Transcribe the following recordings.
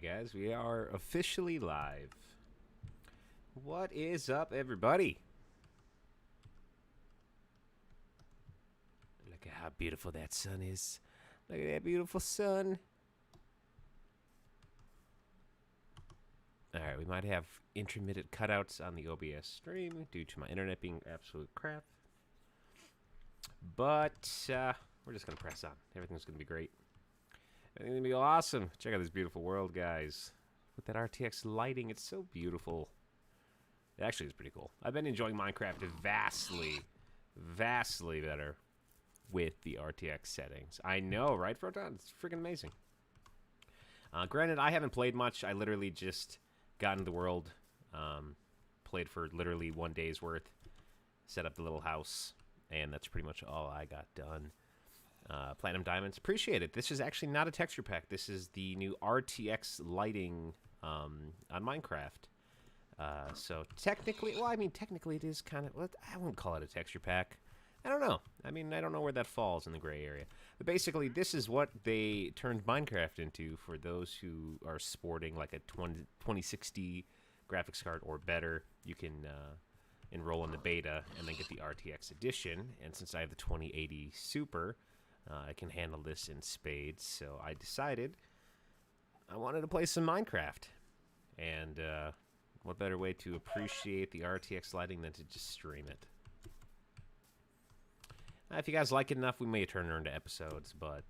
guys. We are officially live. What is up, everybody? Look at how beautiful that sun is. Look at that beautiful sun. Alright, we might have intermittent cutouts on the OBS stream due to my internet being absolute crap. But we're just going to press on. Everything's going to be great. Everything's going to be awesome. Check out this beautiful world, guys. With that RTX lighting, it's so beautiful. It actually is pretty cool. I've been enjoying Minecraft vastly better with the RTX settings. I know, right, Photon? It's freaking amazing. Granted, I haven't played much. I literally just got into the world, played for literally 1 day's worth, set up the little house, and that's pretty much all I got done. Platinum Diamonds, appreciate it. This is actually not a texture pack. This is the new RTX lighting on Minecraft. So technically, well, I mean, technically it is kind of, well, I wouldn't call it a texture pack. I don't know. I mean, I don't know where that falls in the gray area. But basically, this is what they turned Minecraft into for those who are sporting like a 2060 graphics card or better. You can enroll in the beta and then get the RTX edition. And since I have the 2080 Super, I can handle this in spades. So I decided I wanted to play some Minecraft. And what better way to appreciate the RTX lighting than to just stream it? If you guys like it enough, we may turn her into episodes, but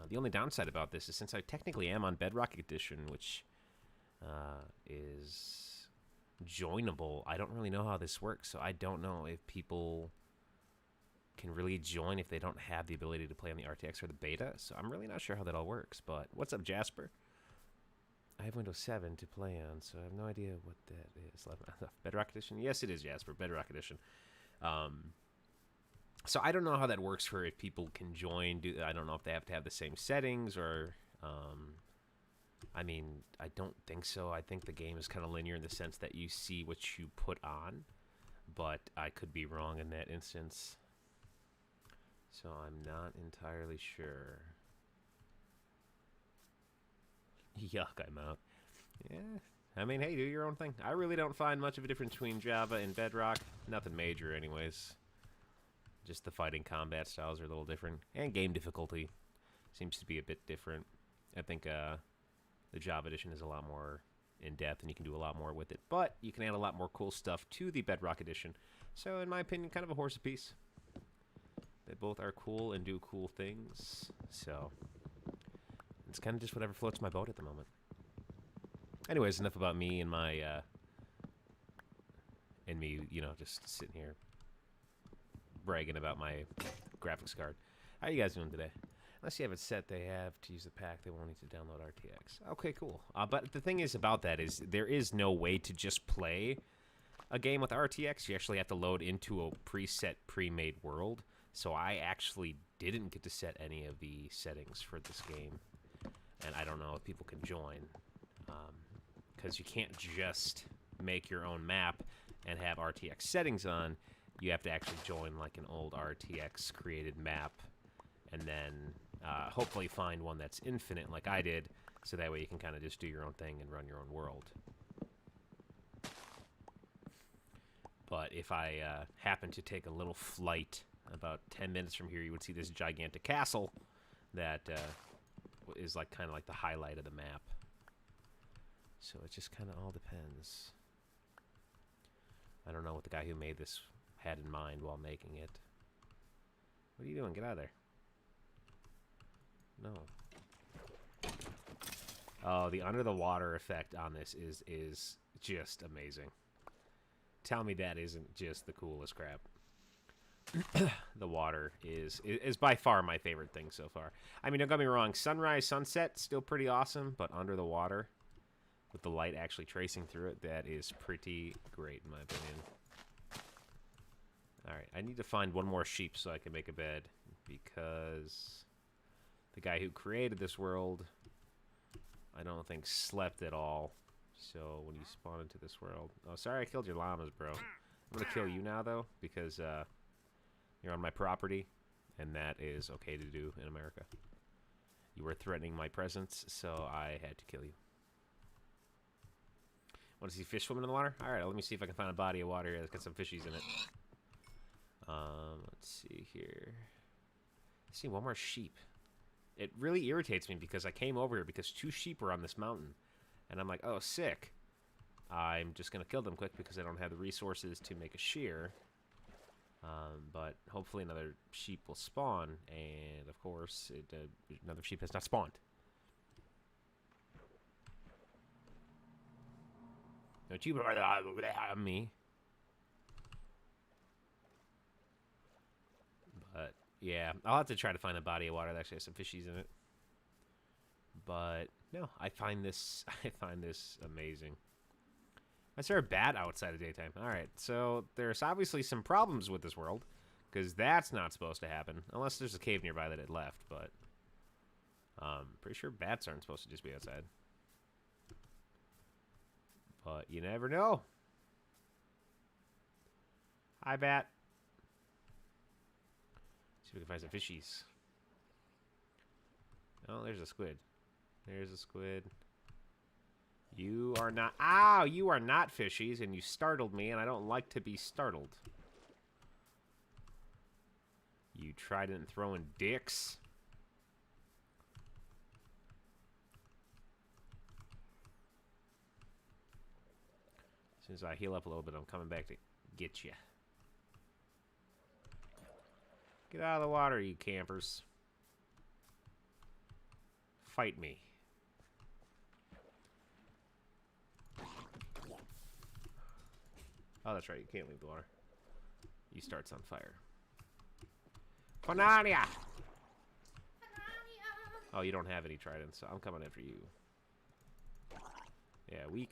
the only downside about this is since I technically am on Bedrock Edition, which is joinable, I don't really know how this works, so I don't know if people can really join if they don't have the ability to play on the RTX or the beta, so I'm really not sure how that all works. But what's up, Jasper? I have Windows 7 to play on, so I have no idea what that is. Bedrock Edition? Yes, it is, Jasper. Bedrock Edition. So I don't know how that works for if people can join. I don't know if they have to have the same settings or... I mean, I don't think so. I think the game is kind of linear in the sense that you see what you put on. But I could be wrong in that instance. So I'm not entirely sure. Yuck, I'm out. Yeah, I mean, hey, do your own thing. I really don't find much of a difference between Java and Bedrock. Nothing major anyways. Just the fighting combat styles are a little different. And game difficulty seems to be a bit different. I think the Java edition is a lot more in-depth and you can do a lot more with it. But you can add a lot more cool stuff to the Bedrock edition. So in my opinion, kind of a horse apiece. They both are cool and do cool things. So it's kind of just whatever floats my boat at the moment. Anyways, enough about me and my, you know, just sitting here bragging about my graphics card. How you guys doing today? Unless you have it set, they have to use the pack. They won't need to download RTX. Okay, cool. But the thing is about that is there is no way to just play a game with RTX. You actually have to load into a preset, pre-made world. So I actually didn't get to set any of the settings for this game. And I don't know if people can join. Because you can't just make your own map and have RTX settings on. You have to actually join like an old RTX created map and then hopefully find one that's infinite like I did, so that way you can kind of just do your own thing and run your own world. But if I happen to take a little flight about 10 minutes from here, you would see this gigantic castle that is like kind of like the highlight of the map. So it just kind of all depends. I don't know what the guy who made this had in mind while making it. What are you doing? Get out of there. No. Oh, the under the water effect on this is just amazing. Tell me that isn't just the coolest crap. The water is by far my favorite thing so far. I mean, don't get me wrong, sunrise, sunset, still pretty awesome, but under the water, with the light actually tracing through it, that is pretty great in my opinion. Alright, I need to find one more sheep so I can make a bed, because the guy who created this world, I don't think slept at all. So when you spawn into this world... Oh, sorry I killed your llamas, bro. I'm gonna kill you now, though, because you're on my property, and that is okay to do in America. You were threatening my presence, so I had to kill you. Want to see fish swimming in the water? All right, let me see if I can find a body of water here that's got some fishies in it. Let's see here. Let's see, one more sheep. It really irritates me because I came over here because 2 sheep were on this mountain. And I'm like, oh, sick. I'm just going to kill them quick because I don't have the resources to make a shear. But hopefully another sheep will spawn. And, of course, another sheep has not spawned. Don't you me. But, yeah, I'll have to try to find a body of water that actually has some fishies in it. But, no, I find this amazing. Is there a bat outside of daytime? Alright, so there's obviously some problems with this world, because that's not supposed to happen, unless there's a cave nearby that it left, but pretty sure bats aren't supposed to just be outside. But you never know. Hi, bat. See if we can find some fishies. Oh, there's a squid. There's a squid. You are not... Ow! You are not fishies, and you startled me, and I don't like to be startled. You trident throwing dicks. As soon as I heal up a little bit, I'm coming back to get you. Get out of the water, you campers. Fight me. Oh, that's right. You can't leave the water. You starts on fire. Banania! Oh, you don't have any tridents, so I'm coming after you. Yeah, we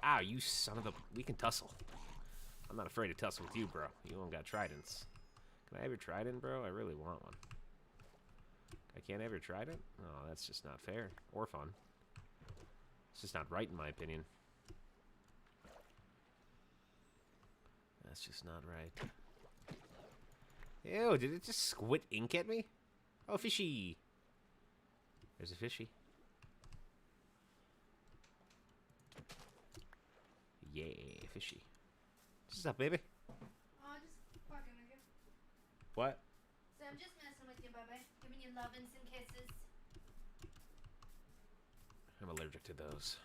ow, you son of a... We can tussle. I'm not afraid to tussle with you, bro. You don't got tridents. Can I have your trident, bro? I really want one. I can't have your trident? Oh, that's just not fair. Or fun. It's just not right, in my opinion. That's just not right. Ew, did it just squid ink at me? Oh, fishy. There's a fishy. Yeah, fishy. What's up, baby? Oh, just fucking with you. What? So I'm just messing with you, baby. Giving you lovins and kisses. I'm allergic to those.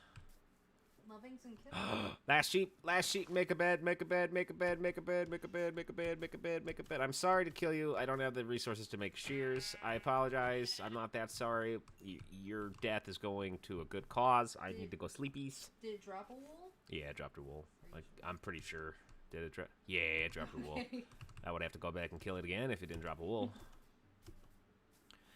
Lovings and kisses? Last sheep, make a bed, make a bed, make a bed, make a bed, make a bed, make a bed, make a bed, make a bed. I'm sorry to kill you. I don't have the resources to make shears. I apologize. I'm not that sorry. Your death is going to a good cause. I need to go sleepies. Did it drop a wool? Yeah, it dropped a wool. Like, I'm pretty sure. Did it drop? Yeah, it dropped a wool. I would have to go back and kill it again if it didn't drop a wool.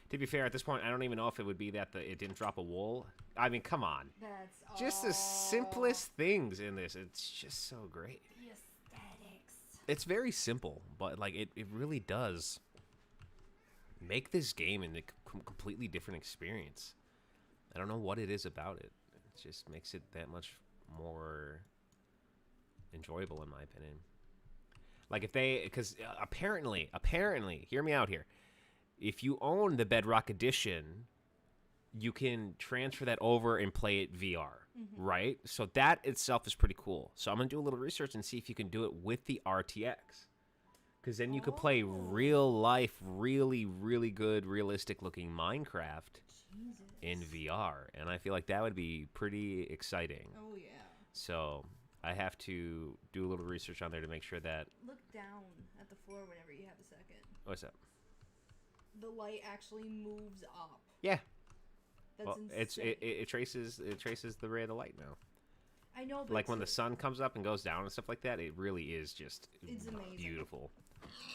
To be fair, at this point, I don't even know if it would be that it didn't drop a wool. I mean, come on. That's just the simplest things in this. It's just so great. The aesthetics. It's very simple, but like it really does make this game a completely different experience. I don't know what it is about it. It just makes it that much more enjoyable, in my opinion. Like if they, because apparently, hear me out here. If you own the Bedrock Edition, you can transfer that over and play it VR, right? So that itself is pretty cool. So I'm going to do a little research and see if you can do it with the RTX. Because then you could play real life, really, really good, realistic-looking Minecraft in VR. And I feel like that would be pretty exciting. Oh, yeah. So I have to do a little research on there to make sure that... Look down at the floor whenever you have a second. What's that? The light actually moves up. Yeah. That's well, insane. it traces the ray of the light now. I know, but like when the sun comes up and goes down and stuff like that, it really is just it's amazing. Beautiful.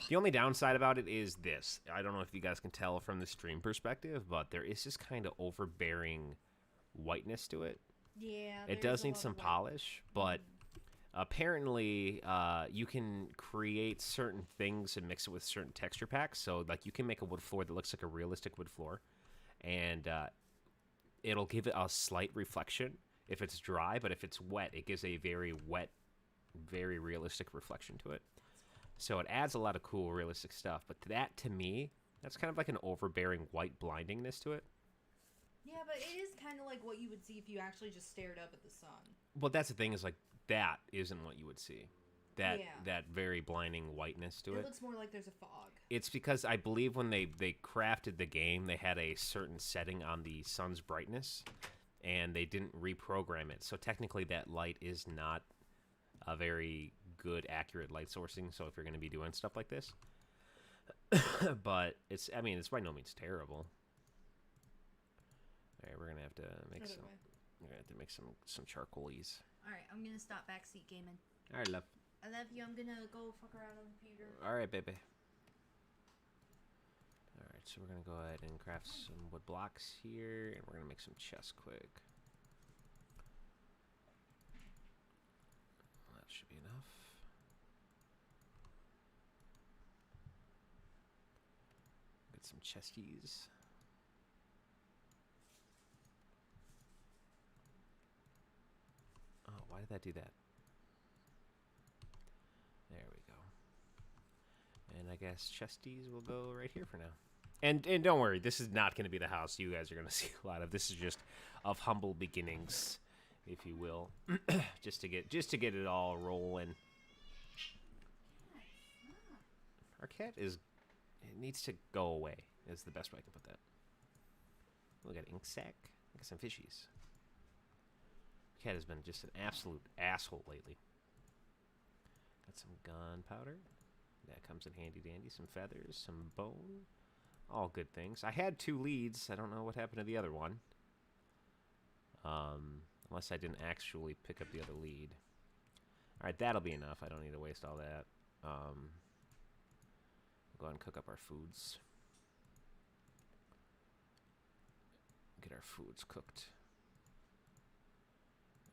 The only downside about it is this. I don't know if you guys can tell from the stream perspective, but there is this kind of overbearing whiteness to it. Yeah. It does need some polish, but apparently you can create certain things and mix it with certain texture packs. So like you can make a wood floor that looks like a realistic wood floor, and it'll give it a slight reflection if it's dry, but if it's wet, it gives a very wet, very realistic reflection to it. So it adds a lot of cool, realistic stuff. But that, to me, that's kind of like an overbearing white blindingness to it. Yeah, but it is kind of like what you would see if you actually just stared up at the sun. Well, that's the thing is, like, that isn't what you would see. That Yeah. that very blinding whiteness to It it. looks more like there's a fog. It's because I believe when they crafted the game, they had a certain setting on the sun's brightness, and they didn't reprogram it. So technically, that light is not a very good, accurate light sourcing. So if you're going to be doing stuff like this, but it's by no means terrible. All right, we're gonna have to make Other some. way. We're gonna have to make some charcoalies. All right, I'm gonna stop backseat gaming. All right, love. I love you. I'm gonna go fuck around on the computer. All right, baby. All right, so we're gonna go ahead and craft some wood blocks here, and we're gonna make some chests quick. That should be enough. Get some chesties. Oh, why did that do that? There we go. And I guess chesties will go right here for now. And don't worry, this is not going to be the house you guys are going to see a lot of. This is just of humble beginnings, if you will, just to get it all rolling. Our cat it needs to go away. Is the best way I can put that. We got an ink sac. I got some fishies. Cat has been just an absolute asshole lately. Got some gunpowder. That comes in handy dandy. Some feathers, some bone. All good things. I had 2 leads. I don't know what happened to the other one. Unless I didn't actually pick up the other lead. Alright, that'll be enough. I don't need to waste all that. We'll go ahead and cook up our foods. Get our foods cooked.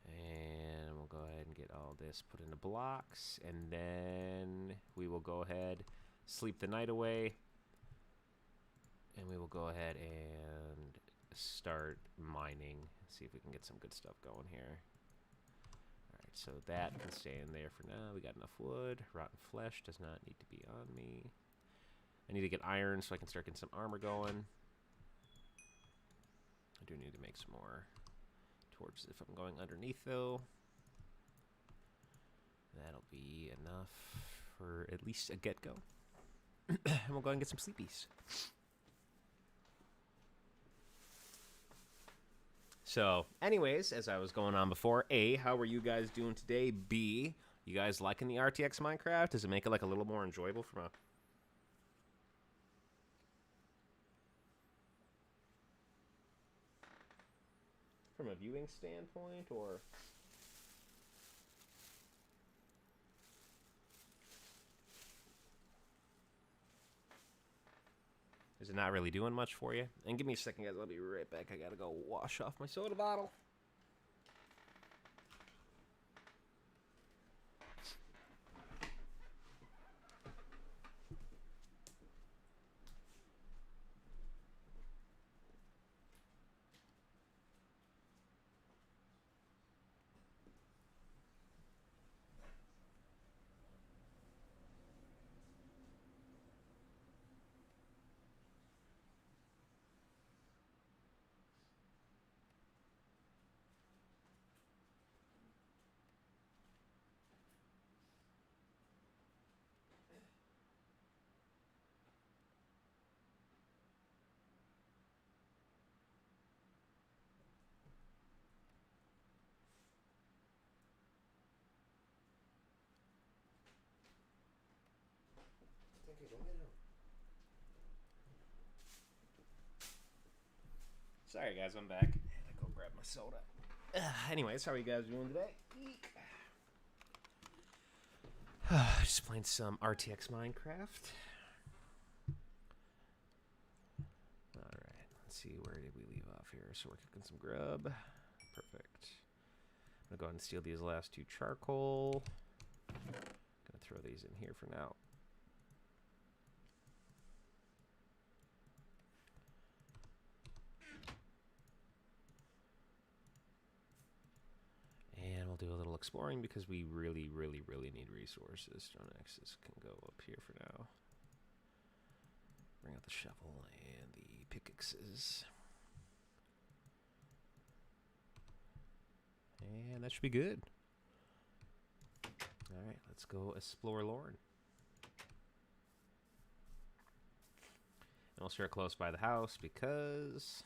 And we'll go ahead and get all this put into blocks. And then we will go ahead, sleep the night away. And we will go ahead and start mining. See if we can get some good stuff going here. Alright, so that can stay in there for now. We got enough wood. Rotten flesh does not need to be on me. I need to get iron so I can start getting some armor going. I do need to make some more torches if I'm going underneath, though. That'll be enough for at least a get-go. And we'll go ahead and get some sleepies. So, anyways, as I was going on before, A, how are you guys doing today? B, you guys liking the RTX Minecraft? Does it make it like a little more enjoyable from a viewing standpoint, or is it not really doing much for you? And give me a second, guys. I'll be right back. I gotta go wash off my soda bottle. Sorry, guys, I'm back. I go grab my soda. Anyways, how are you guys doing today? Just playing some RTX Minecraft. Alright, let's see, where did we leave off here? So we're cooking some grub. Perfect. I'm gonna go ahead and steal these last 2 charcoal. Gonna throw these in here for now. And we'll do a little exploring because we really, really, really need resources. Stone axes can go up here for now. Bring out the shovel and the pickaxes. And that should be good. let's go explore Lauren. And we'll start close by the house because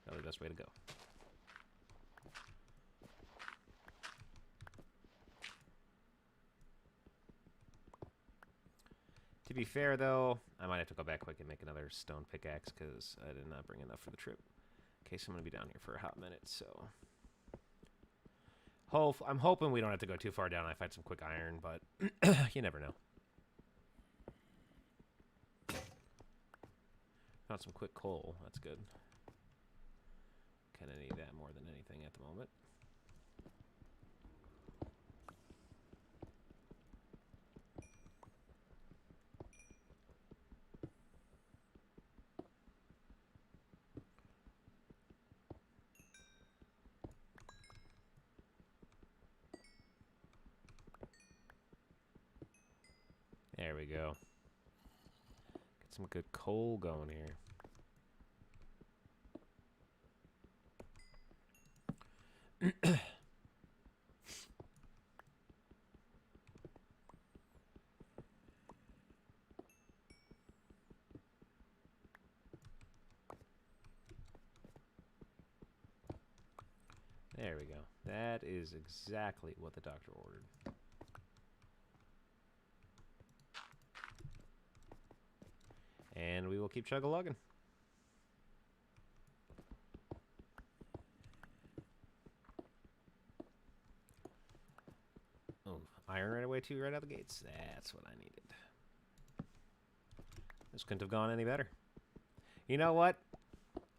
probably the best way to go. To be fair, though, I might have to go back quick and make another stone pickaxe because I did not bring enough for the trip. In case I'm going to be down here for a hot minute, so... I'm hoping we don't have to go too far down. I find some quick iron, but you never know. Found some quick coal. That's good. Kind of need that more than anything at the moment. There we go. Get some good coal going here. There we go. That is exactly what the doctor ordered. And we will keep chug-a-lugging. Oh, iron right away too, right out the gates. That's what I needed. This couldn't have gone any better. You know what?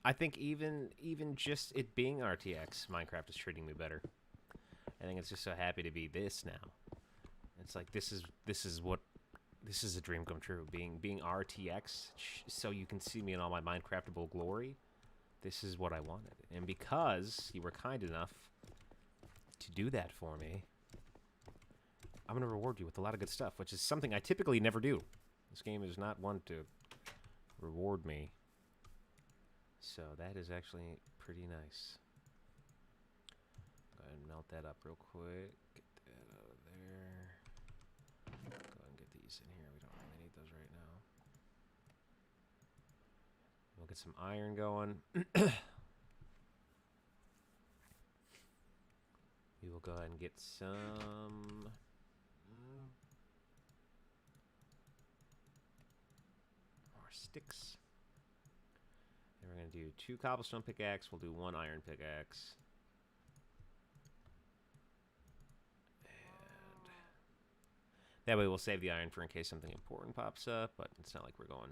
I think even just it being RTX, Minecraft is treating me better. I think it's just so happy to be this now. It's like this is a dream come true. Being RTX, so you can see me in all my Minecraftable glory. This is what I wanted, and because you were kind enough to do that for me, I'm gonna reward you with a lot of good stuff, which is something I typically never do. This game is not one to reward me. So that is actually pretty nice. Go ahead and melt that up real quick. Get that out of there. Go ahead and get these in here. We don't really need those right now. We'll get some iron going. We will go ahead and get some... more sticks. And we're going to do 2 cobblestone pickaxe. We'll do 1 iron pickaxe. And that way we'll save the iron for in case something important pops up, but it's not like we're going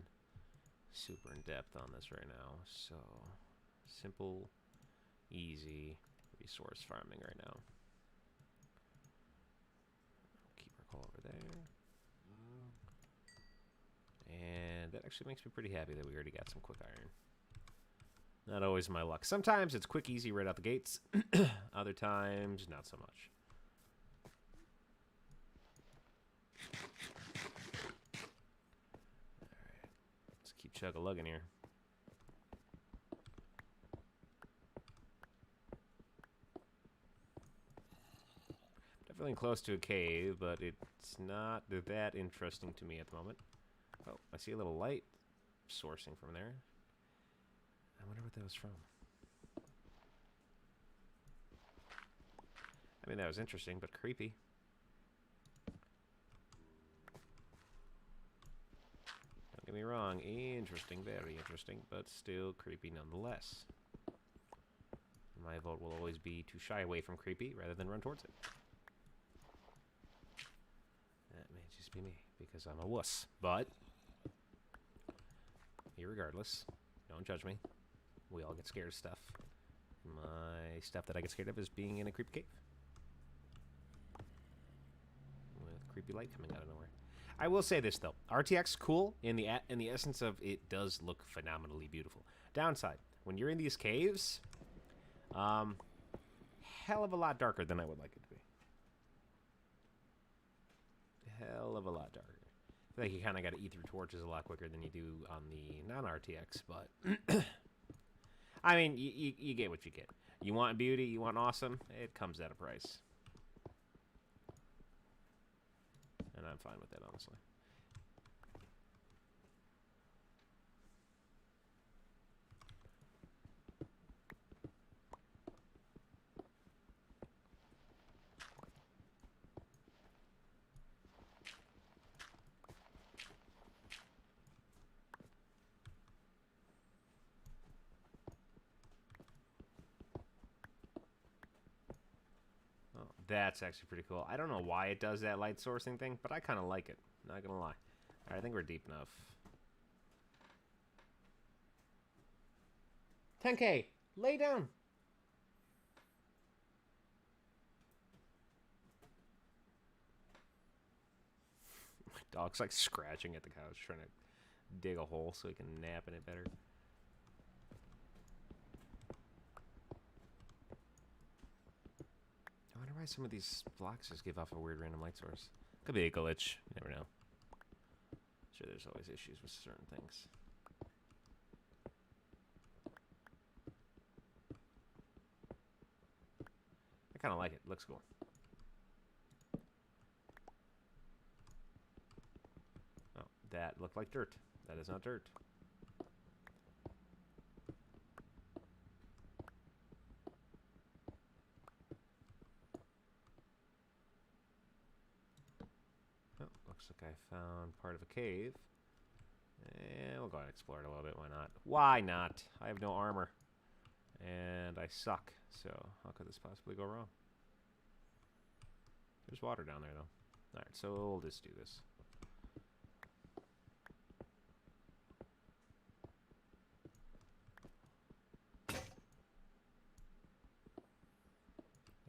super in depth on this right now. So, simple, easy resource farming right now. Keep our coal over there. And that actually makes me pretty happy that we already got some quick iron. Not always my luck. Sometimes it's quick, easy, right out the gates. Other times, not so much. Alright. Let's keep chug-a-lugging here. Definitely close to a cave, but it's not that interesting to me at the moment. Oh, I see a little light sourcing from there. I wonder what that was from. I mean, that was interesting, but creepy. Don't get me wrong. Interesting, very interesting, but still creepy nonetheless. My vote will always be to shy away from creepy rather than run towards it. That may just be me, because I'm a wuss. But, irregardless, don't judge me. We all get scared of stuff. My stuff that I get scared of is being in a creepy cave. With creepy light coming out of nowhere. I will say this, though. RTX, cool in the essence of it does look phenomenally beautiful. Downside, when you're in these caves, hell of a lot darker than I would like it to be. Hell of a lot darker. I feel like you kind of got to eat through torches a lot quicker than you do on the non-RTX, but... I mean, you get what you get. You want beauty, you want awesome, it comes at a price. fine with that, honestly. Oh, that's actually pretty cool. I don't know why it does that light sourcing thing, but I kind of like it. Not gonna lie. All right, I think we're deep enough. 10K! Lay down! My dog's like scratching at the couch, trying to dig a hole so he can nap in it better. I wonder why some of these blocks just give off a weird random light source. Could be a glitch. You never know. Sure, there's always issues with certain things. I kind of like it. Looks cool. Oh, that looked like dirt. That is not dirt. Oh, looks like I found part of a cave. And we'll go ahead and explore it a little bit. Why not? Why not? I have no armor. And I suck. So how could this possibly go wrong? There's water down there, though. Alright, so we'll just do this.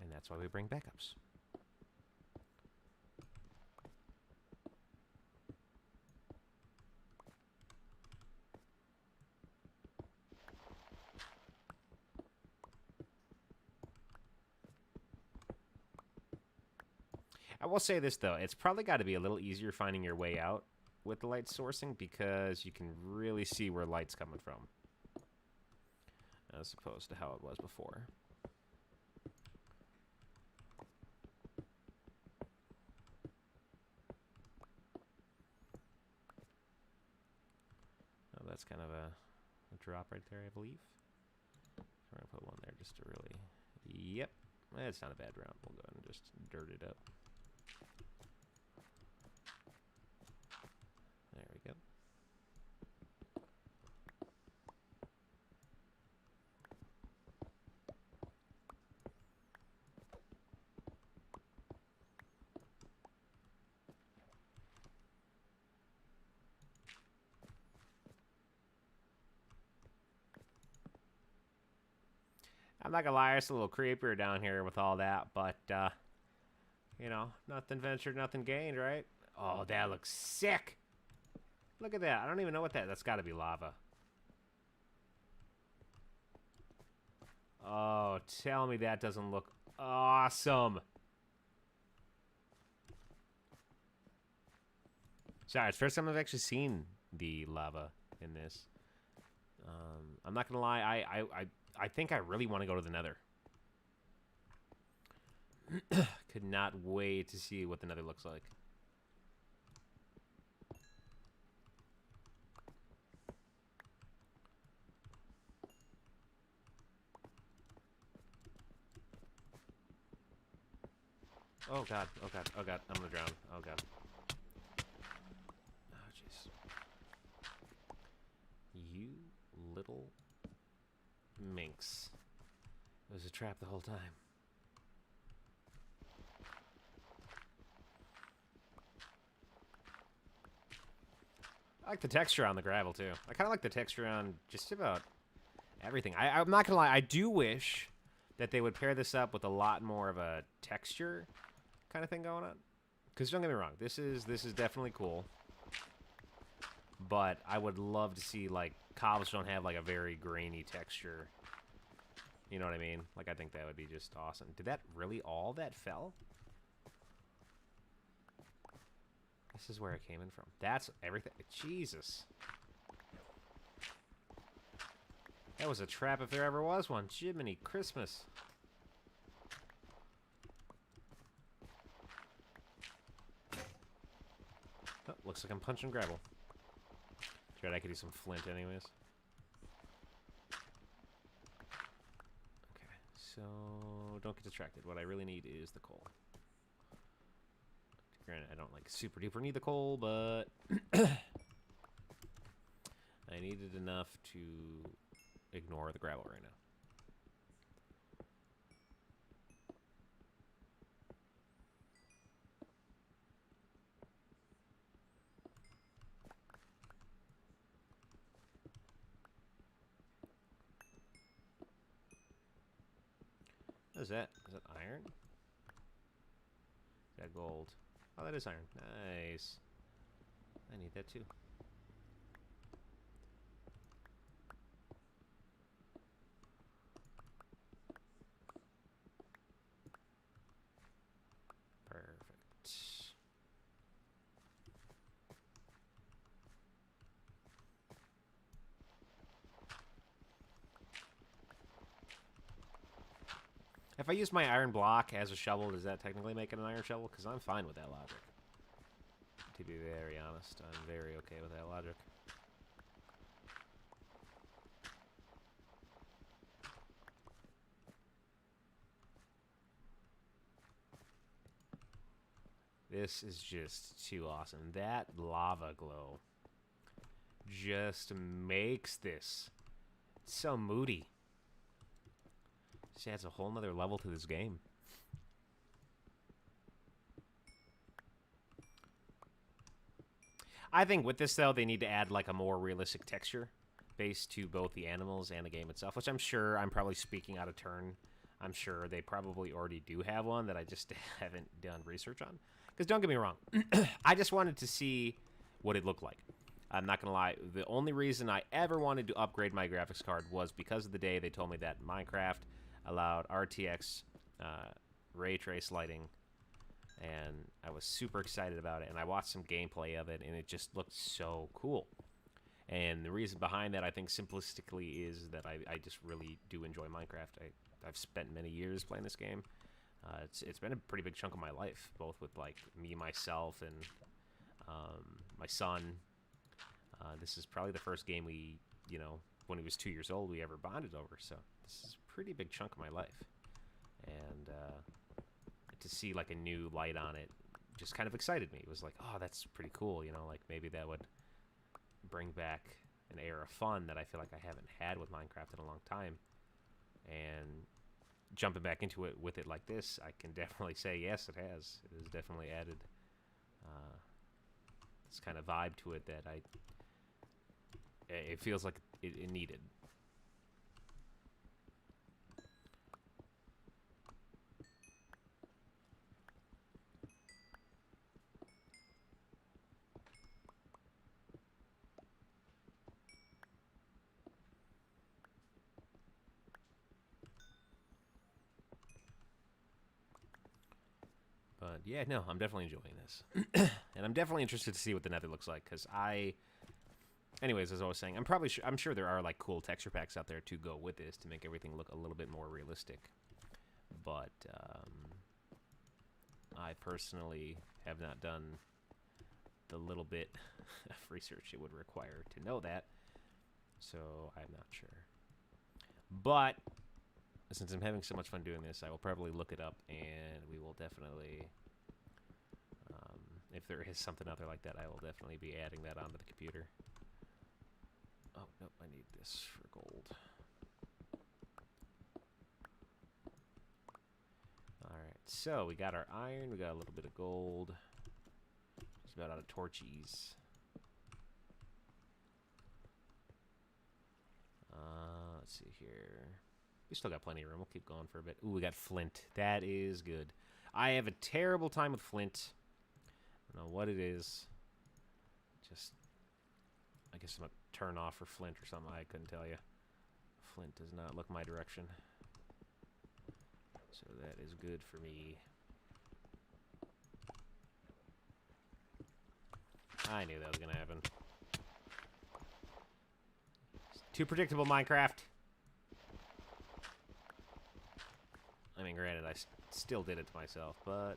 And that's why we bring backups. I will say this, though. It's probably got to be a little easier finding your way out with the light sourcing because you can really see where light's coming from as opposed to how it was before. Oh, that's kind of a drop right there, I believe. We're going to put one there just to really... Yep. It's not a bad round. We'll go ahead and just dirt it up. There we go. I'm not gonna lie, it's a little creepier down here with all that, but, you know, nothing ventured, nothing gained, right? Oh, that looks sick! Look at that. I don't even know what that's gotta be lava. Oh, tell me that doesn't look awesome. Sorry, it's the first time I've actually seen the lava in this. I'm not gonna lie, I think I really want to go to the Nether. Could not wait to see what the Nether looks like. Oh god, oh god, oh god, I'm gonna drown. Oh god. Oh jeez. You little minx. It was a trap the whole time. I like the texture on the gravel too. I kind of like the texture on just about everything. I'm not gonna lie, I do wish that they would pair this up with a lot more of a texture kind of thing going on. Because don't get me wrong, this is definitely cool. But I would love to see, like, cobblestone have, like, a very grainy texture. You know what I mean? Like, I think that would be just awesome. Did that really all that fell? This is where it came in from. That's everything. Jesus. That was a trap if there ever was one. Jiminy Christmas. Oh, looks like I'm punching gravel. Figured I could use some flint anyways. Okay, so don't get distracted. What I really need is the coal. Granted, I don't like super duper need the coal, but I needed enough to ignore the gravel right now. What is that? Is that iron? Is that gold? Oh, that is iron. Nice. I need that too. Perfect. If I use my iron block as a shovel, does that technically make it an iron shovel? Because I'm fine with that logic. To be very honest, I'm very okay with that logic. This is just too awesome. That lava glow just makes this so moody. Just adds a whole nother level to this game. I think with this, though, they need to add like a more realistic texture base to both the animals and the game itself, which I'm sure I'm probably speaking out of turn. I'm sure they probably already do have one that I just haven't done research on. Because don't get me wrong, I just wanted to see what it looked like. I'm not going to lie. The only reason I ever wanted to upgrade my graphics card was because of the day they told me that Minecraft allowed RTX ray trace lighting, and I was super excited about it, and I watched some gameplay of it, and it just looked so cool. And the reason behind that, I think simplistically, is that I just really do enjoy Minecraft. I've spent many years playing this game. It's been a pretty big chunk of my life, both with like me, myself, and my son. This is probably the first game we, when he was 2 years old, we ever bonded over. So this is a pretty big chunk of my life. And to see like a new light on it just kind of excited me. It was like, oh, that's pretty cool. Like maybe that would bring back an era of fun that I feel like I haven't had with Minecraft in a long time. And jumping back into it with it like this, I can definitely say yes, it has. It has definitely added this kind of vibe to it that it feels like it needed. But yeah, no, I'm definitely enjoying this. And I'm definitely interested to see what the Nether looks like, because anyways, as I was saying, I'm sure there are like cool texture packs out there to go with this to make everything look a little bit more realistic. But I personally have not done the little bit of research it would require to know that, so I'm not sure. But since I'm having so much fun doing this, I will probably look it up, and we will definitely, if there is something out there like that, I will definitely be adding that onto the computer. Oh, nope, I need this for gold. Alright, so we got our iron, we got a little bit of gold. Just about out of torchies. Let's see here. We still got plenty of room. We'll keep going for a bit. Ooh, we got flint. That is good. I have a terrible time with flint. I don't know what it is. Just, I guess I'm a turn off for flint or something. I couldn't tell you. Flint does not look my direction. So that is good for me. I knew that was going to happen. It's too predictable, Minecraft. I mean, granted, I still did it to myself, but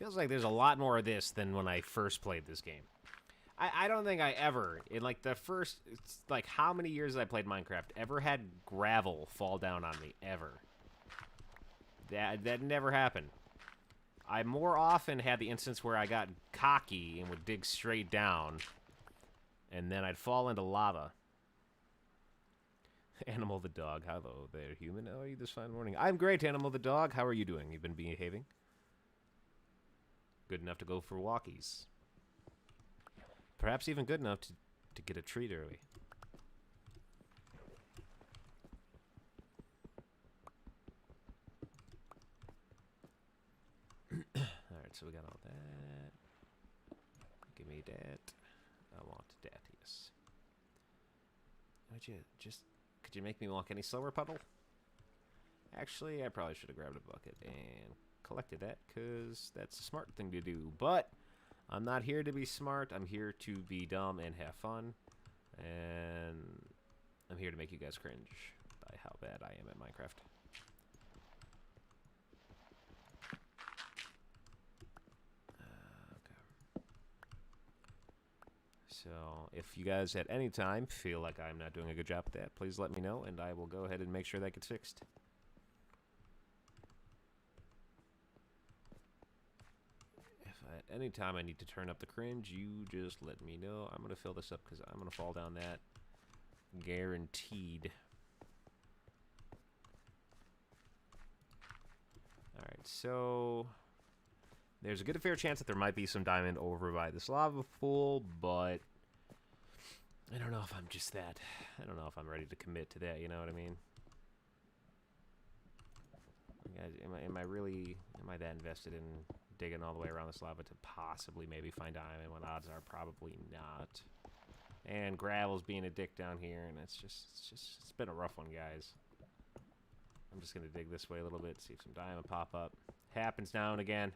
Feels like there's a lot more of this than when I first played this game. I don't think I ever, in like the first, it's like how many years I played Minecraft, ever had gravel fall down on me, ever. That never happened. I more often had the instance where I got cocky and would dig straight down, and then I'd fall into lava. Animal the dog, hello there, human. How are you this fine morning? I'm great, Animal the dog. How are you doing? You've been behaving? Good enough to go for walkies. Perhaps even good enough to get a treat early. Alright, so we got all that. Give me that. I want that, yes. Could you make me walk any slower, Puddle? Actually, I probably should have grabbed a bucket and collected that, because that's a smart thing to do. But I'm not here to be smart. I'm here to be dumb and have fun. And I'm here to make you guys cringe by how bad I am at Minecraft. Okay. So, if you guys at any time feel like I'm not doing a good job at that, please let me know, and I will go ahead and make sure that gets fixed. At any time I need to turn up the cringe, you just let me know. I'm going to fill this up because I'm going to fall down that. Guaranteed. Alright, so there's a good fair chance that there might be some diamond over by this lava pool, but I don't know if I'm just that. I don't know if I'm ready to commit to that, you know what I mean? Guys, am I that invested in digging all the way around this lava to possibly maybe find diamond when odds are probably not? And gravel's being a dick down here, and it's been a rough one, guys. I'm just gonna dig this way a little bit, see if some diamond pop up. Happens now and again,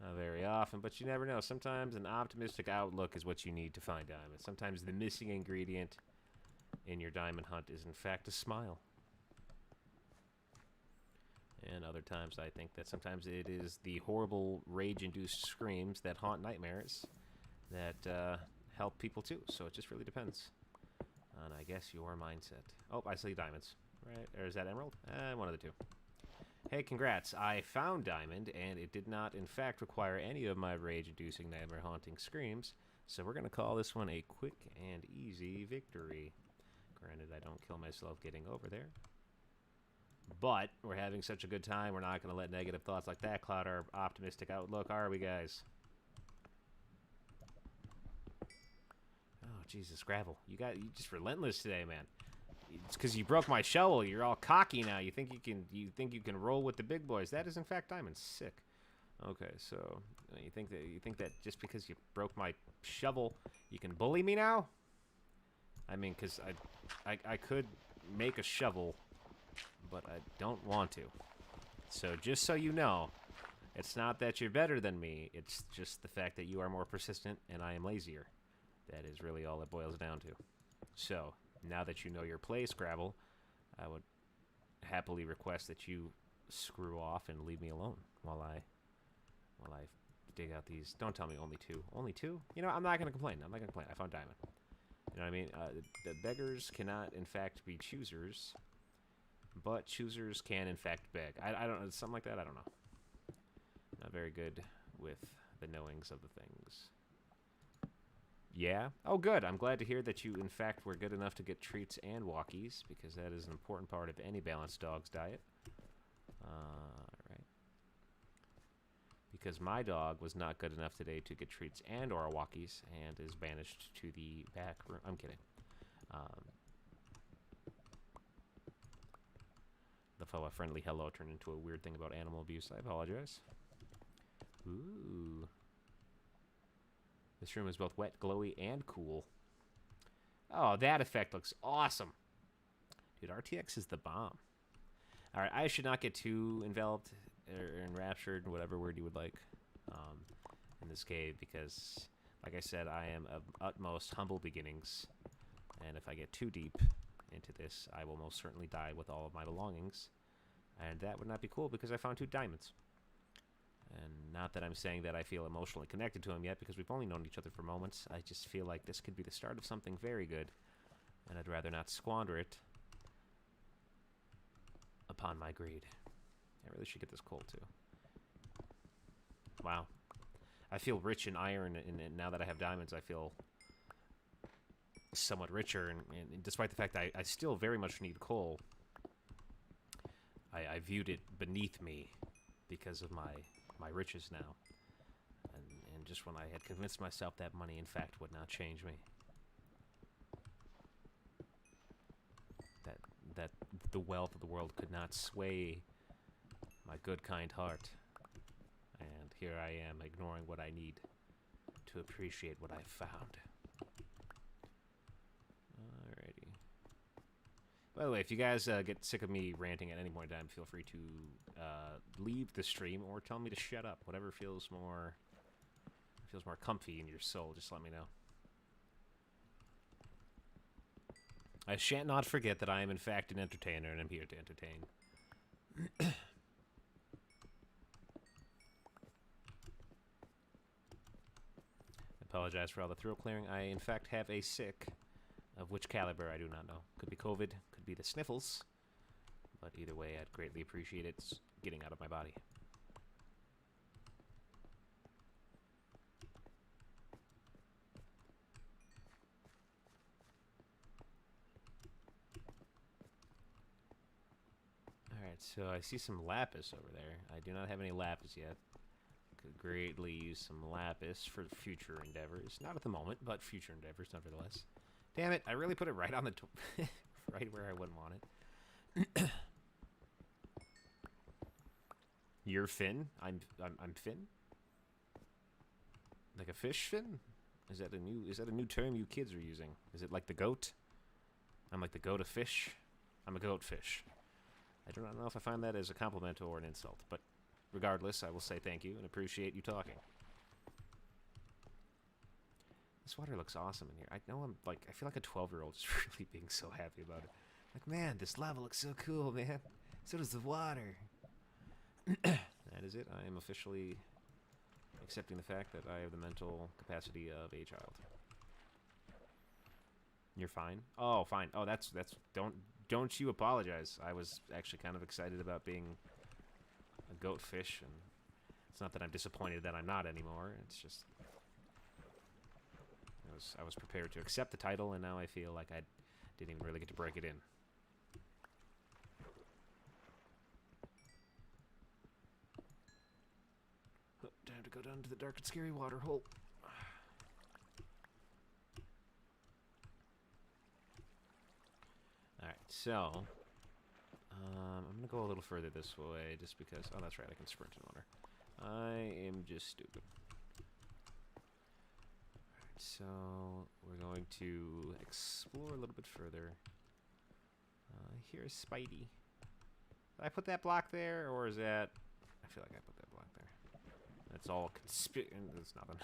not very often, but you never know. Sometimes an optimistic outlook is what you need to find diamond. Sometimes the missing ingredient in your diamond hunt is in fact a smile. And other times I think that sometimes it is the horrible rage-induced screams that haunt nightmares that help people too. So it just really depends on, I guess, your mindset. Oh, I see diamonds. Right, or is that emerald? One of the two. Hey, congrats. I found diamond, and it did not, in fact, require any of my rage-inducing nightmare-haunting screams. So we're going to call this one a quick and easy victory. Granted, I don't kill myself getting over there. But we're having such a good time, we're not going to let negative thoughts like that cloud our optimistic outlook, are we, guys? Oh, Jesus, gravel. You just relentless today, man. It's because you broke my shovel. You're all cocky now. You think you can roll with the big boys. That is in fact diamond. Sick. Okay, so you think that just because you broke my shovel, you can bully me now? I mean, because I could make a shovel, but I don't want to. So just so you know, it's not that you're better than me. It's just the fact that you are more persistent and I am lazier. That is really all it boils down to. So now that you know your place, Gravel, I would happily request that you screw off and leave me alone while I dig out these. Don't tell me only two. Only two? You know, I'm not going to complain. I'm not going to complain. I found diamond. You know what I mean? The beggars cannot, in fact, be choosers, but choosers can, in fact, beg. I don't know. Something like that? I don't know. Not very good with the knowings of the things. Yeah? Oh, good. I'm glad to hear that you, in fact, were good enough to get treats and walkies, because that is an important part of any balanced dog's diet. Right. Because my dog was not good enough today to get treats and or walkies, and is banished to the back room. I'm kidding. The fellow friendly hello turned into a weird thing about animal abuse. I apologize. Ooh. This room is both wet, glowy, and cool. Oh, that effect looks awesome. Dude, RTX is the bomb. Alright, I should not get too enveloped or enraptured, whatever word you would like, in this cave, because, like I said, I am of utmost humble beginnings, and if I get too deep into this, I will most certainly die with all of my belongings, and that would not be cool, because I found 2 diamonds. And not that I'm saying that I feel emotionally connected to him yet, because we've only known each other for moments. I just feel like this could be the start of something very good, and I'd rather not squander it upon my greed. I really should get this coal, too. Wow. I feel rich in iron, and now that I have diamonds, I feel somewhat richer, and despite the fact that I still very much need coal, I viewed it beneath me because of my riches now. And just when I had convinced myself that money, in fact, would not change me. That the wealth of the world could not sway my good, kind heart. And here I am, ignoring what I need to appreciate what I've found. Alrighty. By the way, if you guys get sick of me ranting at any point in time, feel free to leave the stream or tell me to shut up. Whatever feels more comfy in your soul, just let me know. I shan't not forget that I am in fact an entertainer, and I'm here to entertain. Apologize for all the throat clearing. I, in fact, have a sick, of which caliber I do not know. Could be COVID, could be the sniffles, but either way, I'd greatly appreciate it getting out of my body. Alright, so I see some lapis over there. I do not have any lapis yet. Could greatly use some lapis for future endeavors. Not at the moment, but future endeavors nevertheless. Damn it, I really put it right on the right where I wouldn't want it. You're Finn? I'm Finn? Like a fish fin? Is that a new term you kids are using? Is it like the goat? I'm like the goat of fish? I'm a goat fish. I do not know if I find that as a compliment or an insult, but regardless, I will say thank you and appreciate you talking. This water looks awesome in here. I know I feel like a 12-year-old just really being so happy about it. Like, man, this lava looks so cool, man. So does the water. That is it. I am officially accepting the fact that I have the mental capacity of a child. You're fine? Oh, fine. Oh, that's don't you apologize. I was actually kind of excited about being a goat fish, and it's not that I'm disappointed that I'm not anymore. It's just I was prepared to accept the title, and now I feel like I didn't even really get to break it in. Oh, time to go down to the dark and scary water hole. Alright, so I'm gonna go a little further this way just because, oh, that's right, I can sprint in water. I am just stupid. Alright, so we're going to explore a little bit further. Here's Spidey. Did I put that block there, or is that, I feel like I put that block there. That's all there's nothing.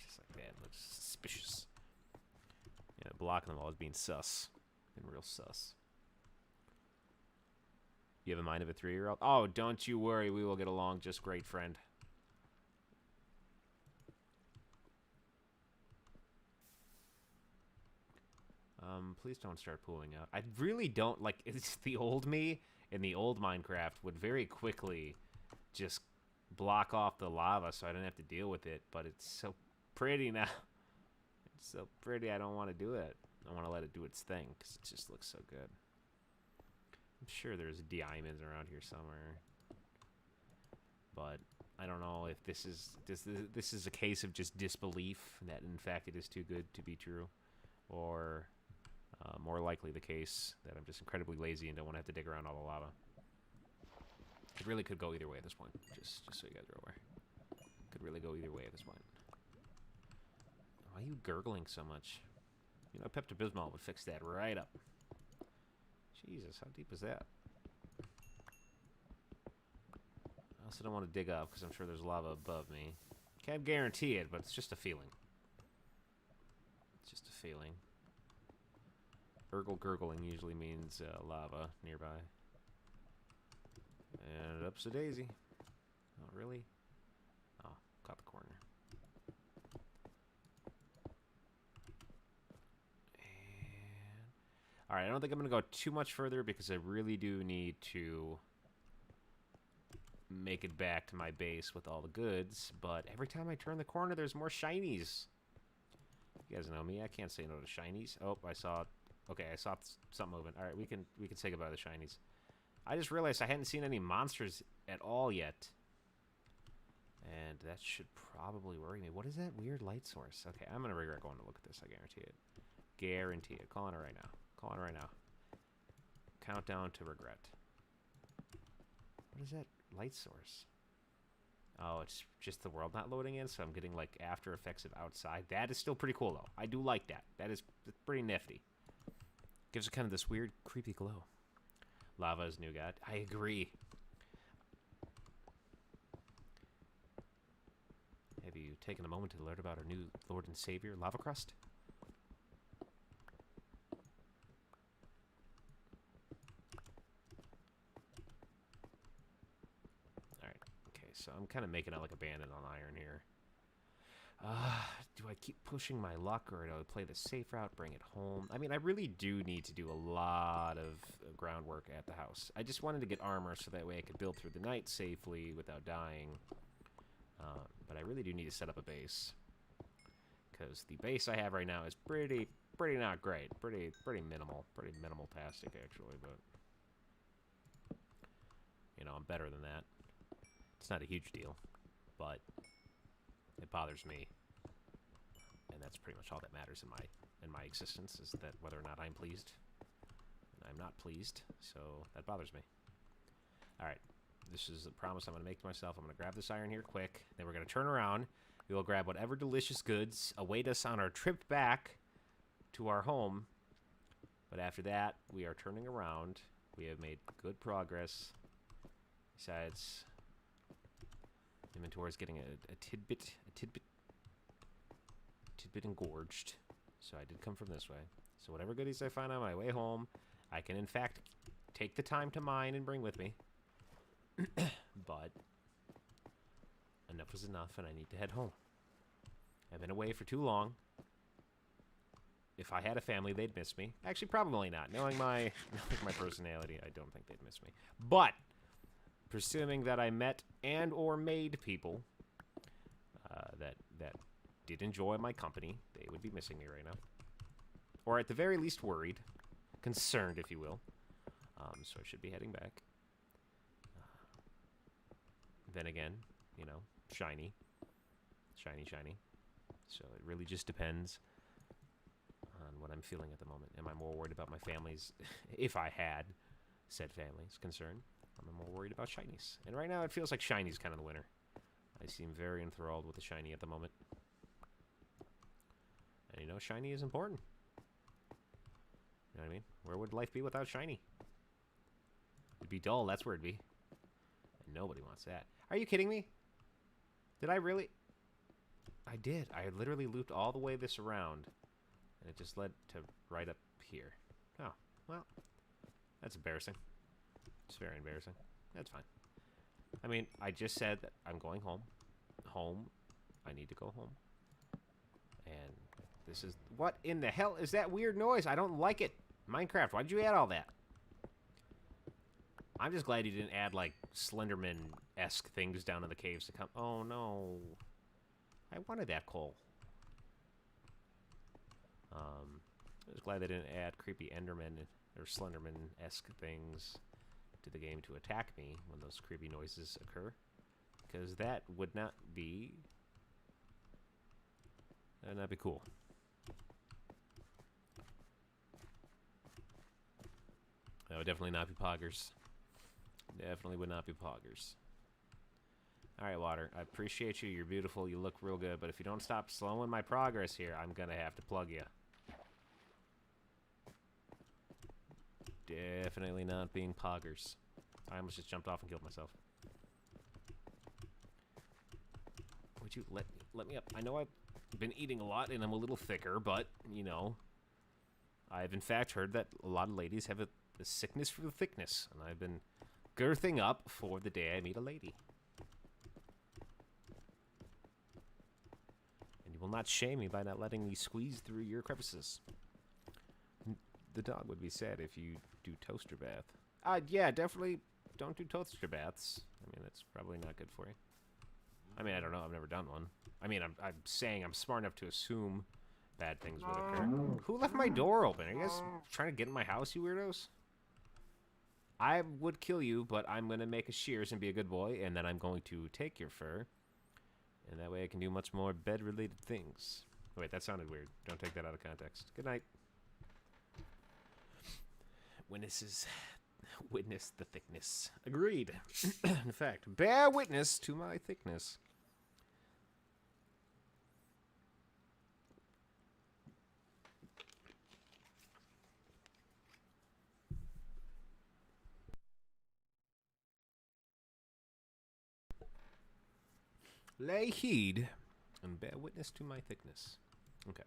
Just like that, looks suspicious. Yeah, blocking them all is being sus. Been real sus. You have a mind of a 3-year-old? Oh, don't you worry. We will get along just great, friend. Please don't start pooling out. I really don't, like, it's the old me in the old Minecraft would very quickly just block off the lava so I don't have to deal with it, but it's so pretty now. It's so pretty, I don't want to do it. I want to let it do its thing, because it just looks so good. I'm sure there's diamonds around here somewhere. But I don't know if this is a case of just disbelief that in fact it is too good to be true, or more likely the case that I'm just incredibly lazy and don't want to have to dig around all the lava. It really could go either way at this point, just so you guys are aware. Could really go either way at this point. Why are you gurgling so much? You know, Pepto-Bismol would fix that right up. Jesus, how deep is that? I also don't want to dig up because I'm sure there's lava above me. Can't guarantee it, but it's just a feeling. It's just a feeling. Gurgling usually means lava nearby. And up's a daisy. Oh, really? All right, I don't think I'm going to go too much further because I really do need to make it back to my base with all the goods. But every time I turn the corner, there's more shinies. You guys know me. I can't say no to shinies. Oh, I saw... Okay, I saw something moving. All right, we can say goodbye to the shinies. I just realized I hadn't seen any monsters at all yet. And that should probably worry me. What is that weird light source? Okay, I'm going to regret going to look at this. I guarantee it. Guarantee it. Calling it right now. Calling it right now. Countdown to regret. What is that light source? Oh, it's just the world not loading in, so I'm getting, like, after effects of outside. That is still pretty cool, though. I do like that. That's pretty nifty. Gives it kind of this weird, creepy glow. Lava is new god. I agree. Have you taken a moment to learn about our new Lord and Savior, Lava Crust? Alright, okay, so I'm kind of making out like a bandit on iron here. Do I keep pushing my luck, or do I play the safe route, bring it home? I mean, I really do need to do a lot of groundwork at the house. I just wanted to get armor so that way I could build through the night safely without dying. But I really do need to set up a base. Because the base I have right now is pretty not great. Pretty minimal. Pretty minimal-tastic, actually, but... You know, I'm better than that. It's not a huge deal, but... It bothers me, and that's pretty much all that matters in my existence, is that whether or not I'm pleased. And I'm not pleased, so that bothers me. Alright, this is a promise I'm going to make to myself. I'm going to grab this iron here quick, then we're going to turn around. We will grab whatever delicious goods await us on our trip back to our home. But after that, we are turning around. We have made good progress. Besides... Inventory is getting a tidbit engorged. So I did come from this way. So whatever goodies I find on my way home, I can in fact take the time to mine and bring with me. But enough is enough, and I need to head home. I've been away for too long. If I had a family, they'd miss me. Actually, probably not. Knowing my personality, I don't think they'd miss me. But presuming that I met and or made people that did enjoy my company, they would be missing me right now. Or at the very least worried. Concerned, if you will. So I should be heading back. Then again, you know, shiny. Shiny, shiny. So it really just depends on what I'm feeling at the moment. Am I more worried about my family's, if I had said family's concern? I'm more worried about shinies. And right now it feels like shiny's kind of the winner. I seem very enthralled with the shiny at the moment. And you know, shiny is important. You know what I mean? Where would life be without shiny? It'd be dull, that's where it'd be. And nobody wants that. Are you kidding me? Did I really? I did. I literally looped all the way this around. And it just led to right up here. Oh, well. That's embarrassing. It's very embarrassing. That's fine. I mean, I just said that I'm going home. Home. I need to go home. And this is... What in the hell is that weird noise? I don't like it. Minecraft, why'd you add all that? I'm just glad you didn't add, like, Slenderman-esque things down in the caves to come... Oh, no. I wanted that coal. I was glad they didn't add creepy Enderman or Slenderman-esque things to the game to attack me when those creepy noises occur, because that would not be cool. That would definitely not be poggers. Definitely would not be poggers. Alright, Water, I appreciate you. You're beautiful. You look real good. But if you don't stop slowing my progress here, I'm going to have to plug you. Definitely not being poggers. I almost just jumped off and killed myself. Would you let me up? I know I've been eating a lot and I'm a little thicker, but, you know, I've in fact heard that a lot of ladies have a sickness for the thickness. And I've been girthing up for the day I meet a lady. And you will not shame me by not letting me squeeze through your crevices. the dog would be sad if you do toaster bath. Yeah, definitely don't do toaster baths. I mean, that's probably not good for you. I mean, I don't know. I've never done one. I mean, I'm saying I'm smart enough to assume bad things would occur. Who left my door open? Are you guys trying to get in my house, you weirdos? I would kill you, but I'm going to make a shears and be a good boy, and then I'm going to take your fur. And that way I can do much more bed-related things. Wait, that sounded weird. Don't take that out of context. Good night. Witnesses. Witness the thickness. Agreed. In fact, bear witness to my thickness. Lay heed and bear witness to my thickness. Okay.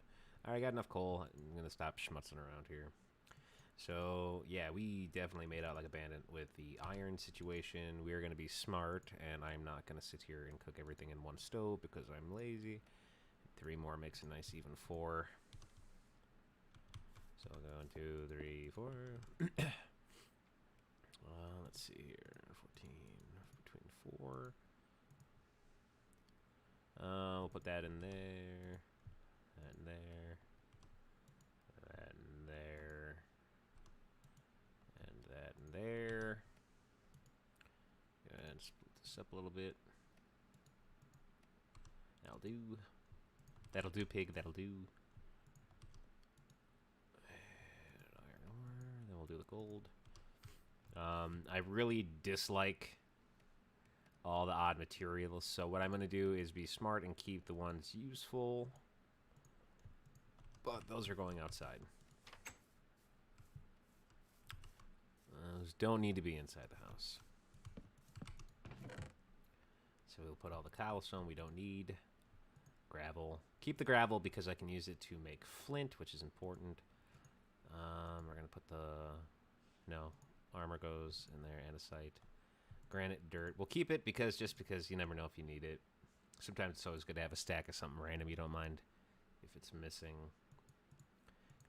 Alright, I got enough coal. I'm going to stop schmutzing around here. So, yeah, we definitely made out like a bandit with the iron situation. We're going to be smart, and I'm not going to sit here and cook everything in one stove because I'm lazy. 3 more makes a nice even 4. So I'll go 1, 2, 3, 4. Let's see here. 14 between 4. We'll put that in there. That in there. That in there. And that in there. Go ahead and split this up a little bit. That'll do. That'll do, pig. That'll do. And iron ore. Then we'll do the gold. I really dislike all the odd materials, so what I'm going to do is be smart and keep the ones useful. But those are going outside. Those don't need to be inside the house. So we'll put all the cobblestone we don't need. Gravel. Keep the gravel because I can use it to make flint, which is important. We're going to put the... No. Armor goes in there, andesite. Granite, dirt. We'll keep it because you never know if you need it. Sometimes it's always good to have a stack of something random you don't mind if it's missing.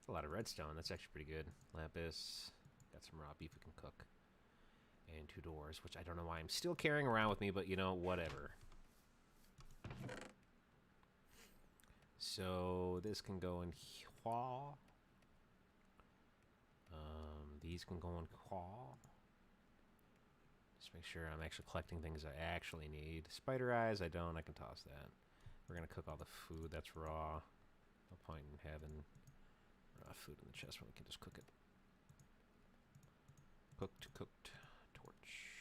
A lot of redstone. That's actually pretty good. Lapis. Got some raw beef we can cook. And 2 doors, which I don't know why I'm still carrying around with me, but you know, whatever. So this can go in here. These can go in claw. Just make sure I'm actually collecting things I actually need. Spider eyes, I don't. I can toss that. We're going to cook all the food. That's raw. No point in having raw food in the chest when we can just cook it. Cooked, cooked. Torch.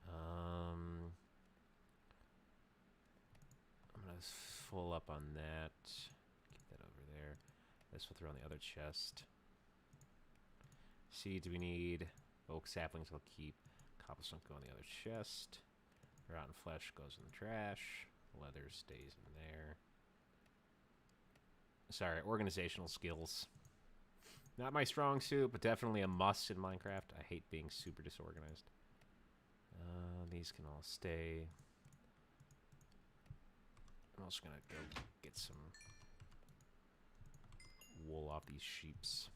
I'm going to full up on that. Keep that over there. This will throw in the other chest. Seeds we need. Oak saplings I'll keep. Cobblestone go in the other chest. Rotten flesh goes in the trash. Leather stays in there. Sorry, organizational skills. Not my strong suit, but definitely a must in Minecraft. I hate being super disorganized. These can all stay. I'm also gonna go get some wool off these sheeps.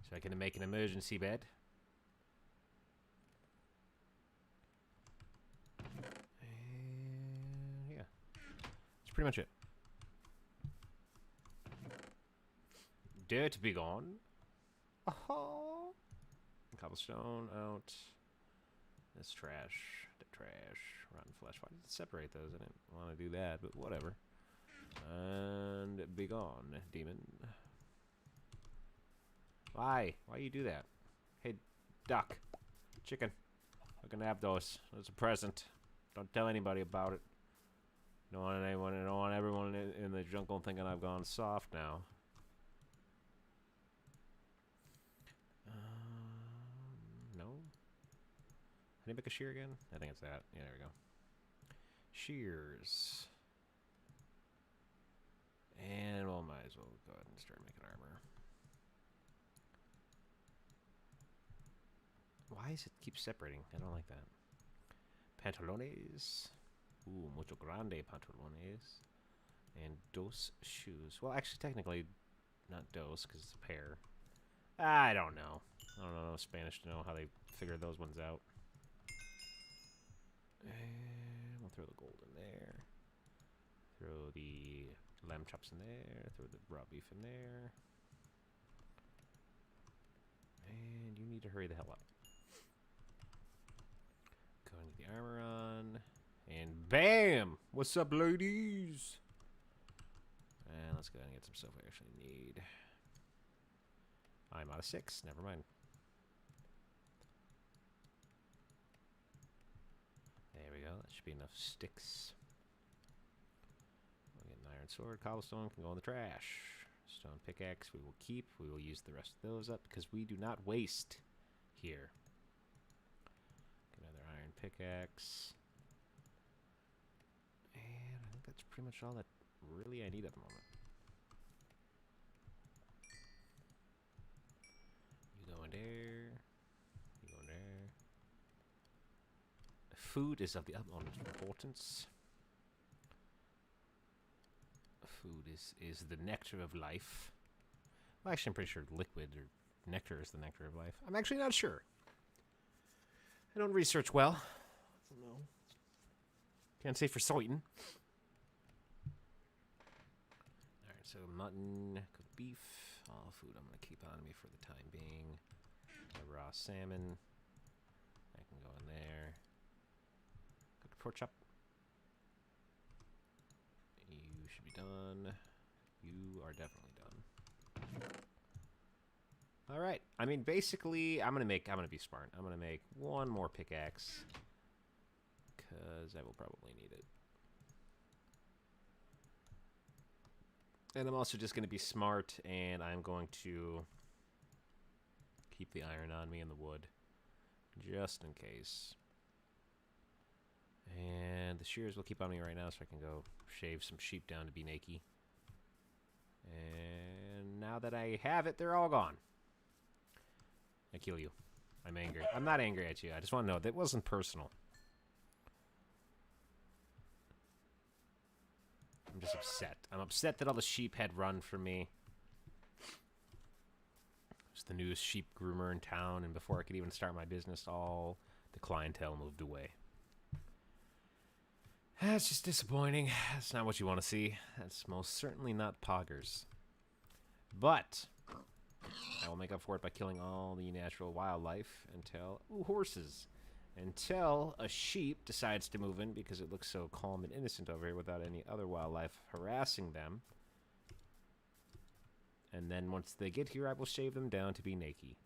So I can make an emergency bed. And yeah. That's pretty much it. Dirt be gone. Oh. Cobblestone out. This trash. The trash. Rotten flesh. Why did it separate those? I didn't want to do that, but whatever. And be gone, demon. Why? Why you do that? Hey, duck. Chicken. I can have those. It's a present. Don't tell anybody about it. Don't want anyone. I don't want everyone in the jungle thinking I've gone soft now. No. Can I make a shear again? I think it's that. Yeah, there we go. Shears. And well, might as well go ahead and start making armor. Why does it keep separating? I don't like that. Pantalones. Ooh, mucho grande pantalones. And dos shoes. Well, actually, technically, not dos, because it's a pair. I don't know. I don't know enough Spanish to know how they figured those ones out. And we'll throw the gold in there. Throw the lamb chops in there. Throw the raw beef in there. And you need to hurry the hell up. Go and get the armor on. And bam! What's up, ladies? And let's go ahead and get some stuff I actually need. I'm out of 6. Never mind. There we go. That should be enough sticks. We'll get an iron sword. Cobblestone can go in the trash. Stone pickaxe we will keep. We will use the rest of those up because we do not waste here. Another iron pickaxe. And I think that's pretty much all that really I need at the moment. You go in there. You go in there. Food is of the utmost importance. Food is the nectar of life. Well, actually, I'm pretty sure liquid or nectar is the nectar of life. I'm actually not sure. I don't research well. I don't know. Can't say for certain. Alright, so mutton, cooked beef, all food I'm going to keep on me for the time being. The raw salmon. I can go in there. Cooked pork chop. You should be done. You are definitely done. Alright. I mean, basically, I'm gonna be smart. I'm gonna make one more pickaxe. Because I will probably need it. And I'm also just gonna be smart, and I'm going to keep the iron on me and the wood. Just in case. And the shears will keep on me right now so I can go shave some sheep down to be naked. And now that I have it, they're all gone. I kill you. I'm angry. I'm not angry at you. I just want to know that wasn't personal. I'm just upset. I'm upset that all the sheep had run from me. I was the newest sheep groomer in town, and before I could even start my business, all the clientele moved away. That's just disappointing. That's not what you want to see. That's most certainly not poggers. But I will make up for it by killing all the natural wildlife until... Ooh, horses. Until a sheep decides to move in because it looks so calm and innocent over here without any other wildlife harassing them. And then once they get here, I will shave them down to be naked.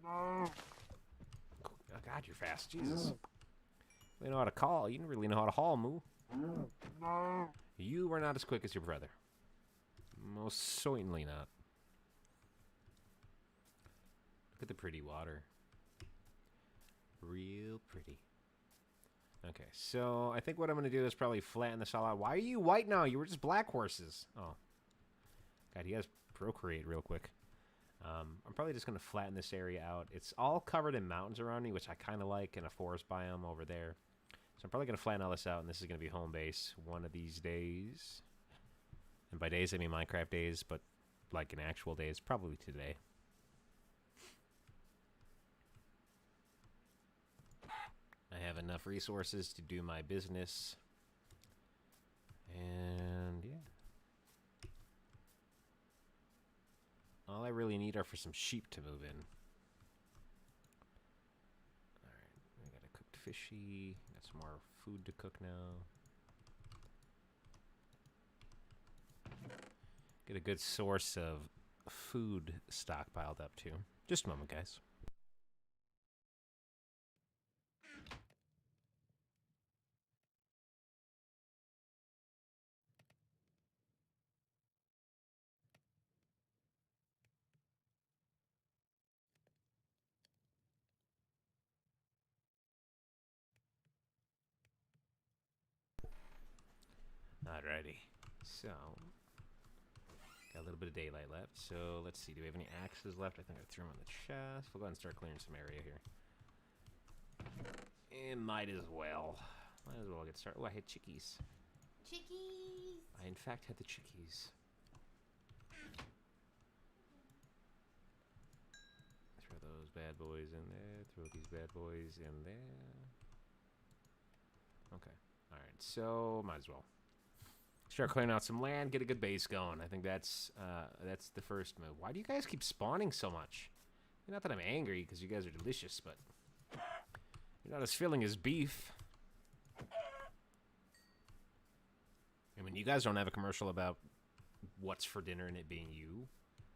Oh, God, you're fast. Jesus. You know how to call. You didn't really know how to haul, Moo. You were not as quick as your brother. Most certainly not. Look at the pretty water. Real pretty. Okay, so I think what I'm going to do is probably flatten this all out. Why are you white now? You were just black horses. Oh. God, you guys procreate real quick. I'm probably just going to flatten this area out. It's all covered in mountains around me, which I kind of like, and a forest biome over there. So I'm probably going to flatten all this out, and this is going to be home base one of these days. And by days, I mean Minecraft days, but like in actual days, probably today. I have enough resources to do my business. And yeah. All I really need are for some sheep to move in. Alright, I got a cooked fishy. Got some more food to cook now. Get a good source of food stockpiled up too. Just a moment, guys. Alrighty, so got a little bit of daylight left. So let's see, do we have any axes left? I think I threw them on the chest. We'll go ahead and start clearing some area here. And might as well get started. Oh, I had chickies. Chickies. I in fact had the chickies. bad boys in there. Throw these bad boys in there. Okay. All right. So might as well start clearing out some land, get a good base going. I think that's the first move. Why do you guys keep spawning so much? Not that I'm angry, because you guys are delicious, but you're not as filling as beef. I mean, you guys don't have a commercial about what's for dinner and it being you.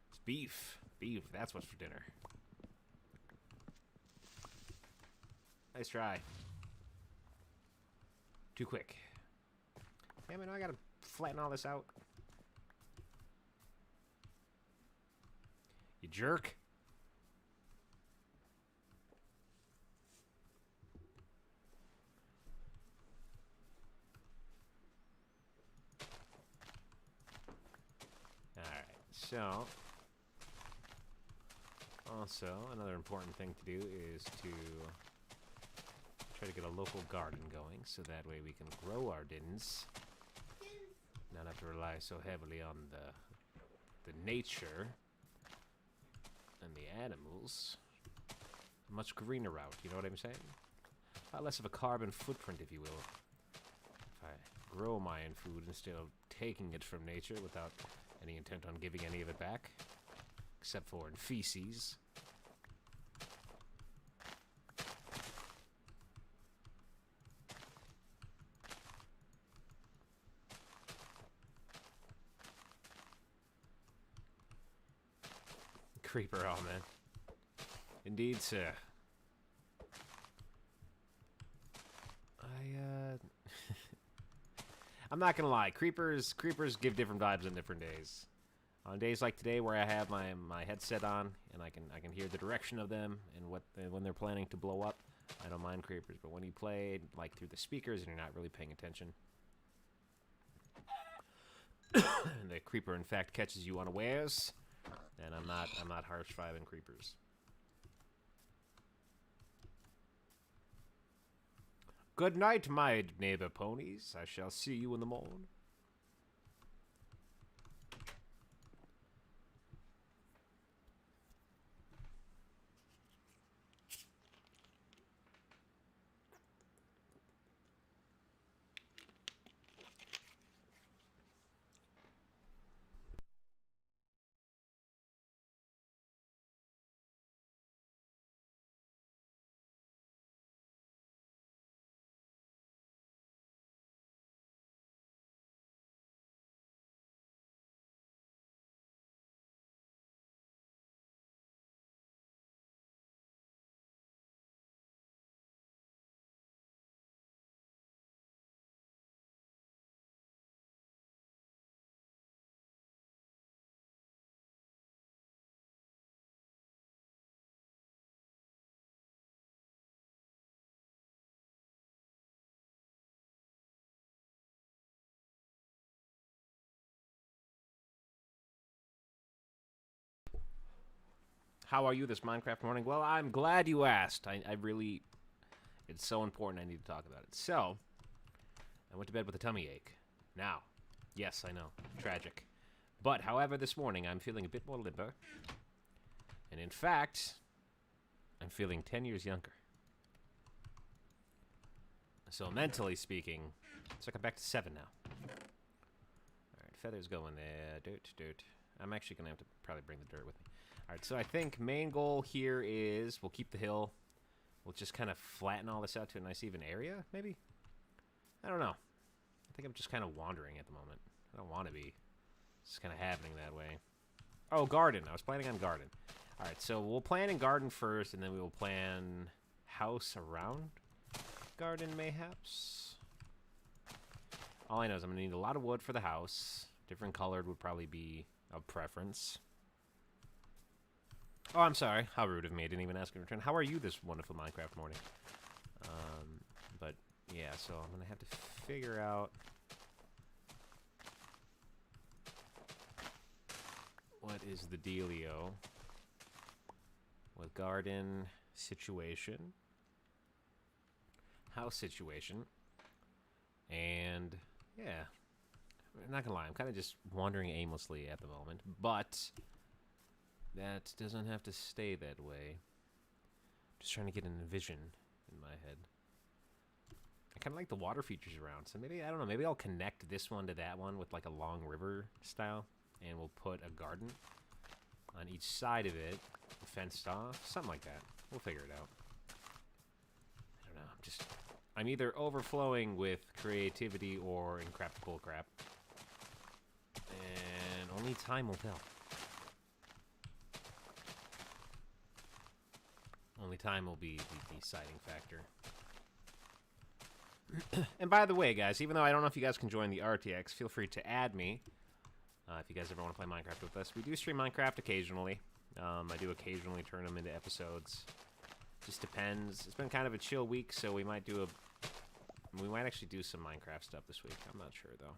It's beef. Beef, that's what's for dinner. Nice try. Too quick. Damn it, I gotta flatten all this out. You jerk. Alright, so also another important thing to do is to try to get a local garden going, so that way we can grow our dinners. Not have to rely so heavily on the nature and the animals. A much greener route, you know what I'm saying? A lot less of a carbon footprint, if you will. If I grow my own food instead of taking it from nature without any intent on giving any of it back, except for in feces. Creeper, oh man. Indeed, sir. I'm not gonna lie, creepers give different vibes on different days. On days like today, where I have my headset on and I can hear the direction of them and when they're planning to blow up, I don't mind creepers. But when you play like through the speakers and you're not really paying attention, and the creeper in fact catches you unawares, then I'm not harsh vibing creepers. Good night, my neighbor ponies. I shall see you in the morn. How are you this Minecraft morning? Well, I'm glad you asked. I really... It's so important I need to talk about it. So, I went to bed with a tummy ache. Now, yes, I know. Tragic. But, however, this morning I'm feeling a bit more limber. And in fact, I'm feeling 10 years younger. So, mentally speaking, it's like I'm back to 7 now. Alright, feathers going there. Dirt. I'm actually going to have to probably bring the dirt with me. Alright, so I think main goal here is we'll keep the hill. We'll just kind of flatten all this out to a nice even area, maybe? I don't know. I think I'm just kind of wandering at the moment. I don't want to be. It's just kind of happening that way. Oh, garden. I was planning on garden. Alright, so we'll plan in garden first, and then we will plan house around garden, mayhaps. All I know is I'm going to need a lot of wood for the house. Different colored would probably be of preference. Oh, I'm sorry. How rude of me. I didn't even ask in return. How are you this wonderful Minecraft morning? But, yeah, so I'm going to have to figure out what is the dealio with garden situation, house situation, and, yeah. I'm not going to lie. I'm kind of just wandering aimlessly at the moment, but that doesn't have to stay that way. Just trying to get a vision in my head. I kind of like the water features around, so maybe, I don't know, maybe I'll connect this one to that one with like a long river style, and we'll put a garden on each side of it, fenced off, something like that. We'll figure it out. I don't know, I'm either overflowing with creativity or incredible crap, and only time will tell. Only time will be the deciding factor. And by the way, guys, even though I don't know if you guys can join the RTX, feel free to add me if you guys ever want to play Minecraft with us. We do stream Minecraft occasionally. I do occasionally turn them into episodes. Just depends. It's been kind of a chill week, so we might actually do some Minecraft stuff this week. I'm not sure though.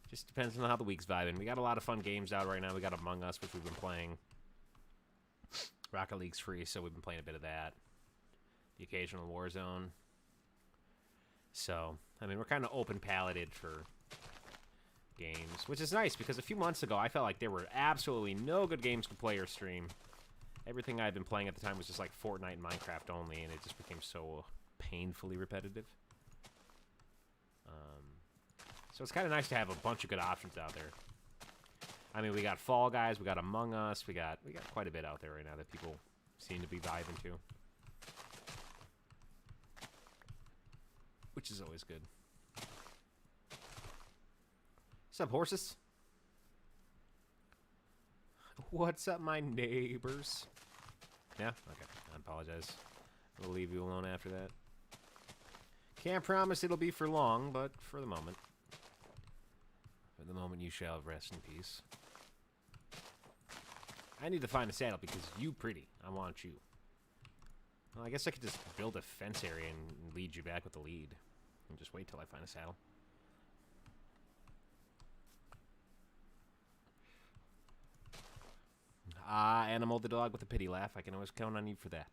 Just depends on how the week's vibing. We got a lot of fun games out right now. We got Among Us, which we've been playing. Rocket League's free, so we've been playing a bit of that. The occasional Warzone. So, I mean, we're kind of open-palated for games, which is nice, because a few months ago, I felt like there were absolutely no good games to play or stream. Everything I'd been playing at the time was just like Fortnite and Minecraft only, and it just became so painfully repetitive. So it's kind of nice to have a bunch of good options out there. I mean, we got Fall Guys, we got Among Us, we got quite a bit out there right now that people seem to be vibing to. Which is always good. What's up, horses? What's up, my neighbors? Yeah? Okay. I apologize. We'll leave you alone after that. Can't promise it'll be for long, but for the moment. For the moment, you shall rest in peace. I need to find a saddle because you pretty. I want you. Well, I guess I could just build a fence area and lead you back with the lead. And just wait till I find a saddle. Ah, Animal the dog with a pity laugh. I can always count on you for that.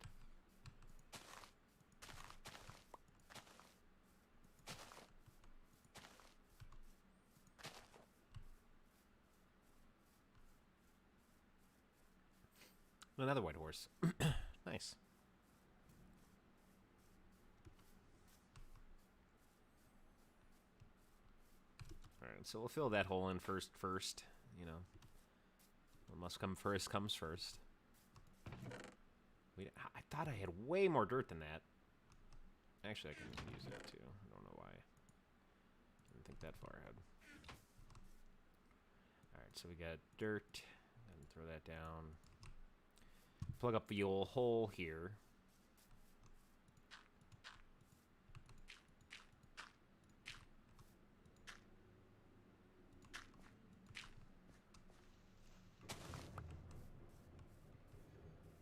Another white horse. Nice. Alright, so we'll fill that hole in first, you know. What must come first comes first. I thought I had way more dirt than that. Actually, I can use that too. I don't know why. I didn't think that far ahead. Alright, so we got dirt. And throw that down. Plug up the old hole here.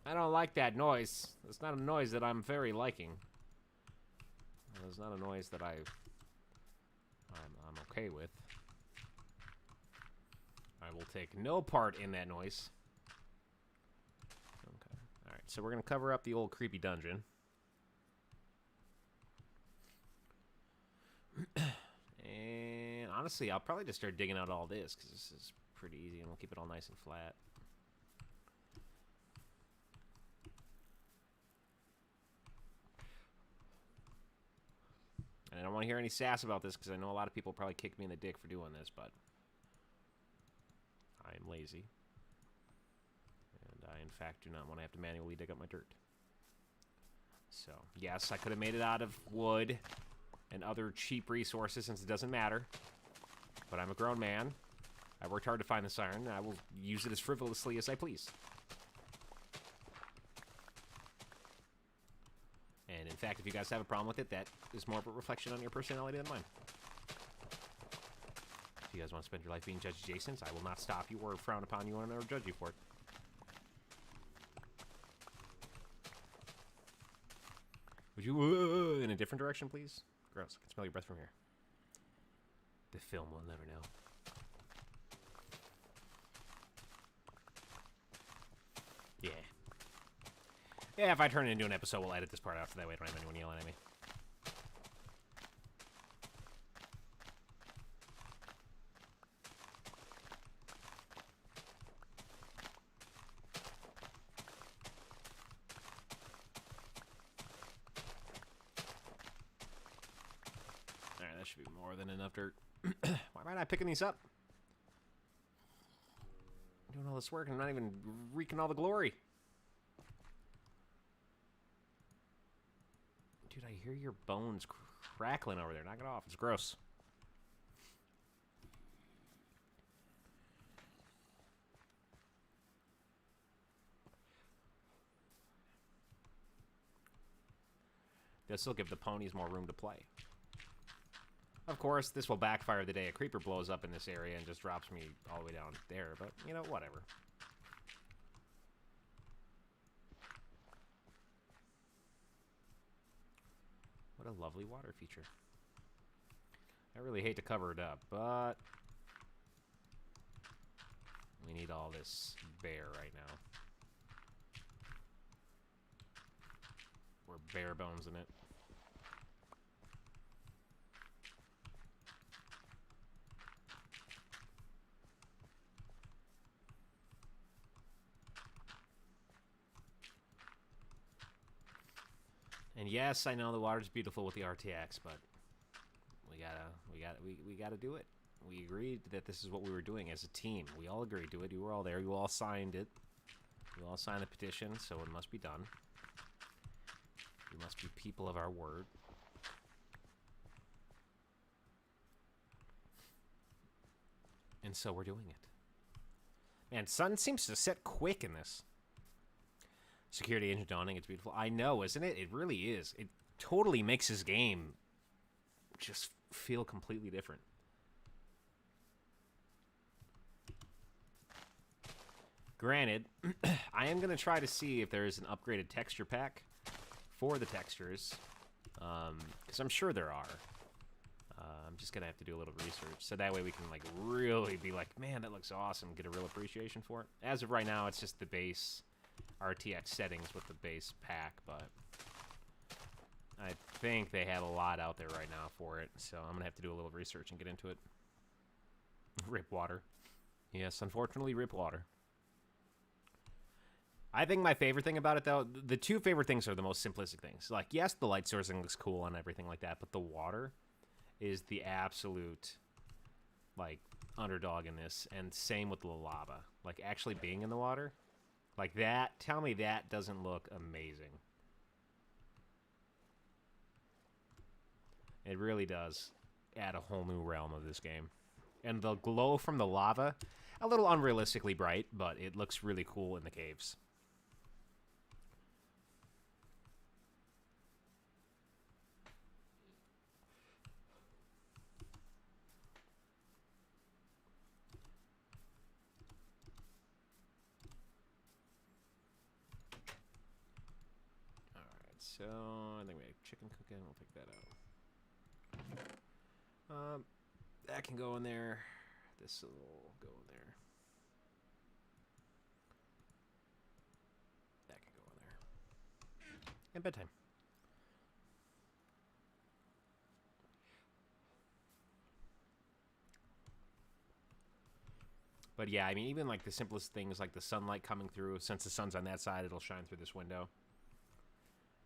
I don't like that noise. It's not a noise that I'm very liking. It's not a noise that I'm okay with. I will take no part in that noise. Okay. Alright, so we're going to cover up the old creepy dungeon. And honestly, I'll probably just start digging out all this, because this is pretty easy, and we'll keep it all nice and flat. And I don't want to hear any sass about this, because I know a lot of people probably kick me in the dick for doing this, but I am lazy. And I, in fact, do not want to have to manually dig up my dirt. So, yes, I could have made it out of wood and other cheap resources, since it doesn't matter. But I'm a grown man. I worked hard to find this iron, and I will use it as frivolously as I please. And in fact, if you guys have a problem with it, that is more of a reflection on your personality than mine. If you guys want to spend your life being Judge Jason's, I will not stop you or frown upon you or judge you for it. Would you in a different direction, please? Gross. I can smell your breath from here. The film will never know. Yeah. Yeah, if I turn it into an episode, we'll edit this part out so that way I don't have anyone yelling at me. More than enough dirt. Why am I not picking these up? I'm doing all this work and I'm not even wreaking all the glory. Dude, I hear your bones crackling over there. Knock it off. It's gross. This will give the ponies more room to play. Of course, this will backfire the day a creeper blows up in this area and just drops me all the way down there, but, you know, whatever. What a lovely water feature. I really hate to cover it up, but we need all this bare right now. We're bare bones in it. And yes, I know the water's beautiful with the RTX, but we gotta do it. We agreed that this is what we were doing as a team. We all agreed to it. You were all there. You all signed it. You all signed the petition, so it must be done. We must be people of our word. And so we're doing it. Man, sun seems to set quick in this. Security engine dawning, it's beautiful. I know, isn't it? It really is. It totally makes this game just feel completely different. Granted, I am going to try to see if there is an upgraded texture pack for the textures, because I'm sure there are. I'm just going to have to do a little research, so that way we can like really be like, man, that looks awesome, get a real appreciation for it. As of right now, it's just the base RTX settings with the base pack, but I think they have a lot out there right now for it, so I'm going to have to do a little research and get into it. Rip water. Yes, unfortunately, rip water. I think my favorite thing about it, though, the two favorite things are the most simplistic things. Like, yes, the light sourcing looks cool and everything like that, but the water is the absolute, like, underdog in this, and same with the lava. Like, actually being in the water, like that, tell me that doesn't look amazing. It really does add a whole new realm of this game. And the glow from the lava, a little unrealistically bright, but it looks really cool in the caves. So, I think we have chicken cooking. We'll take that out. That can go in there. This will go in there. That can go in there. And bedtime. But yeah, I mean, even like the simplest things like the sunlight coming through, since the sun's on that side, it'll shine through this window.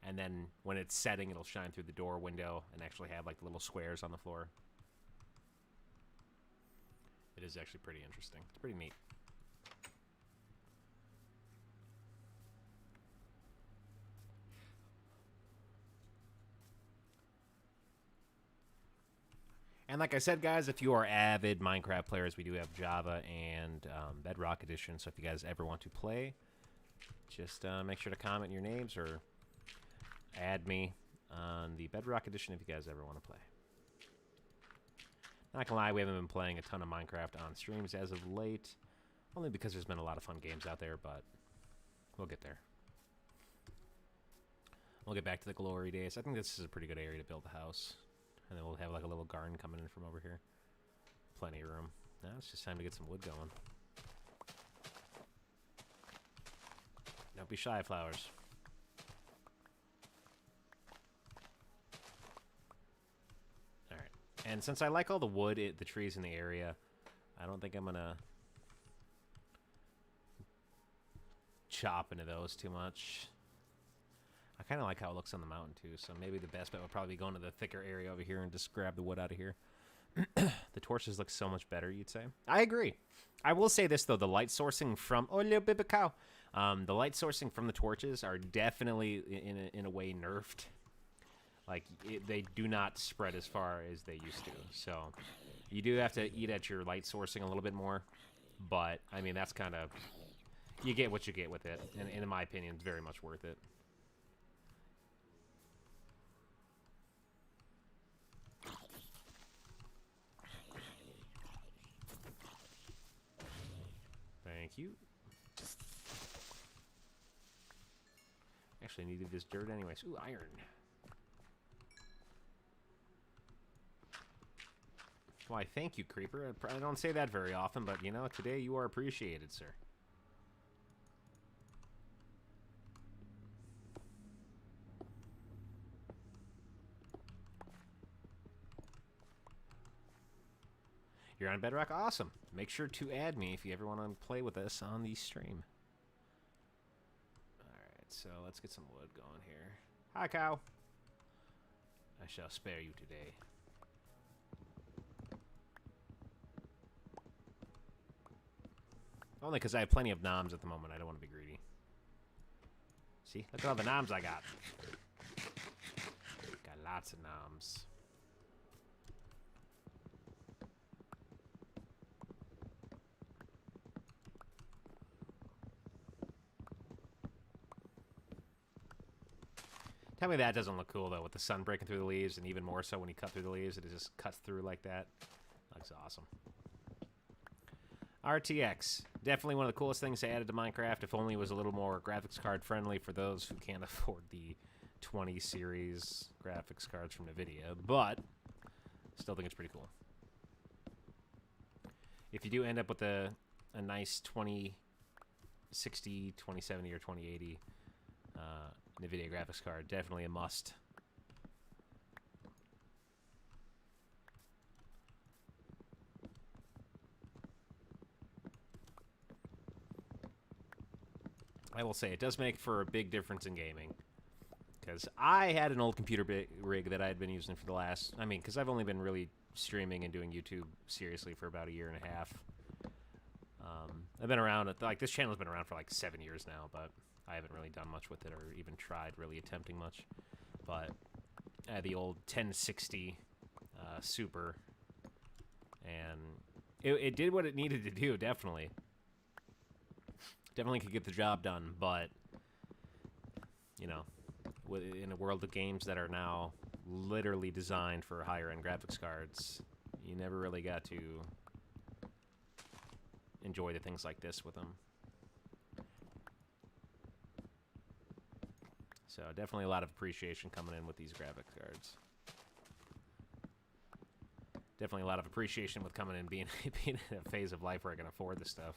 And then when it's setting, it'll shine through the door window and actually have like little squares on the floor. It is actually pretty interesting. It's pretty neat. And like I said, guys, if you are avid Minecraft players, we do have Java and Bedrock Edition. So if you guys ever want to play, just make sure to comment your names or add me on the Bedrock Edition if you guys ever want to play. Not gonna lie, we haven't been playing a ton of Minecraft on streams as of late, only because there's been a lot of fun games out there, but we'll get there. We'll get back to the glory days. I think this is a pretty good area to build a house. And then we'll have like a little garden coming in from over here. Plenty of room. Now it's just time to get some wood going. Don't be shy, flowers. Alright. And since I like all the wood, the trees in the area, I don't think I'm gonna chop into those too much. I kind of like how it looks on the mountain, too, so maybe the best bet would probably be going to the thicker area over here and just grab the wood out of here. The torches look so much better, you'd say. I agree. I will say this, though. The light sourcing from... Oh, little baby cow. The light sourcing from the torches are definitely, in a way, nerfed. Like, they do not spread as far as they used to. So, you do have to eat at your light sourcing a little bit more. But, I mean, that's kind of... You get what you get with it. And in my opinion, it's very much worth it. Thank you. Actually, I needed this dirt anyways. Ooh, iron. Why, thank you, Creeper. I don't say that very often, but, you know, today you are appreciated, sir. You're on Bedrock? Awesome. Make sure to add me if you ever want to play with us on the stream. Alright, so let's get some wood going here. Hi, cow. I shall spare you today. Only because I have plenty of noms at the moment. I don't want to be greedy. See? Look at all the noms I got. Got lots of noms. Tell me that doesn't look cool, though, with the sun breaking through the leaves, and even more so when you cut through the leaves, it just cuts through like that. Looks awesome. RTX. Definitely one of the coolest things they added to Minecraft, if only it was a little more graphics card friendly for those who can't afford the 20 series graphics cards from NVIDIA, but still think it's pretty cool. If you do end up with a nice 2060, 2070, or 2080 NVIDIA graphics card, definitely a must. I will say, it does make for a big difference in gaming. Because I had an old computer rig that I had been using for the last... I mean, because I've only been really streaming and doing YouTube seriously for about a year and a half. I've been around... Like, this channel's been around for like 7 years now, but I haven't really done much with it or even tried really attempting much. But I had the old 1060 Super, and it did what it needed to do, definitely. Definitely could get the job done, but, you know, in a world of games that are now literally designed for higher-end graphics cards, you never really got to enjoy the things like this with them. So definitely a lot of appreciation coming in with these graphics cards. Definitely a lot of appreciation with coming in being in a phase of life where I can afford this stuff.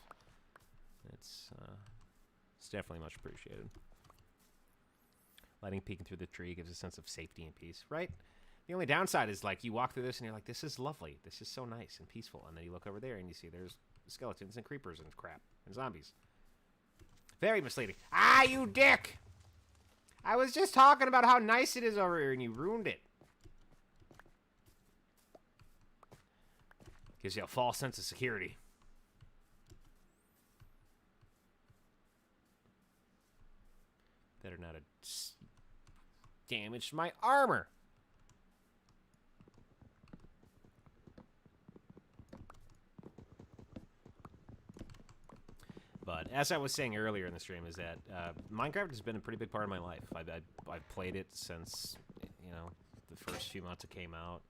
It's definitely much appreciated. Lighting peeking through the tree gives a sense of safety and peace, right? The only downside is, like, you walk through this and you're like, this is lovely. This is so nice and peaceful. And then you look over there and you see there's skeletons and creepers and crap and zombies. Very misleading. Ah, you dick! I was just talking about how nice it is over here and you ruined it. Gives you a false sense of security. Better not have damaged my armor. But as I was saying earlier in the stream, is that Minecraft has been a pretty big part of my life. I've played it since, you know, the first few months it came out.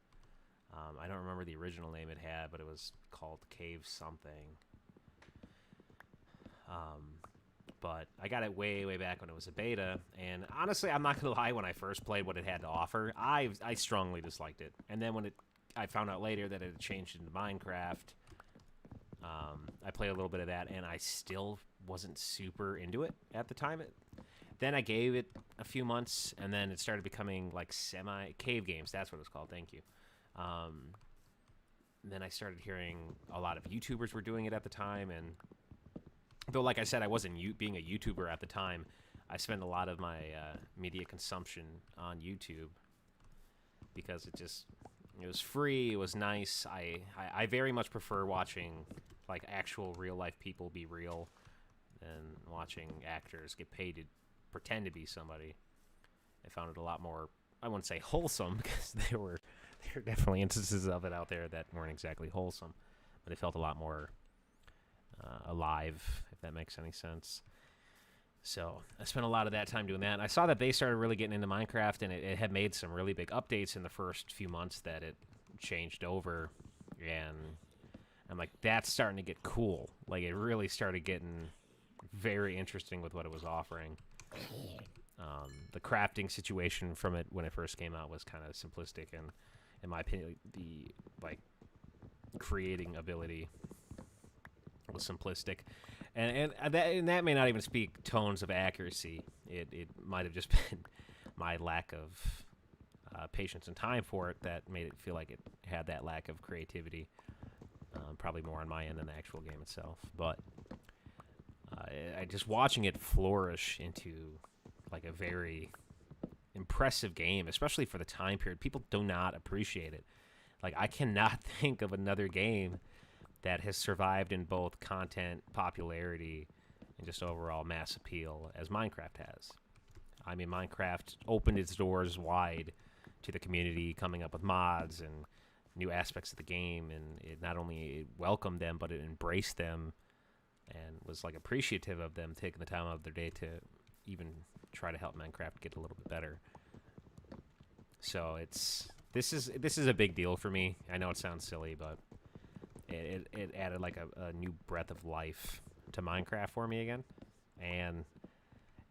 I don't remember the original name it had, but it was called Cave something. But I got it way, way back when it was a beta, and honestly, I'm not gonna lie, when I first played what it had to offer, I strongly disliked it. And then when I found out later that it had changed into Minecraft, I played a little bit of that, and I still wasn't super into it at the time. Then I gave it a few months, and then it started becoming like cave games. That's what it was called. Thank you. Then I started hearing a lot of YouTubers were doing it at the time, and though, like I said, I wasn't being a YouTuber at the time, I spent a lot of my media consumption on YouTube because it just It was free. It was nice. I very much prefer watching like actual real life people be real than watching actors get paid to pretend to be somebody. I found it a lot more, I wouldn't say wholesome, because there were definitely instances of it out there that weren't exactly wholesome, but it felt a lot more alive, if that makes any sense. So I spent a lot of that time doing that. And I saw that they started really getting into Minecraft, and it had made some really big updates in the first few months that it changed over. And I'm like, that's starting to get cool. Like, it really started getting very interesting with what it was offering. The crafting situation from it when it first came out was kind of simplistic, and in my opinion, the like creating ability was simplistic, and that may not even speak tones of accuracy. It might have just been my lack of patience and time for it that made it feel like it had that lack of creativity. Probably more on my end than the actual game itself, but I just watching it flourish into like a very impressive game, especially for the time period. People do not appreciate it. Like, I cannot think of another game that has survived in both content popularity and just overall mass appeal as Minecraft has. I mean, Minecraft opened its doors wide to the community, coming up with mods and new aspects of the game, and it not only welcomed them, but it embraced them and was like appreciative of them taking the time out of their day to even try to help Minecraft get a little bit better. So this is a big deal for me. I know it sounds silly, but it added like a new breath of life to Minecraft for me again, and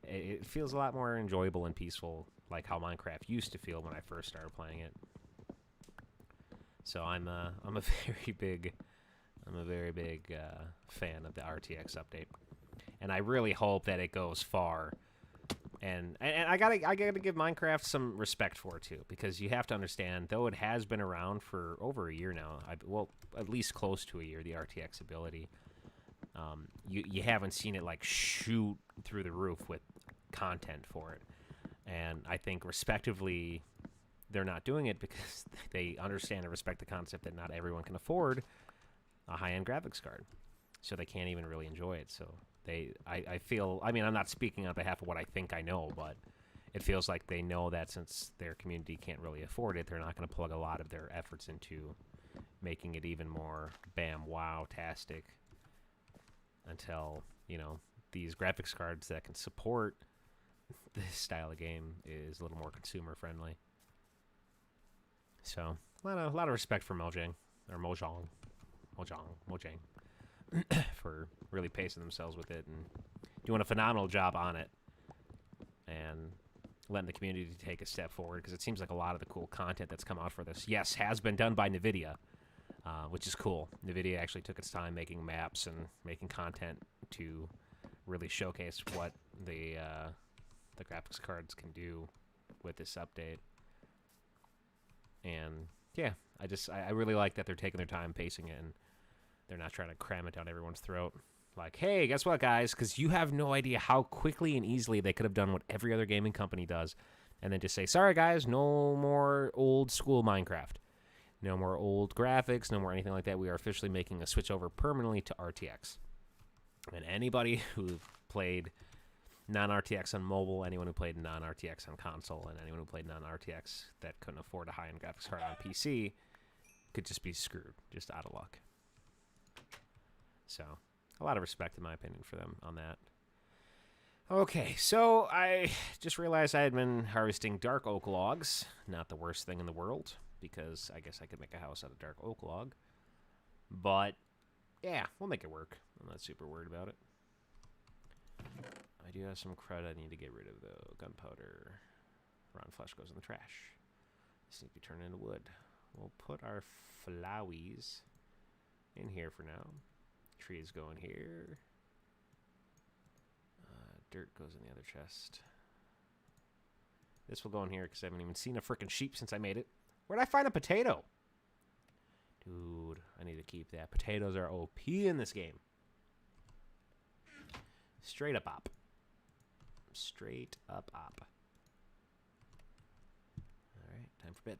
it feels a lot more enjoyable and peaceful, like how Minecraft used to feel when I first started playing it. So I'm a very big fan of the RTX update, and I really hope that it goes far. And I gotta give Minecraft some respect for it too, because you have to understand, though it has been around for over a year now, well, at least close to a year, the RTX ability, you haven't seen it like shoot through the roof with content for it. And I think respectively, they're not doing it because they understand and respect the concept that not everyone can afford a high-end graphics card, so they can't even really enjoy it. So I feel, I mean, I'm not speaking on behalf of what I think I know, but it feels like they know that since their community can't really afford it, they're not going to plug a lot of their efforts into making it even more wow-tastic until, you know, these graphics cards that can support this style of game is a little more consumer-friendly. So, a lot of respect for Mojang for really pacing themselves with it and doing a phenomenal job on it, and letting the community take a step forward, because it seems like a lot of the cool content that's come out for this, yes, has been done by NVIDIA, which is cool. NVIDIA actually took its time making maps and making content to really showcase what the graphics cards can do with this update. And yeah, I really like that they're taking their time pacing it, and they're not trying to cram it down everyone's throat. Like, hey, guess what, guys? Because you have no idea how quickly and easily they could have done what every other gaming company does, and then just say, sorry, guys, no more old school Minecraft. No more old graphics, no more anything like that. We are officially making a switch over permanently to RTX. And anybody who played non-RTX on mobile, anyone who played non-RTX on console, and anyone who played non-RTX that couldn't afford a high-end graphics card on PC could just be screwed, just out of luck. So, a lot of respect, in my opinion, for them on that. Okay, so I just realized I had been harvesting dark oak logs. Not the worst thing in the world, because I guess I could make a house out of dark oak log. But, yeah, we'll make it work. I'm not super worried about it. I do have some crud I need to get rid of, though. Gunpowder. Rotten flesh goes in the trash. This needs to be turned into wood. We'll put our flowies in here for now. Trees go in here. Dirt goes in the other chest. This will go in here because I haven't even seen a freaking sheep since I made it. Where'd I find a potato? Dude, I need to keep that. Potatoes are OP in this game. Straight up op. Straight up op. Alright, time for bed.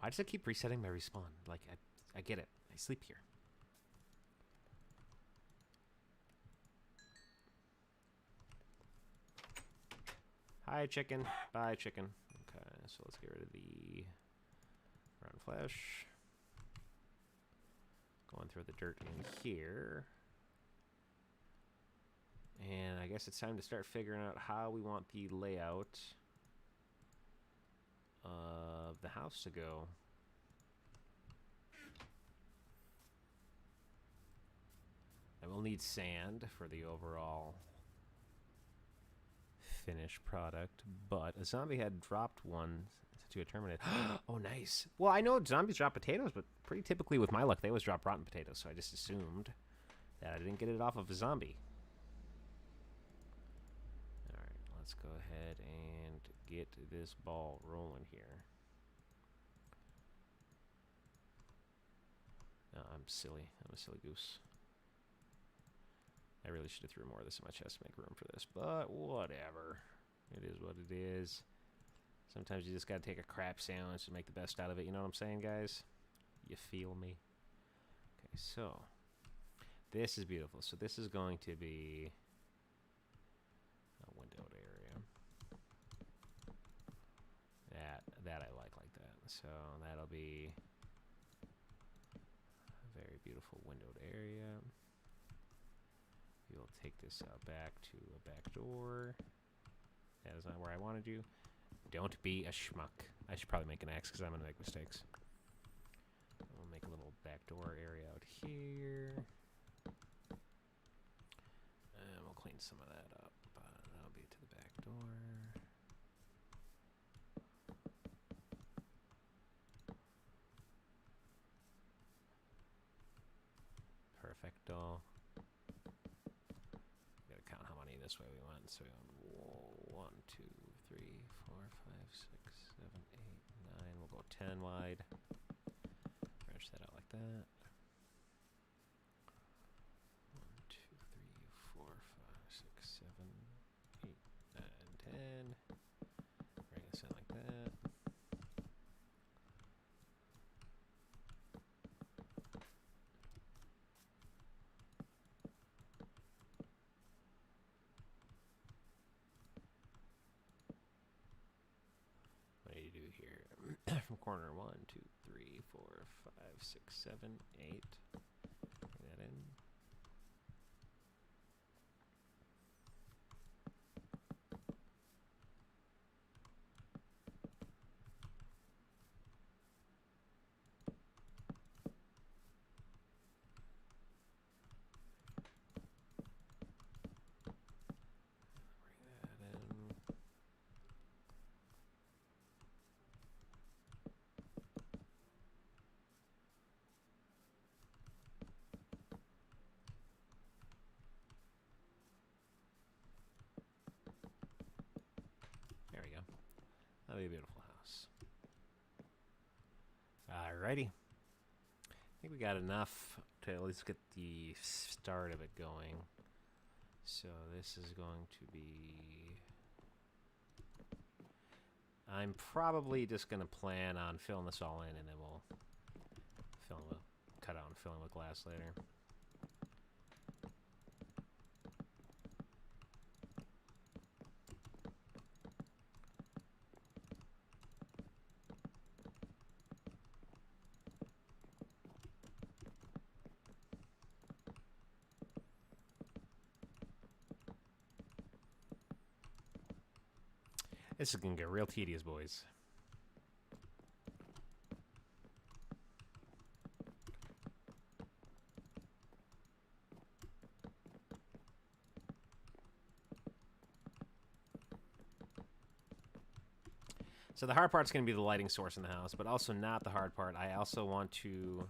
Why does it keep resetting my respawn? Like, I get it. I sleep here. Hi, chicken. Bye, chicken. Okay, so let's get rid of the round flesh. Going through the dirt in here. And I guess it's time to start figuring out how we want the layout of the house to go. I will need sand for the overall finished product, but a zombie had dropped one to a terminate. Oh, nice. Well, I know zombies drop potatoes, but pretty typically with my luck, they always drop rotten potatoes, so I just assumed that I didn't get it off of a zombie. Alright, let's go ahead and get this ball rolling here. No, I'm silly. I'm a silly goose. I really should have threw more of this in my chest to make room for this, but whatever. It is what it is. Sometimes you just gotta take a crap sandwich and make the best out of it. You know what I'm saying, guys? You feel me? Okay, so this is beautiful. So this is going to be a windowed area. That I like that. So that'll be a very beautiful windowed area. We'll take this back to a back door. That is not where I wanted you. Don't be a schmuck. I should probably make an axe because I'm going to make mistakes. We'll make a little back door area out here. And we'll clean some of that up. That'll be to the back door. Perfecto. Gotta count how many this way we went. So we went 1, 2, 3, 4, 5, 6, 7, 8, 9. We'll go 10 wide. Finish that out like that. 1, 2, 3, 4, 5, 6, 7, 8, 9, 10. Bring this in like that. What do you do here? From corner 1, 2, 3, 4, 5, 6, 7, 8. Bring that in. There we go. That'll be a beautiful house. Alrighty. I think we got enough to at least get the start of it going. So this is going to be... I'm probably just going to plan on filling this all in, and then we'll cut out and fill in with glass later. This is going to get real tedious, boys. So the hard part's going to be the lighting source in the house, but also not the hard part. I also want to...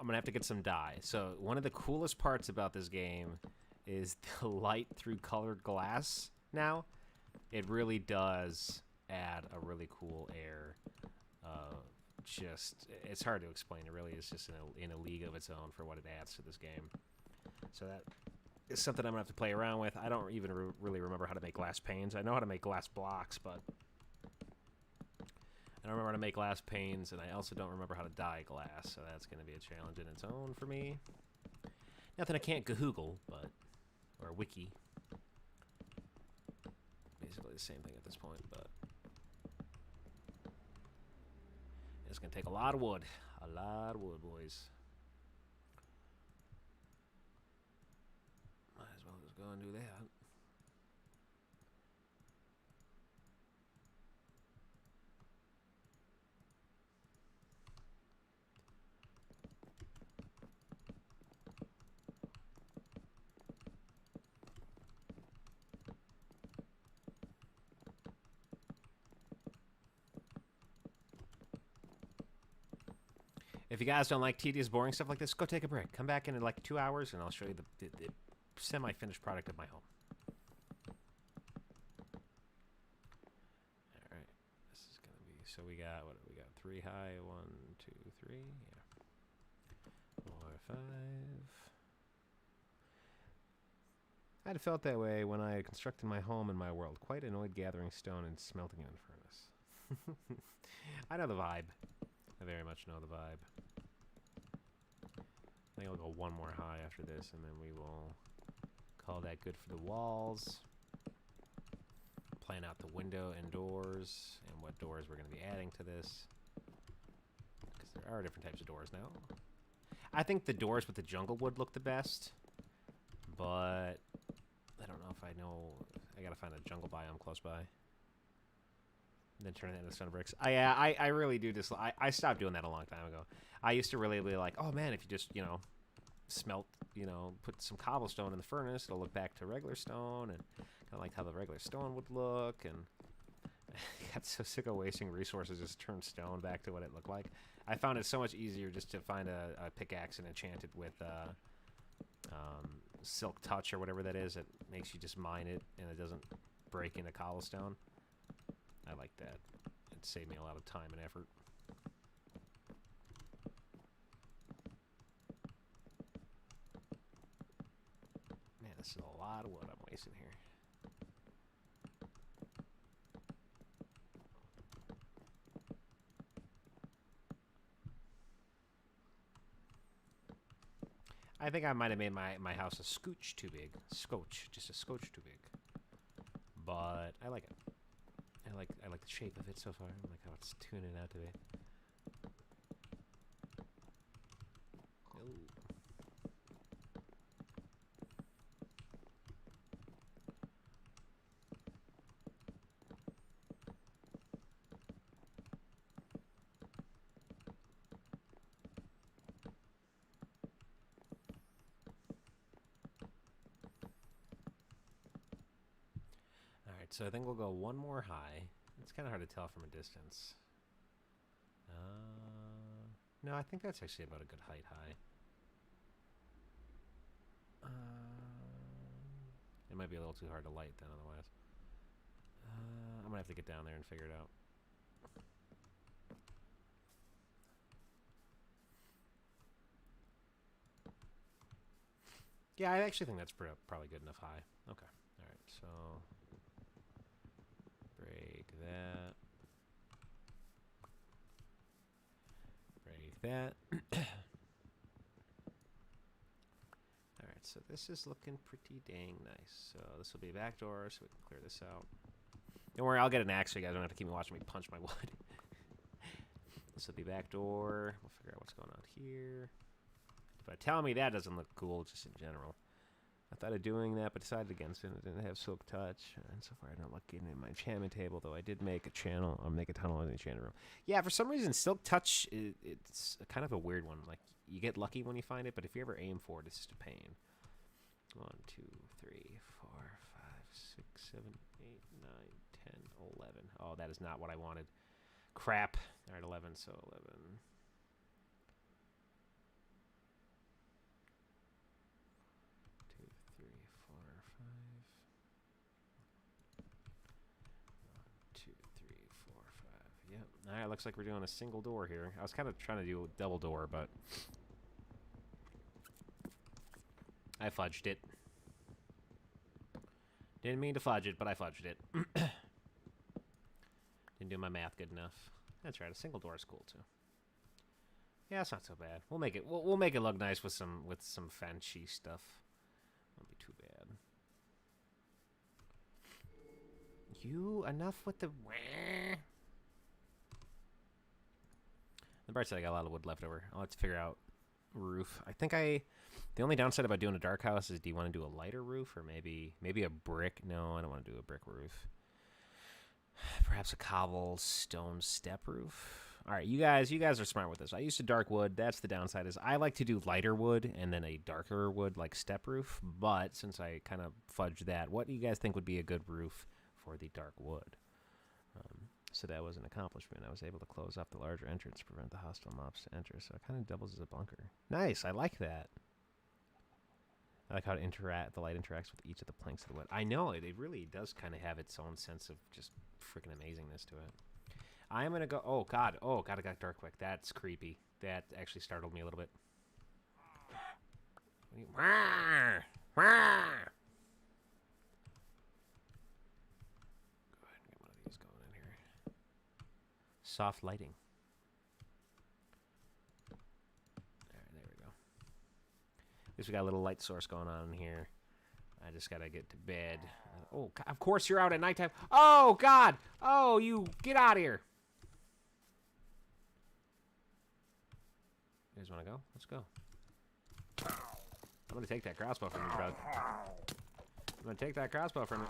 I'm going to have to get some dye. So one of the coolest parts about this game is the light through colored glass now. It really does add a really cool air. It's hard to explain. It really is just in a league of its own for what it adds to this game. So that is something I'm going to have to play around with. I don't even really remember how to make glass panes. I know how to make glass blocks, but I don't remember how to make glass panes, and I also don't remember how to dye glass, so that's going to be a challenge in its own for me. Nothing I can't Google, but... or wiki. Basically the same thing at this point, but... it's going to take a lot of wood. A lot of wood, boys. Might as well just go and do that. If you guys don't like tedious, boring stuff like this, go take a break. Come back in like 2 hours, and I'll show you the semi-finished product of my home. All right, this is gonna be. So we got what? We got 3 high. 1, 2, 3. Yeah. 4, 5. I'd have felt that way when I had constructed my home and my world. Quite annoyed gathering stone and smelting it in a furnace. I know the vibe. I very much know the vibe. I think I'll go 1 more high after this, and then we will call that good for the walls. Plan out the window and doors, and what doors we're going to be adding to this. Because there are different types of doors now. I think the doors with the jungle wood look the best, but I don't know if I know. I got to find a jungle biome close by. Then turn it into stone bricks. I really do just... I stopped doing that a long time ago. I used to really be like, oh man, if you just, you know, smelt, you know, put some cobblestone in the furnace, it'll look back to regular stone, and kind of like how the regular stone would look, and I got so sick of wasting resources just to turn stone back to what it looked like. I found it so much easier just to find a pickaxe and enchant it with silk touch or whatever that is. It makes you just mine it, and it doesn't break into cobblestone. I like that. It saved me a lot of time and effort. Man, this is a lot of wood I'm wasting here. I think I might have made my house a scooch too big. Scotch. Just a scotch too big. But I like it. I like the shape of it so far. I like how it's tuning out to be. Ooh. Alright, so I think we'll go 1 more high. It's kind of hard to tell from a distance. No, I think that's actually about a good height high. It might be a little too hard to light then otherwise. I'm going to have to get down there and figure it out. Yeah, I actually think that's probably good enough high. Okay. Alright, so... break that. Break that. Alright, so this is looking pretty dang nice. So this will be a back door, so we can clear this out. Don't worry, I'll get an axe so you guys don't have to keep me watching me punch my wood. This will be back door. We'll figure out what's going on here. But tell me that doesn't look cool just in general. I thought of doing that, but decided against it. It didn't have silk touch, and so far I don't look in my enchantment table. Though I did make a channel, or make a tunnel in the enchantment room. Yeah, for some reason, silk touch it's kind of a weird one. Like you get lucky when you find it, but if you ever aim for it, it's just a pain. 1, 2, 3, 4, 5, 6, 7, 8, 9, 10, 11. Oh, that is not what I wanted. Crap. All right, 11. So 11. 3, 4, 5. 1, 2, 3, 4, 5. Yep. All right, looks like we're doing a single door here. I was kind of trying to do a double door, but I fudged it. Didn't mean to fudge it, but I fudged it. Didn't do my math good enough. That's right. A single door is cool too. Yeah, it's not so bad. We'll make it. We'll make it look nice with some fancy stuff. Won't be too bad. You enough with the. The bright side, I got a lot of wood left over. I'll have to figure out roof. I think the only downside about doing a dark house is, do you want to do a lighter roof or maybe a brick? No, I don't want to do a brick roof. Perhaps a cobblestone step roof. All right, you guys are smart with this. I used a dark wood. That's the downside, is I like to do lighter wood and then a darker wood like step roof. But since I kind of fudged that, what do you guys think would be a good roof for the dark wood? So that was an accomplishment. I was able to close off the larger entrance to prevent the hostile mobs to enter. So it kind of doubles as a bunker. Nice. I like that. I like how the light interacts with each of the planks of the wood. I know it. It really does kind of have its own sense of just freaking amazingness to it. I'm going to go... Oh, God. Oh, God, it got dark quick. That's creepy. That actually startled me a little bit. Wah! Wah! Soft lighting. All right, there we go. At least we got a little light source going on in here. I just gotta get to bed. Oh, God, of course you're out at nighttime. Oh, God! Oh, you get out of here! You guys want to go? Let's go. I'm gonna take that crossbow from you, bro. I'm gonna take that crossbow from you.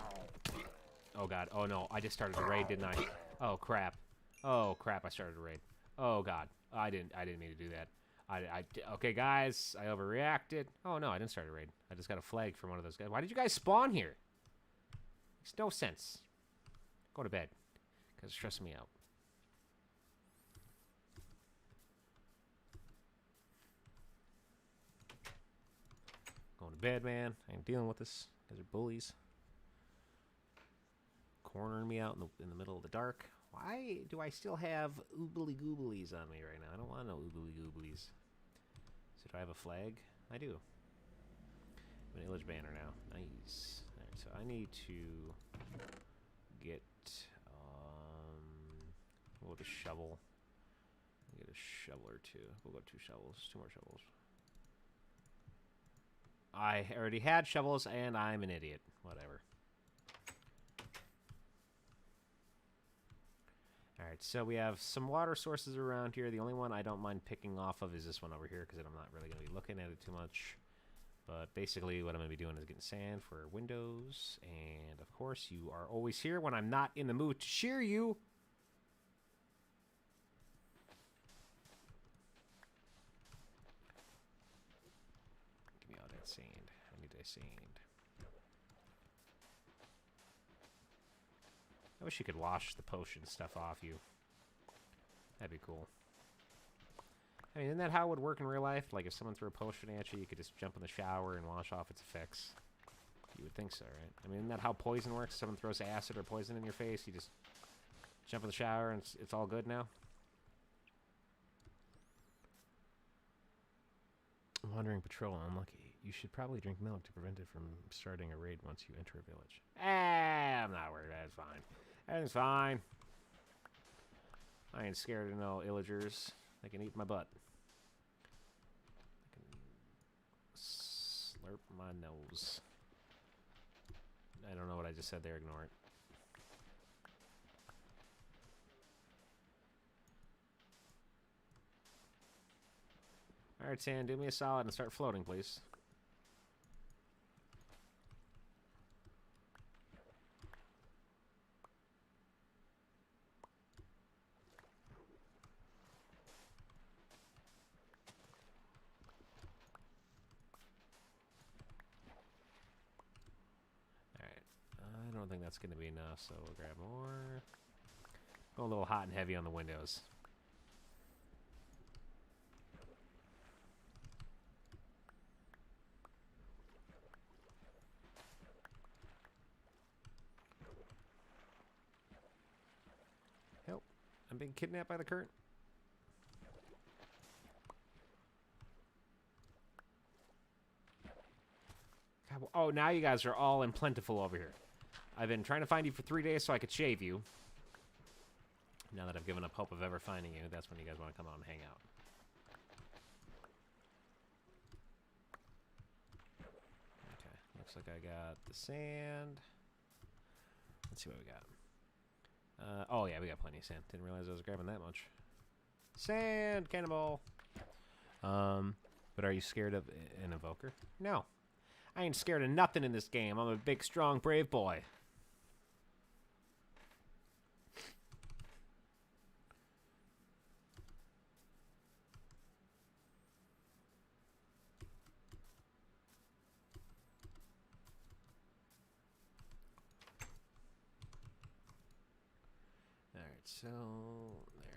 Oh, God. Oh, no. I just started a raid, didn't I? Oh, crap. Oh crap! I started a raid. Oh God! I didn't mean to do that. Okay, guys. I overreacted. Oh no! I didn't start a raid. I just got a flag from one of those guys. Why did you guys spawn here? Makes no sense. Go to bed, because it's stressing me out. Going to bed, man. I ain't dealing with this. You guys are bullies. Cornering me out in the middle of the dark. Why do I still have oobly gooblies on me right now? I don't want no oobly gooblies. So do I have a flag? I do. I'm an Illage banner now. Nice. Alright, so I need to get we'll go to shovel. Get a shovel or two. We'll go 2 shovels. 2 more shovels. I already had shovels and I'm an idiot. Whatever. Alright, so we have some water sources around here. The only one I don't mind picking off of is this one over here, because I'm not really going to be looking at it too much. But basically what I'm going to be doing is getting sand for windows. And, of course, you are always here when I'm not in the mood to shear you. Give me all that sand. I need that sand. I wish you could wash the potion stuff off you. That'd be cool. I mean, isn't that how it would work in real life? Like, if someone threw a potion at you, you could just jump in the shower and wash off its effects. You would think so, right? I mean, isn't that how poison works? Someone throws acid or poison in your face, you just jump in the shower and it's all good now? Wandering patrol, unlucky. You should probably drink milk to prevent it from starting a raid once you enter a village. I'm not worried. That's fine. Everything's fine. I ain't scared of no illagers. They can eat my butt. They can slurp my nose. I don't know what I just said there. Ignore it. Alright, Sand, do me a solid and start floating, please. I don't think that's going to be enough, so we'll grab more. Go a little hot and heavy on the windows. Help. I'm being kidnapped by the current. God, oh, now you guys are all in plentiful over here. I've been trying to find you for 3 days so I could shave you. Now that I've given up hope of ever finding you, that's when you guys want to come out and hang out. Okay, looks like I got the sand. Let's see what we got. Oh yeah, we got plenty of sand. Didn't realize I was grabbing that much. Sand! Cannonball! But are you scared of an evoker? No. I ain't scared of nothing in this game. I'm a big, strong, brave boy. Alright, so... There.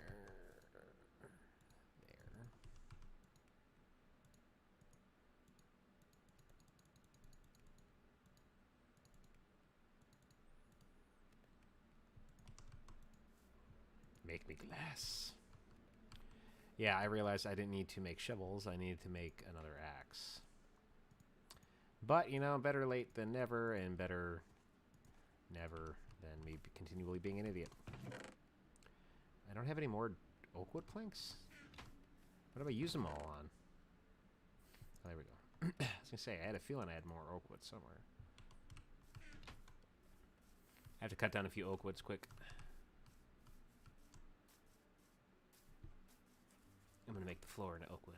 Make me glass. Yeah, I realized I didn't need to make shovels. I needed to make another axe. But, you know, better late than never, and better never than me continually being an idiot. I don't have any more oak wood planks? What do I use them all on? Oh, there we go. I was going to say, I had a feeling I had more oak wood somewhere. I have to cut down a few oak woods quick. I'm going to make the floor into oak wood.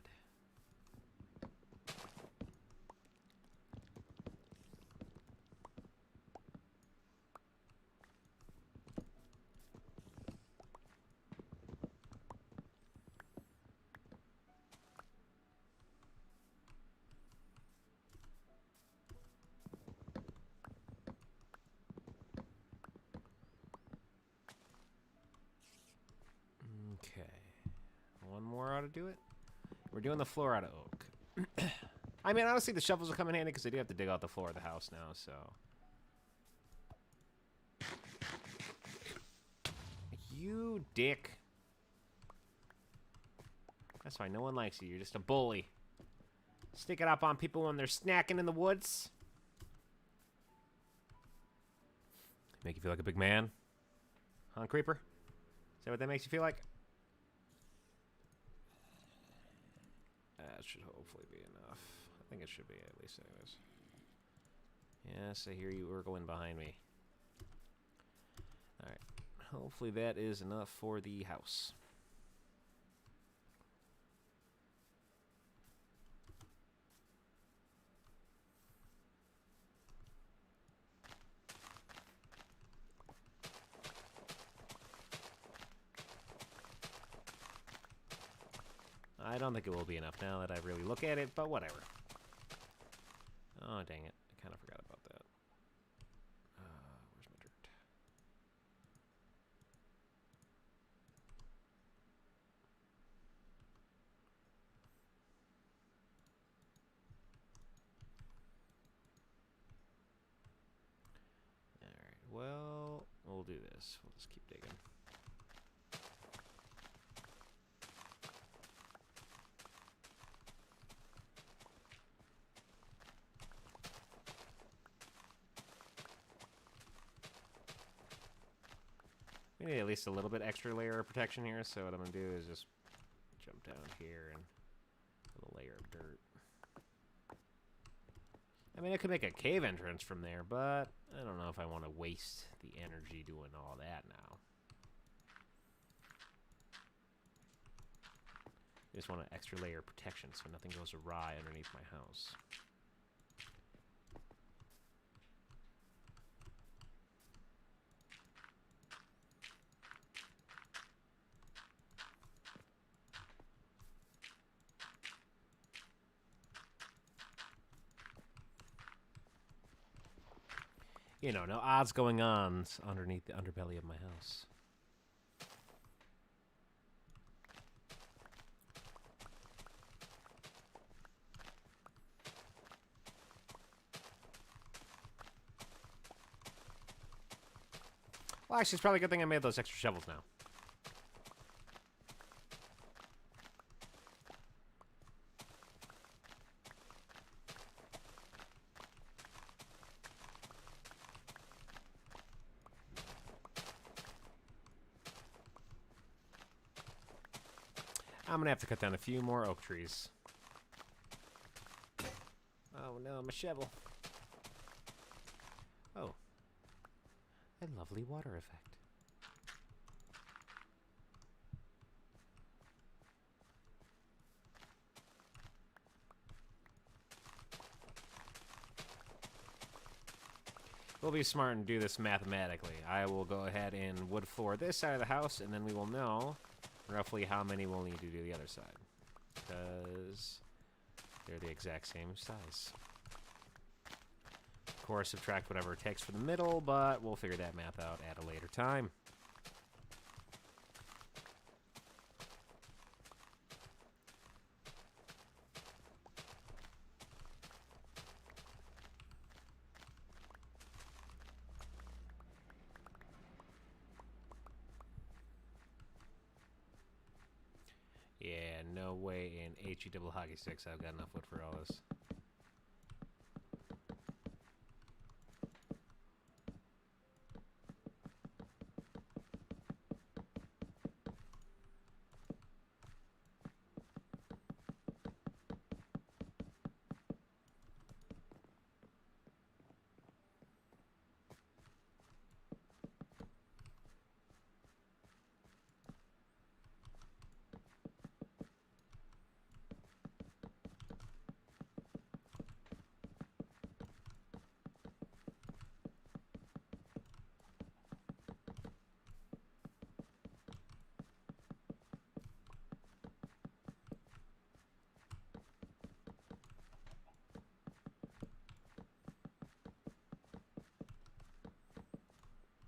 Okay. One more ought to do it. We're doing the floor out of oak. I mean, honestly, the shovels will come in handy because I do have to dig out the floor of the house now, so... You dick. That's fine. No one likes you. You're just a bully. Stick it up on people when they're snacking in the woods. Make you feel like a big man? Huh, Creeper? Is that what that makes you feel like? That should hopefully be enough. I think it should be, at least anyways. Yes, I hear you urgling behind me. Alright. Hopefully that is enough for the house. I don't think it will be enough now that I really look at it, but whatever. Oh, dang it. I kind of forgot about that. Where's my dirt? Alright, well, we'll do this. We'll just keep digging. We need at least a little bit extra layer of protection here, so what I'm going to do is just jump down here and a little layer of dirt. I mean, I could make a cave entrance from there, but I don't know if I want to waste the energy doing all that now. I just want an extra layer of protection so nothing goes awry underneath my house. You know, no odds going on underneath the underbelly of my house. Well, actually, it's probably a good thing I made those extra shovels now. I'm gonna have to cut down a few more oak trees. Oh no, my shovel. Oh. A lovely water effect. We'll be smart and do this mathematically. I will go ahead and wood floor this side of the house, and then we will know roughly how many we'll need to do the other side. Because they're the exact same size. Of course, subtract whatever it takes for the middle, but we'll figure that math out at a later time. Yeah, no way in HE double hockey sticks I've got enough wood for all this.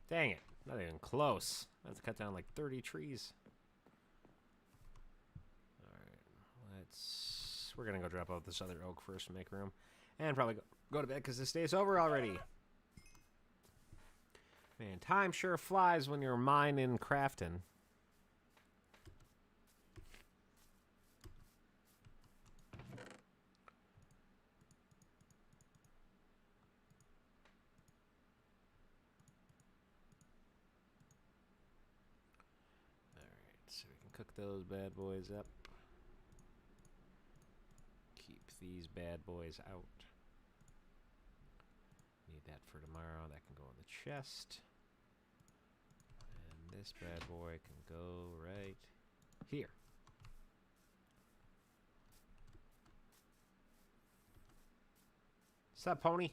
Dang it, not even close. I have to cut down like 30 trees. Alright, we're gonna go drop out this other oak first and make room. And probably go to bed because this day's over already. Man, time sure flies when you're mining and crafting. Alright, so we can cook those bad boys up. Keep these bad boys out. Need that for tomorrow. That can go in the chest. And this bad boy can go right here. Sup, pony?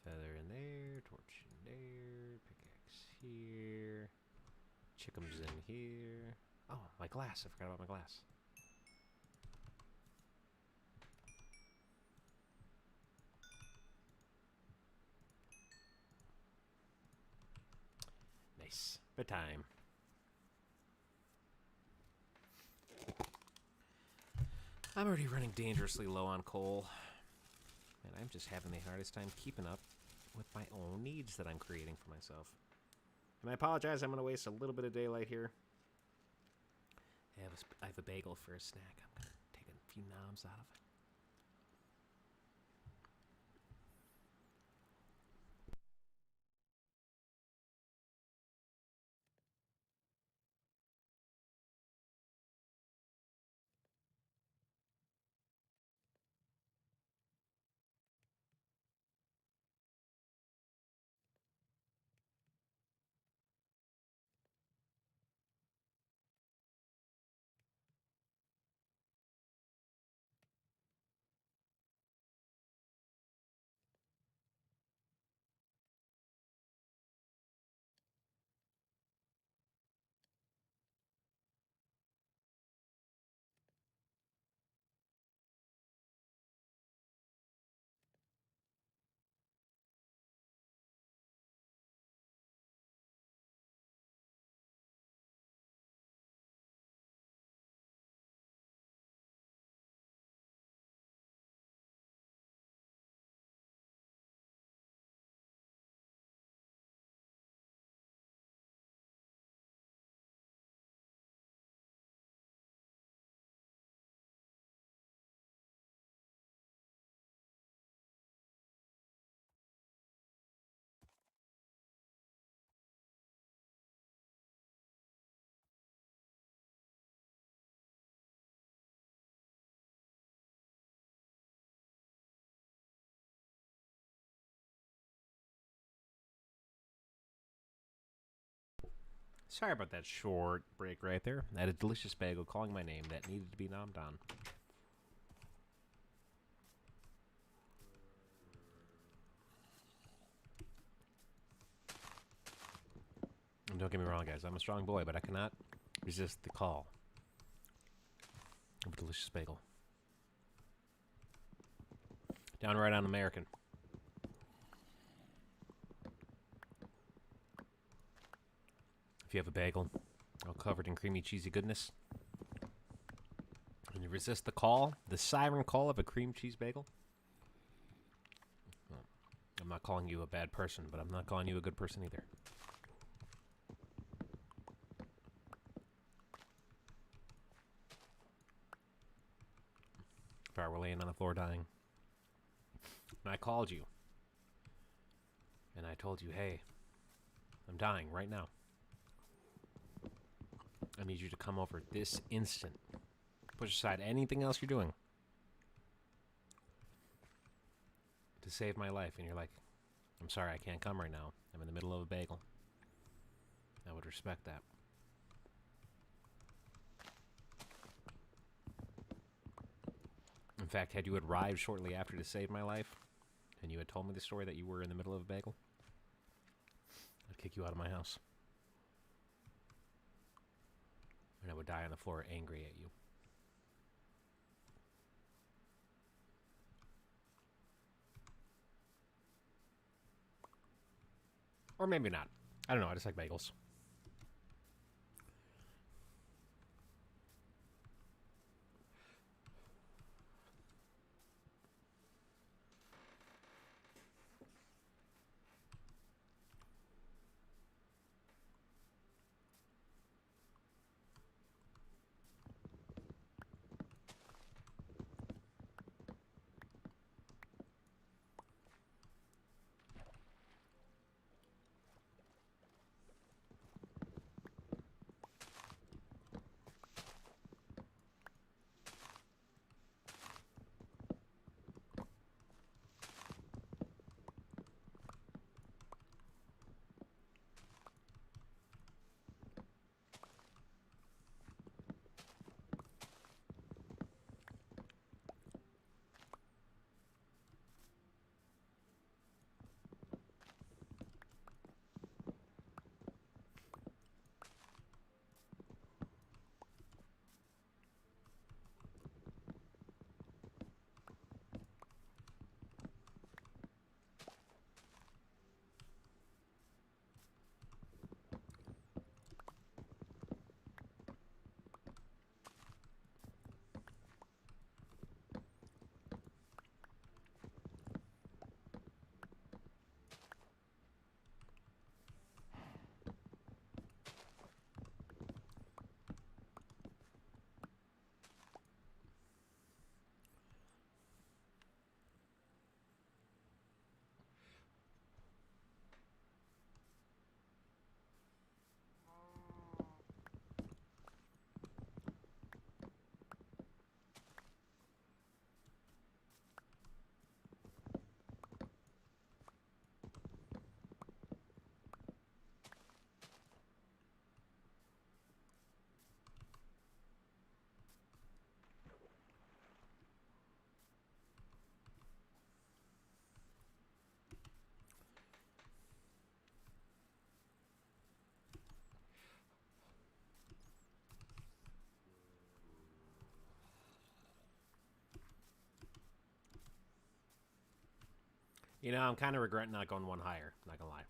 Feather in there, torch in there, pickaxe here, chickums in here. Oh, my glass. I forgot about my glass. Nice. Bedtime. I'm already running dangerously low on coal. And I'm just having the hardest time keeping up with my own needs that I'm creating for myself. And I apologize, I'm going to waste a little bit of daylight here. I have a bagel for a snack. I'm going to take a few noms out of it. Sorry about that short break right there. I had a delicious bagel calling my name that needed to be nommed on. And don't get me wrong, guys. I'm a strong boy, but I cannot resist the call of a delicious bagel. Downright un-American. If you have a bagel all covered in creamy, cheesy goodness, and you resist the call, the siren call of a cream cheese bagel, well, I'm not calling you a bad person, but I'm not calling you a good person either. If I were laying on the floor dying, and I called you, and I told you, hey, I'm dying right now. I need you to come over this instant. Push aside anything else you're doing to save my life. And you're like, I'm sorry, I can't come right now. I'm in the middle of a bagel. I would respect that. In fact, had you arrived shortly after to save my life, and you had told me the story that you were in the middle of a bagel, I'd kick you out of my house. And I would die on the floor angry at you. Or maybe not. I don't know, I just like bagels. You know, I'm kind of regretting not going one higher, not gonna lie.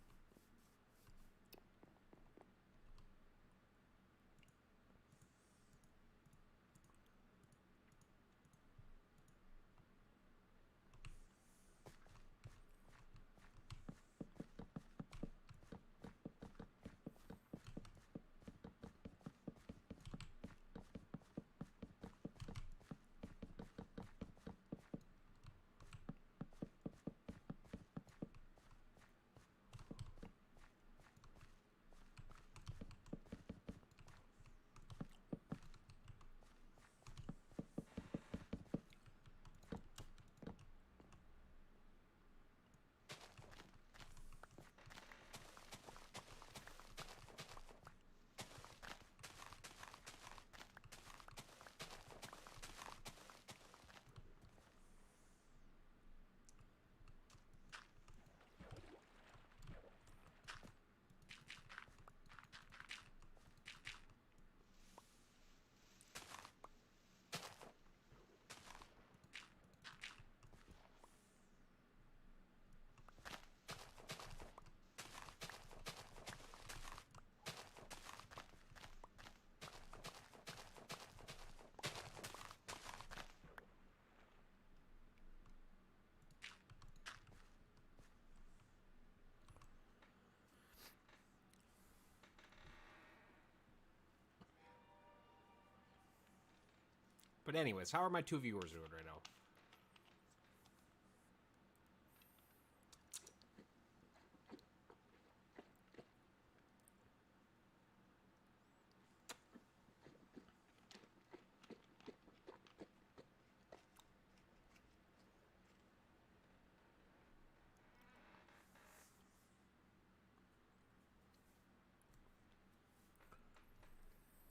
But anyways, how are my 2 viewers doing right now?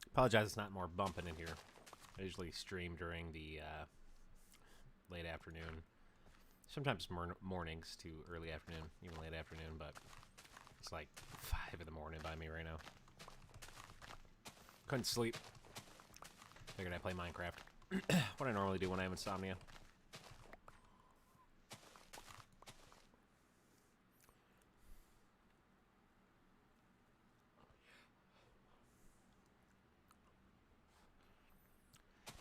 Apologize, it's not more bumping in here. I usually stream during the late afternoon. Sometimes mornings to early afternoon, even late afternoon, but it's like 5 in the morning by me right now. Couldn't sleep. Figured I'd play Minecraft. What I normally do when I have insomnia.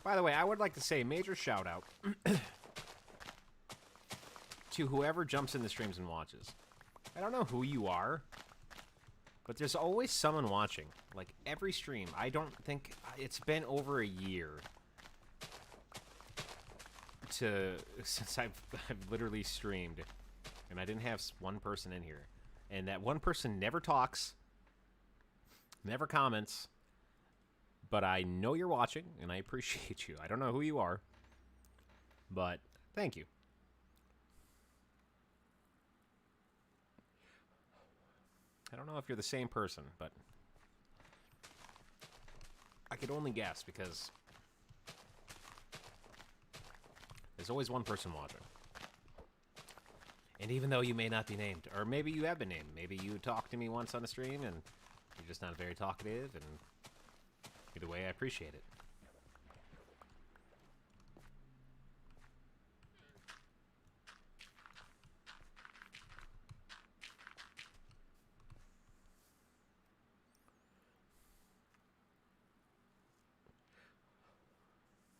By the way, I would like to say a major shout out to whoever jumps in the streams and watches. I don't know who you are, but there's always someone watching. Like every stream. I don't think it's been over a year since I've literally streamed, and I didn't have one person in here, and that one person never talks, never comments. But I know you're watching, and I appreciate you. I don't know who you are, but thank you. I don't know if you're the same person, but I could only guess because there's always one person watching. And even though you may not be named, or maybe you have been named, maybe you talked to me once on the stream, and you're just not very talkative, and either way, I appreciate it.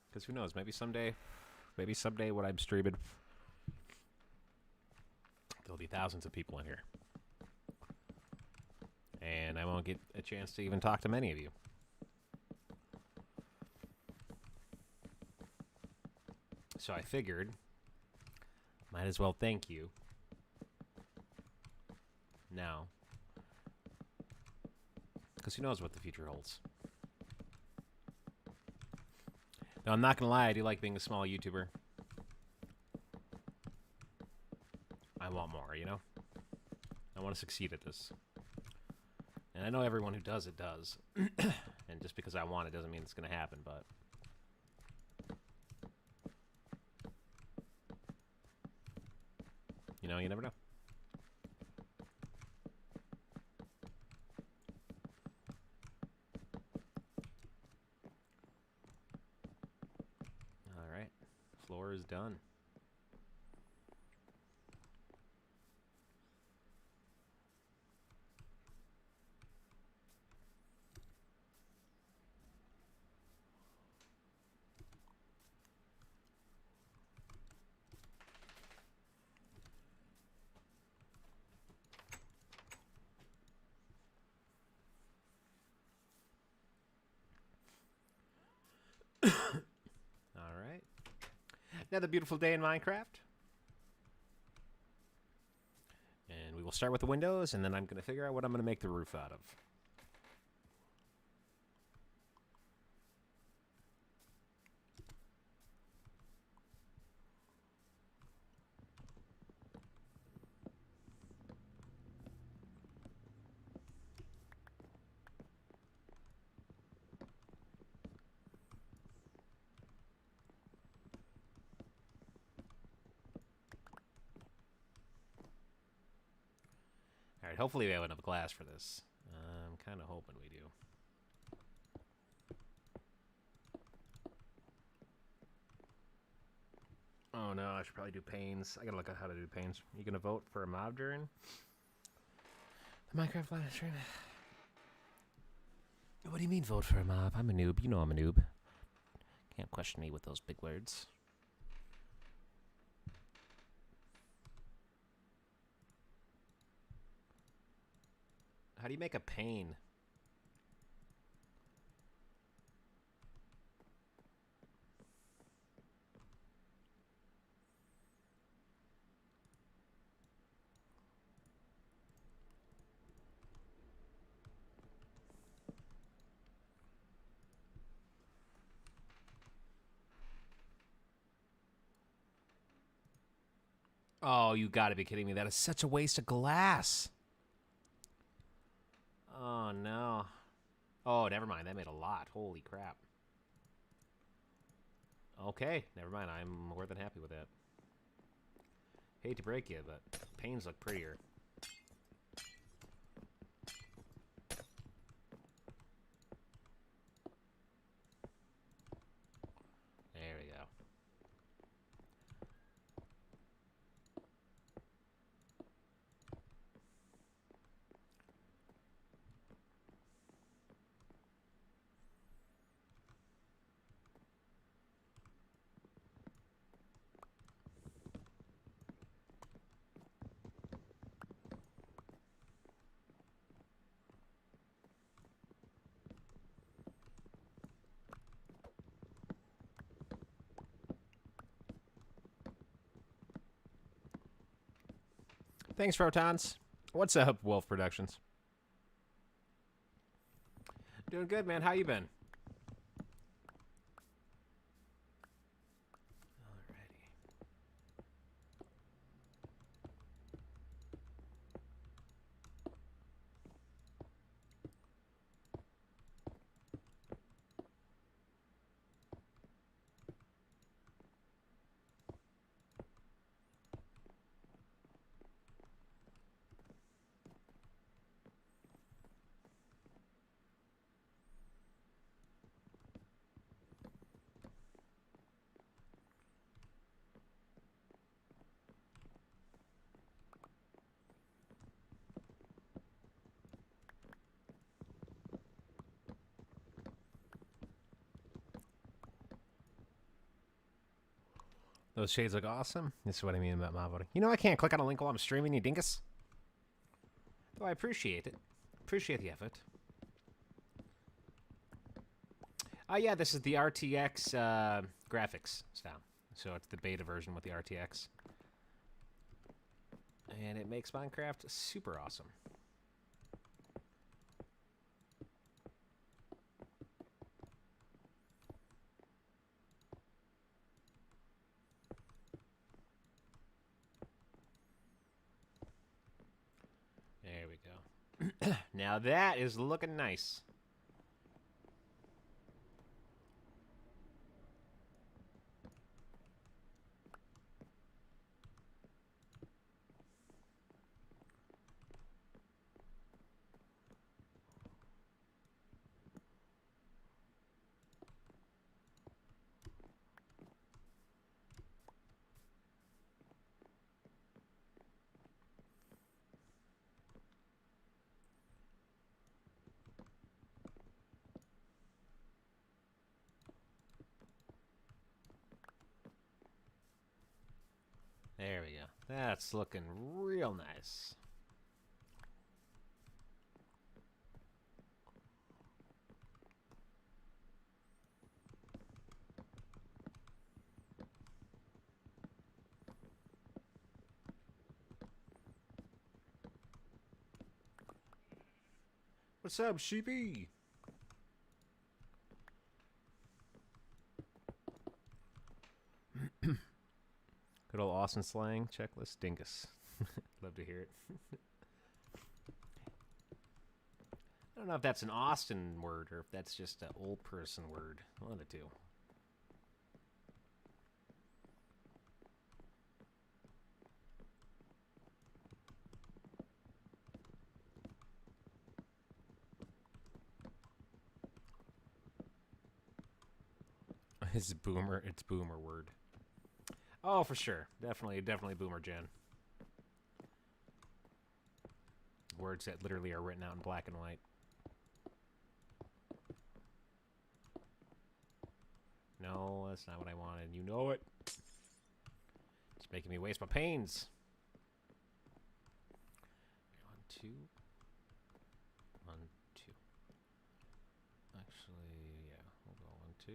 Because who knows, maybe someday when I'm streaming, there'll be thousands of people in here. And I won't get a chance to even talk to many of you. So I figured, might as well thank you now. Because who knows what the future holds. Now, I'm not going to lie, I do like being a small YouTuber. I want more, you know? I want to succeed at this. And I know everyone who does it does. And just because I want it doesn't mean it's going to happen, but... you know, you never know. All right. Floor is done. All right. Another beautiful day in Minecraft. And we will start with the windows, and then I'm going to figure out what I'm going to make the roof out of. All right, hopefully we have enough glass for this. I'm kind of hoping we do. Oh no, I should probably do panes. I gotta look at how to do panes. You gonna vote for a mob during the Minecraft live stream? What do you mean vote for a mob? I'm a noob. You know I'm a noob. Can't question me with those big words. How do you make a pane? Oh, you gotta be kidding me. That is such a waste of glass. Oh, no. Oh, never mind. That made a lot. Holy crap. Okay, never mind. I'm more than happy with that. Hate to break you, but panes look prettier. There we go. Thanks, Photons. What's up, Wolf Productions? Doing good, man. How you been? Alrighty. Those shades look awesome. This is what I mean about mob voting. You know I can't click on a link while I'm streaming, you dingus. Though I appreciate it. Appreciate the effort. Yeah, this is the RTX graphics style. So it's the beta version with the RTX. And it makes Minecraft super awesome. There we go. Now that is looking nice. There we go. That's looking real nice. What's up, sheepy? Good old Austin slang checklist, dingus. Love to hear it. I don't know if that's an Austin word or if that's just an old person word. One of the two. It's boomer. It's boomer word. Oh, for sure. Definitely boomer gen. Words that literally are written out in black and white. No, that's not what I wanted. You know it. It's making me waste my pains. 1, 2. 1, 2. Actually, yeah. We'll go 1, 2.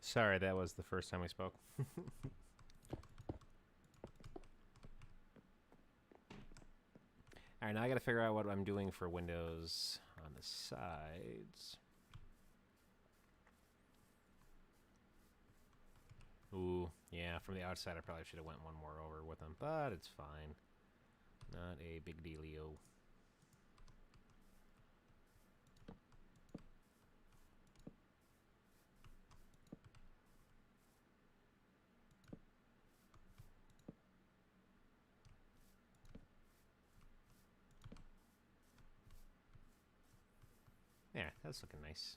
Sorry, that was the first time we spoke. Alright, now I gotta figure out what I'm doing for windows on the sides. Ooh, yeah, from the outside I probably should have went one more over with them, but it's fine. Not a big dealio. Yeah, that's looking nice.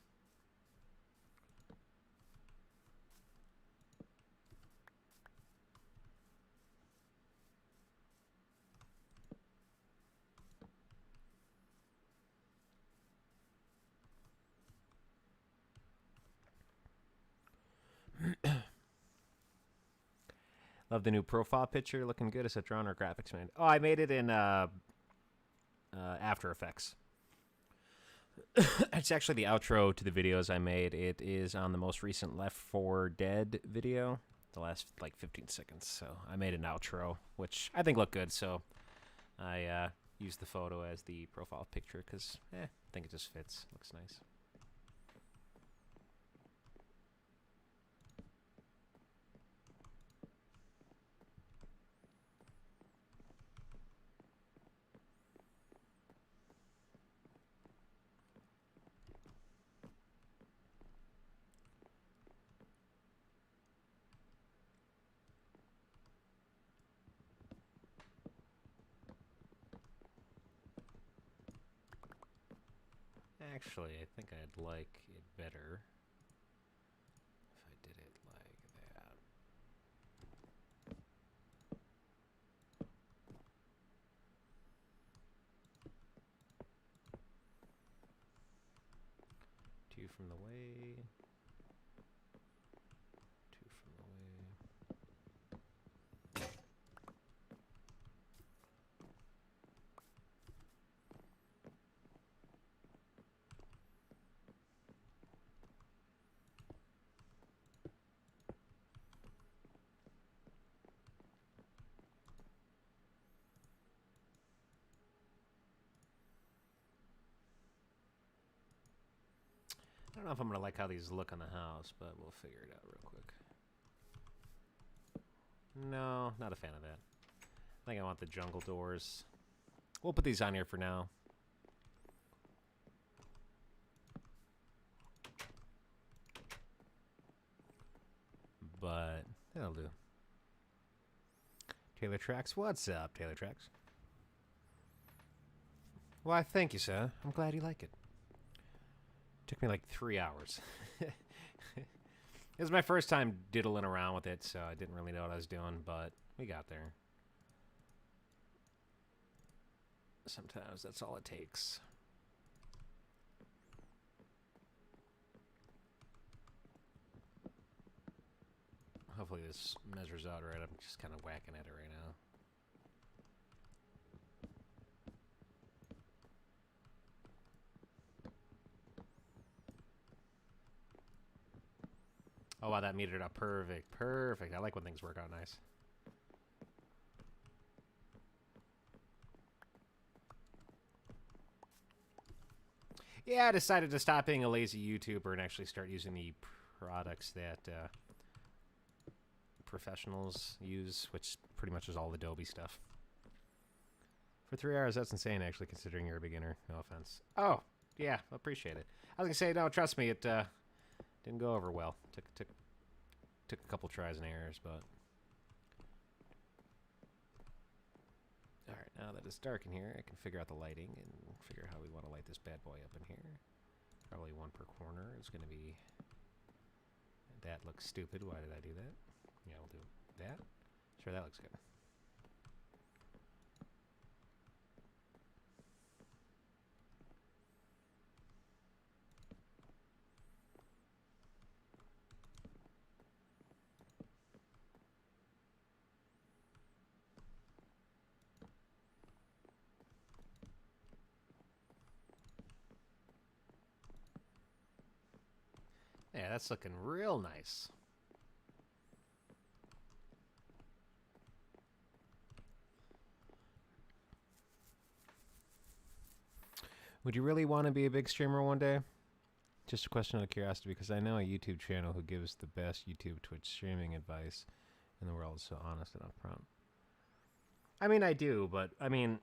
Love the new profile picture. Looking good. Is it drawn or graphics, man? Oh, I made it in After Effects. It's actually the outro to the videos I made. It is on the most recent Left 4 Dead video. The last, like, 15 seconds. So I made an outro, which I think looked good. So I used the photo as the profile picture because, I think it just fits. Looks nice. Actually, I think I'd like it better if I did it like that. Two from the way. Two from the way. I don't know if I'm gonna like how these look on the house, but we'll figure it out real quick. No, not a fan of that. I think I want the jungle doors. We'll put these on here for now. But that'll do. Taylor Tracks, what's up, Taylor Tracks? Why, thank you, sir. I'm glad you like it. Took me like 3 hours. It was my first time diddling around with it, so I didn't really know what I was doing, but we got there. Sometimes that's all it takes. Hopefully this measures out right. I'm just kind of whacking at it right now. Oh, wow, that metered up. Perfect. Perfect. I like when things work out nice. Yeah, I decided to stop being a lazy YouTuber and actually start using the products that professionals use, which pretty much is all Adobe stuff. For 3 hours, that's insane, actually, considering you're a beginner. No offense. Oh, yeah, appreciate it. I was going to say, no, trust me, it didn't go over well. Took a couple tries and errors, but... Alright, now that it's dark in here, I can figure out the lighting and figure out how we want to light this bad boy up in here. Probably one per corner is going to be... That looks stupid. Why did I do that? Yeah, we'll do that. Sure, that looks good. Yeah, that's looking real nice. Would you really want to be a big streamer one day? Just a question of curiosity, because I know a YouTube channel who gives the best YouTube Twitch streaming advice in the world, so honest and upfront. I mean, I do, but I mean,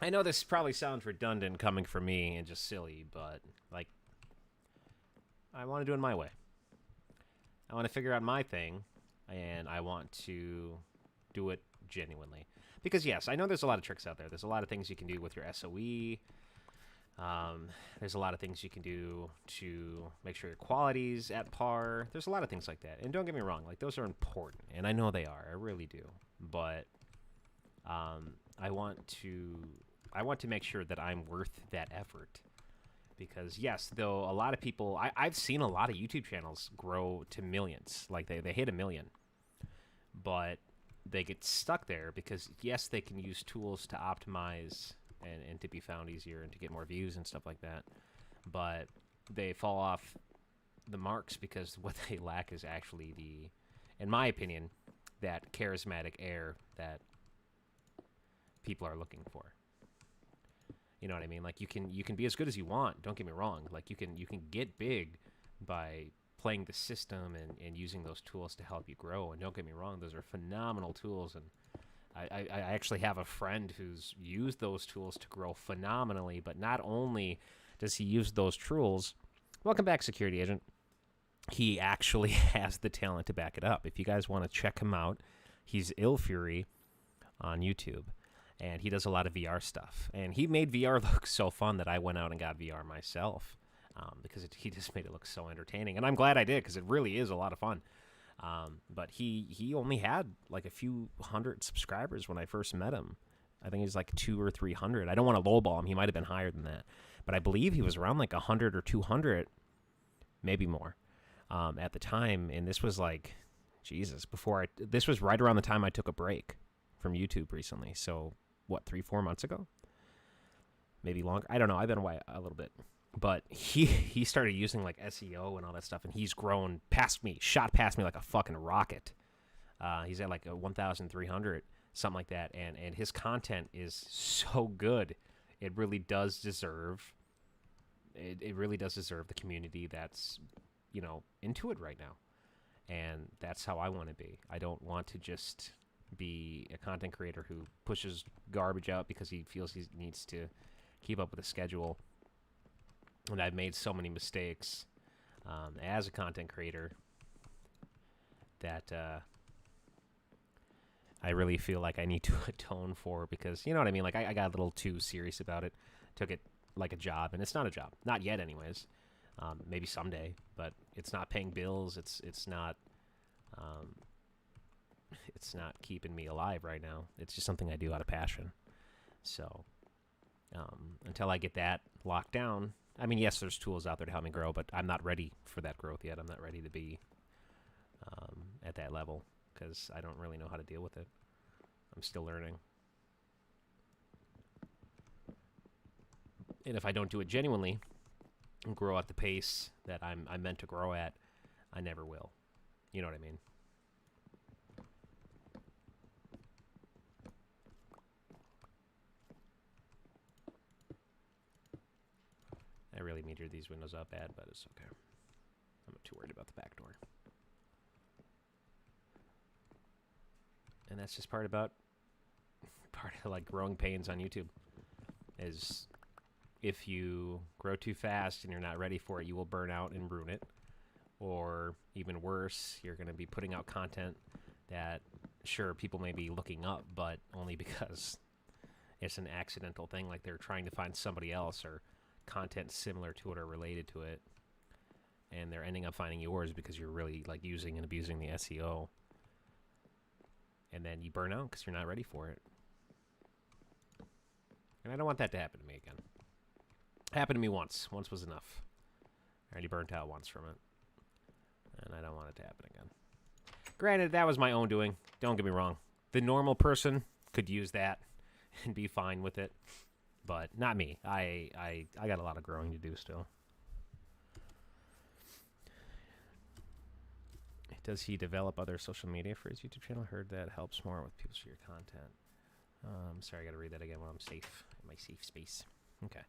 I know this probably sounds redundant coming from me and just silly, but like, I want to do it my way. I want to figure out my thing, and I want to do it genuinely. Because yes, I know there's a lot of tricks out there. There's a lot of things you can do with your SOE. There's a lot of things you can do to make sure your quality's at par. There's a lot of things like that. And don't get me wrong, like those are important, and I know they are. I really do. But I want to make sure that I'm worth that effort. Because yes, though a lot of people, I've seen a lot of YouTube channels grow to millions. Like they hit 1 million. But they get stuck there because yes, they can use tools to optimize and to be found easier and to get more views and stuff like that. But they fall off the marks because what they lack is actually in my opinion, that charismatic air that people are looking for. You know what I mean? Like you can be as good as you want. Don't get me wrong. Like you can get big by playing the system and using those tools to help you grow. And don't get me wrong, those are phenomenal tools. And I actually have a friend who's used those tools to grow phenomenally. But not only does he use those tools, welcome back, security agent. He actually has the talent to back it up. If you guys want to check him out, he's Illfury on YouTube. And he does a lot of VR stuff. And he made VR look so fun that I went out and got VR myself because he just made it look so entertaining. And I'm glad I did because it really is a lot of fun. But he only had like a few hundred subscribers when I first met him. I think he's like 200 or 300. I don't want to lowball him. He might have been higher than that. But I believe he was around like 100 or 200, maybe more at the time. And this was like, Jesus, this was right around the time I took a break from YouTube recently. So what, 3-4 months ago, maybe longer. I don't know. I've been away a little bit, but he started using like SEO and all that stuff, and he's grown shot past me like a fucking rocket. He's at like a 1,300, something like that, and his content is so good. It really does deserve. It really does deserve the community that's into it right now, and that's how I want to be. I don't want to just be a content creator who pushes garbage out because he feels he needs to keep up with the schedule. And I've made so many mistakes as a content creator that I really feel like I need to atone for, because you know what I mean? Like I got a little too serious about it, took it like a job, and it's not a job, not yet anyways. Maybe someday, but it's not paying bills. It's not keeping me alive right now. It's just something I do out of passion. So until I get that locked down, I mean, yes, there's tools out there to help me grow, but I'm not ready for that growth yet. I'm not ready to be at that level because I don't really know how to deal with it. I'm still learning. And if I don't do it genuinely and grow at the pace that I'm meant to grow at, I never will. You know what I mean? I really metered these windows out bad, but it's okay. I'm not too worried about the back door. And that's just part of like growing pains on YouTube. Is if you grow too fast and you're not ready for it, you will burn out and ruin it. Or even worse, you're going to be putting out content that, sure, people may be looking up, but only because it's an accidental thing, like they're trying to find somebody else or content similar to it or related to it, and they're ending up finding yours because you're really like using and abusing the SEO, and then you burn out because you're not ready for it. And I don't want that to happen to me again. It happened to me once. Once was enough. I already burnt out once from it, and I don't want it to happen again. Granted, that was my own doing. Don't get me wrong. The normal person could use that and be fine with it. But not me. I got a lot of growing to do still. Does he develop other social media for his YouTube channel? Heard that helps more with people share your content. Sorry, I got to read that again while I'm safe my safe space. Okay.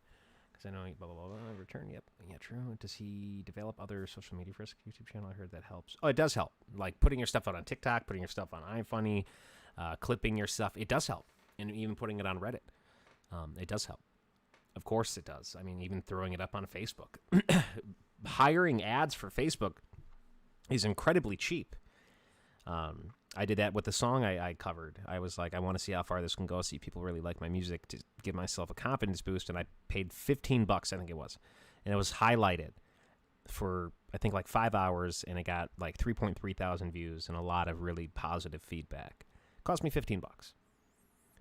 Because I know blah, blah, blah, blah. Return, yep. Yeah, true. Does he develop other social media for his YouTube channel? I heard that helps. Oh, it does help. Like putting your stuff out on TikTok, putting your stuff on iFunny, clipping your stuff. It does help. And even putting it on Reddit. It does help. Of course it does. I mean, even throwing it up on Facebook. Hiring ads for Facebook is incredibly cheap. I did that with the song I covered. I was like, I want to see how far this can go, see people really like my music, to give myself a confidence boost, and I paid $15, I think it was. And it was highlighted for, I think, like 5 hours, and it got like 3.3 thousand views and a lot of really positive feedback. It cost me $15,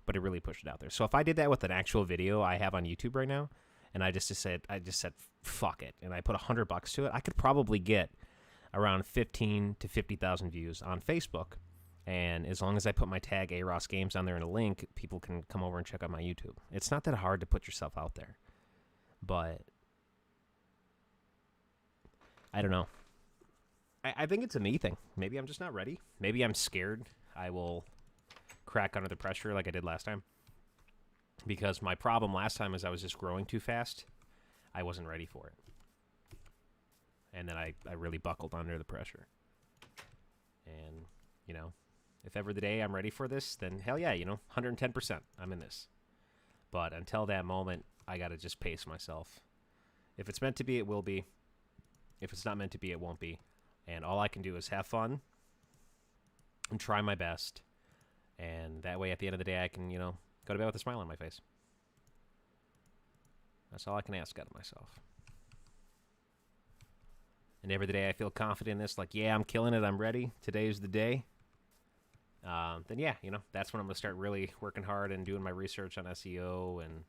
but it really pushed it out there. So if I did that with an actual video I have on YouTube right now, and I just said, fuck it, and I put $100 to it, I could probably get around 15 to 50,000 views on Facebook. And as long as I put my tag ArossGames on there in a link, people can come over and check out my YouTube. It's not that hard to put yourself out there. But I don't know. I think it's a me thing. Maybe I'm just not ready. Maybe I'm scared I will crack under the pressure like I did last time. Because my problem last time is I was just growing too fast. I wasn't ready for it. And then I really buckled under the pressure. And, you know, if ever the day I'm ready for this, then hell yeah, 110%, I'm in this. But until that moment, I got to just pace myself. If it's meant to be, it will be. If it's not meant to be, it won't be. And all I can do is have fun and try my best. And that way, at the end of the day, I can, go to bed with a smile on my face. That's all I can ask out of myself. And every day I feel confident in this, like, yeah, I'm killing it, I'm ready, today's the day. Then yeah, that's when I'm going to start really working hard and doing my research on SEO and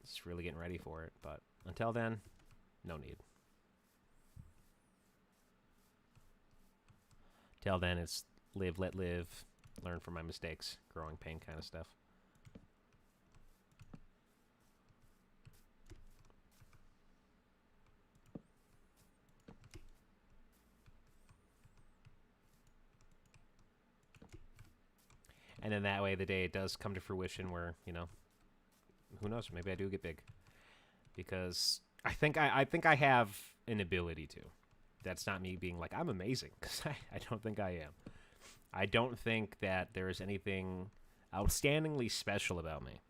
just really getting ready for it. But until then, no need. Till then, it's live, let live, learn from my mistakes, growing pain kind of stuff. And then that way, the day it does come to fruition where, who knows, maybe I do get big. Because I think I have an ability to. That's not me being like, I'm amazing, because I don't think I am. I don't think that there is anything outstandingly special about me.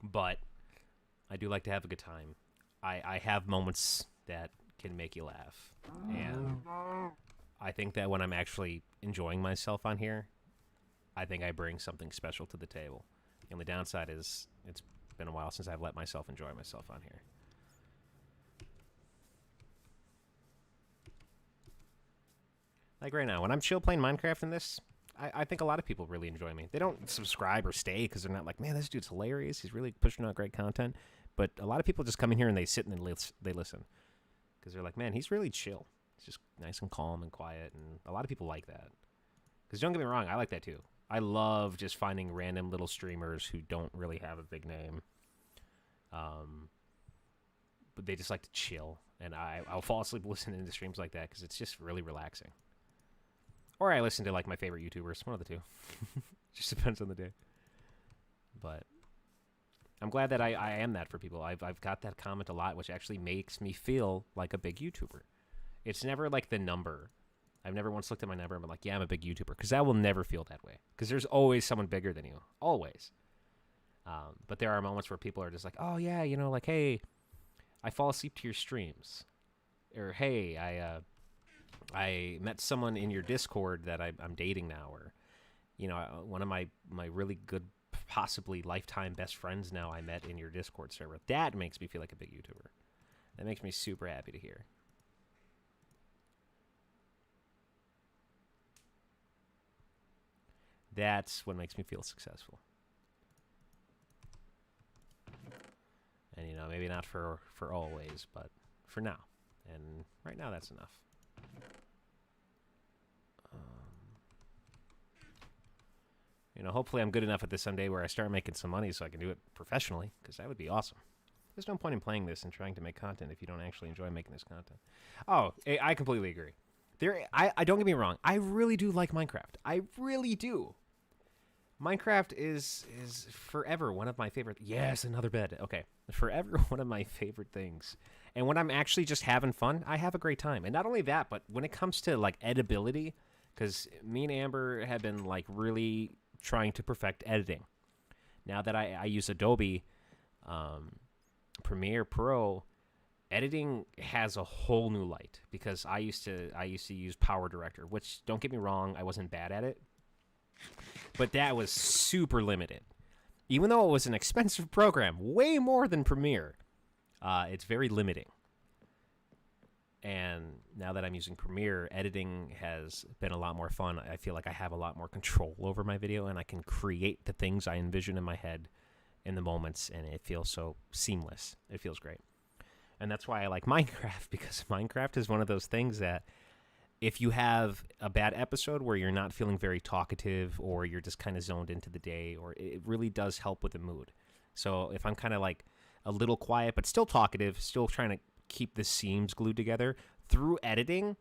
But I do like to have a good time. I have moments that can make you laugh. And I think that when I'm actually enjoying myself on here, I think I bring something special to the table. The only downside is it's been a while since I've let myself enjoy myself on here. Like right now, when I'm chill playing Minecraft in this, I think a lot of people really enjoy me. They don't subscribe or stay because they're not like, man, this dude's hilarious. He's really pushing out great content. But a lot of people just come in here and they sit and they listen. Because they're like, man, he's really chill. He's just nice and calm and quiet. And a lot of people like that. Because don't get me wrong, I like that too. I love just finding random little streamers who don't really have a big name. But they just like to chill. And I'll fall asleep listening to streams like that because it's just really relaxing. Or I listen to like my favorite YouTubers. One of the two. Just depends on the day. But I'm glad that I am that for people. I've got that comment a lot, which actually makes me feel like a big YouTuber. It's never like the number. I've never once looked at my number and been like, yeah, I'm a big YouTuber. Because I will never feel that way. Because there's always someone bigger than you. Always. But there are moments where people are just like, oh, yeah, like, hey, I fall asleep to your streams. Or, hey, I met someone in your Discord that I'm dating now. Or, one of my really good, possibly lifetime best friends now I met in your Discord server. That makes me feel like a big YouTuber. That makes me super happy to hear. That's what makes me feel successful. And, maybe not for always, but for now. And right now, that's enough. Hopefully I'm good enough at this someday where I start making some money so I can do it professionally, because that would be awesome. There's no point in playing this and trying to make content if you don't actually enjoy making this content. Oh, I completely agree. I don't get me wrong. I really do like Minecraft. I really do. Minecraft is forever one of my favorite. Yes, another bed. Okay, forever one of my favorite things. And when I'm actually just having fun, I have a great time. And not only that, but when it comes to like editability, because me and Amber have been like really trying to perfect editing. Now that I use Adobe Premiere Pro, editing has a whole new light because I used to use Power Director, which don't get me wrong, I wasn't bad at it, but that was super limited. Even though it was an expensive program, way more than Premiere, it's very limiting. And now that I'm using Premiere, editing has been a lot more fun. I feel like I have a lot more control over my video, and I can create the things I envision in my head in the moments, and it feels so seamless. It feels great. And that's why I like Minecraft, because Minecraft is one of those things that if you have a bad episode where you're not feeling very talkative or you're just kind of zoned into the day, or it really does help with the mood. So if I'm kind of like a little quiet but still talkative, still trying to keep the seams glued together, through editing,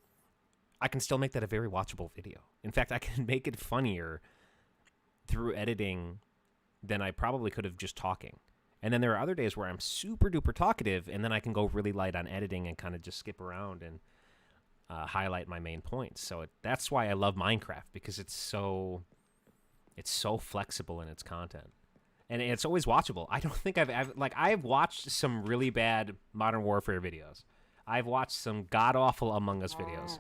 I can still make that a very watchable video. In fact, I can make it funnier through editing than I probably could have just talking. And then there are other days where I'm super duper talkative, and then I can go really light on editing and kind of just skip around and highlight my main points. So that's why I love Minecraft, because it's so flexible in its content, and it's always watchable. I don't think I've watched some really bad Modern Warfare videos. I've watched some god awful Among Us videos.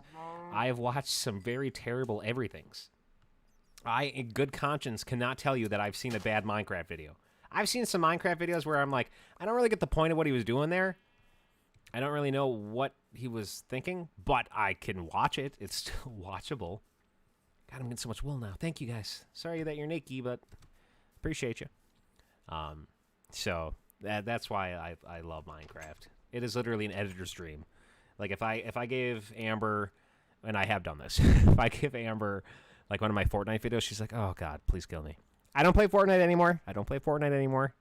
I've watched some very terrible everythings. I, in good conscience, cannot tell you that I've seen a bad Minecraft video. I've seen some Minecraft videos where I'm like, I don't really get the point of what he was doing there. I don't really know what he was thinking, but I can watch it. It's still watchable. God, I'm getting so much wool now. Thank you, guys. Sorry that you're naked, but appreciate you. So that's why I love Minecraft. It is literally an editor's dream. Like if I gave Amber, and I have done this, if I give Amber like one of my Fortnite videos, she's like, oh God, please kill me. I don't play Fortnite anymore.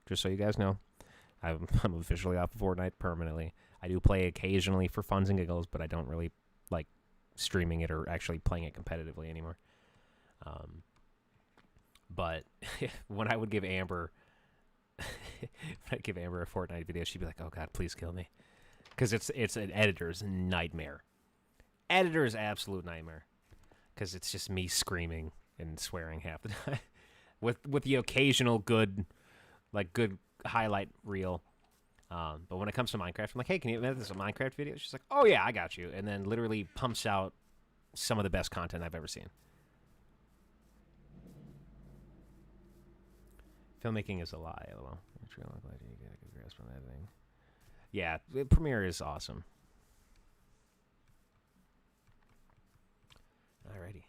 Just so you guys know. I'm officially off of Fortnite permanently. I do play occasionally for funs and giggles, but I don't really like streaming it or actually playing it competitively anymore. But when I would give Amber a Fortnite video, she'd be like, oh God, please kill me. Because it's an editor's nightmare. Editor's absolute nightmare. Because it's just me screaming and swearing half the time. with the occasional good highlight reel. But when it comes to Minecraft, I'm like, hey, can you edit this a Minecraft video? She's like, oh yeah, I got you. And then literally pumps out some of the best content I've ever seen. Filmmaking is a lie. LOL. Yeah, Premiere is awesome. Alrighty.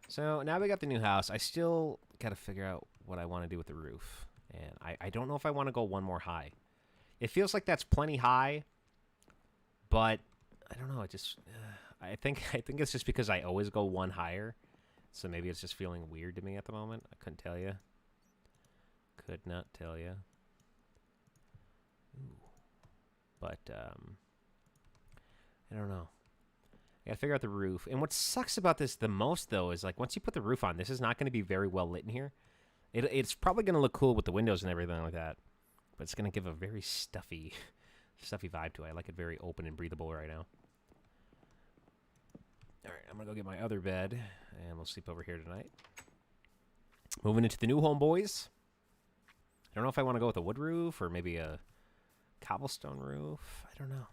So now we got the new house. I still got to figure out what I want to do with the roof. And I don't know if I want to go one more high. It feels like that's plenty high, but I don't know. It just I think it's just because I always go one higher. So maybe it's just feeling weird to me at the moment. I couldn't tell you. Could not tell you. Ooh. But I don't know. I gotta figure out the roof. And what sucks about this the most, though, is like once you put the roof on, this is not going to be very well lit in here. It's probably going to look cool with the windows and everything like that, but it's going to give a very stuffy vibe to it. I like it very open and breathable right now. All right, I'm going to go get my other bed, and we'll sleep over here tonight. Moving into the new home, boys. I don't know if I want to go with a wood roof or maybe a cobblestone roof. I don't know.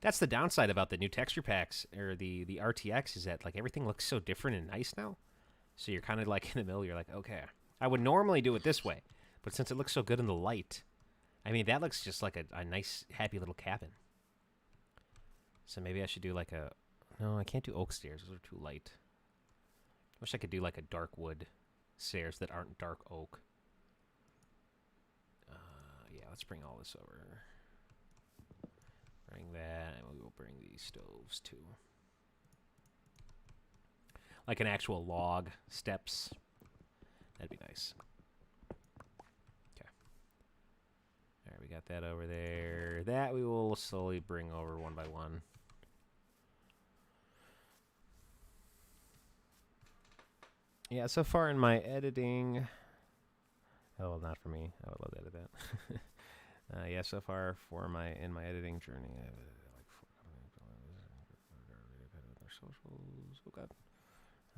That's the downside about the new texture packs, or the RTX, is that like everything looks so different and nice now. So you're kind of like in the middle. You're like, okay. I would normally do it this way, but since it looks so good in the light, I mean, that looks just like a nice, happy little cabin. So maybe I should do like a... No, I can't do oak stairs. Those are too light. I wish I could do like a dark wood stairs that aren't dark oak. Yeah, let's bring all this over. Bring that, and we will bring these stoves too. Like an actual log steps. That'd be nice. Okay. All right, we got that over there. That we will slowly bring over one by one. Yeah, so far in my editing... Oh, well, not for me. I would love to edit that. Yeah, so far in my editing journey, I have their socials. Oh god.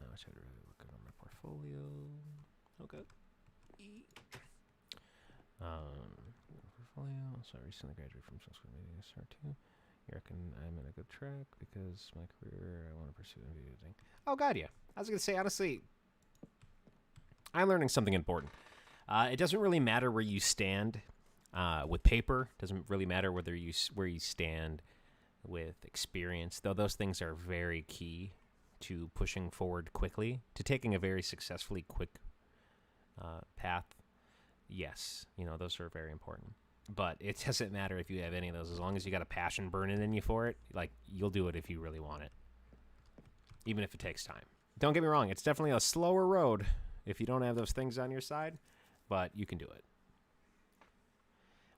I should really look at my portfolio. Oh god. Portfolio. So I recently graduated from social media. Start too. You reckon I'm in a good track because my career I want to pursue in video editing. Oh god, yeah. I was gonna say honestly, I'm learning something important. It doesn't really matter where you stand with paper. It doesn't really matter where you stand with experience, though those things are very key to pushing forward quickly, to taking a very successfully quick path. Yes, those are very important. But it doesn't matter if you have any of those. As long as you got a passion burning in you for it, like, you'll do it if you really want it, even if it takes time. Don't get me wrong. It's definitely a slower road if you don't have those things on your side, but you can do it.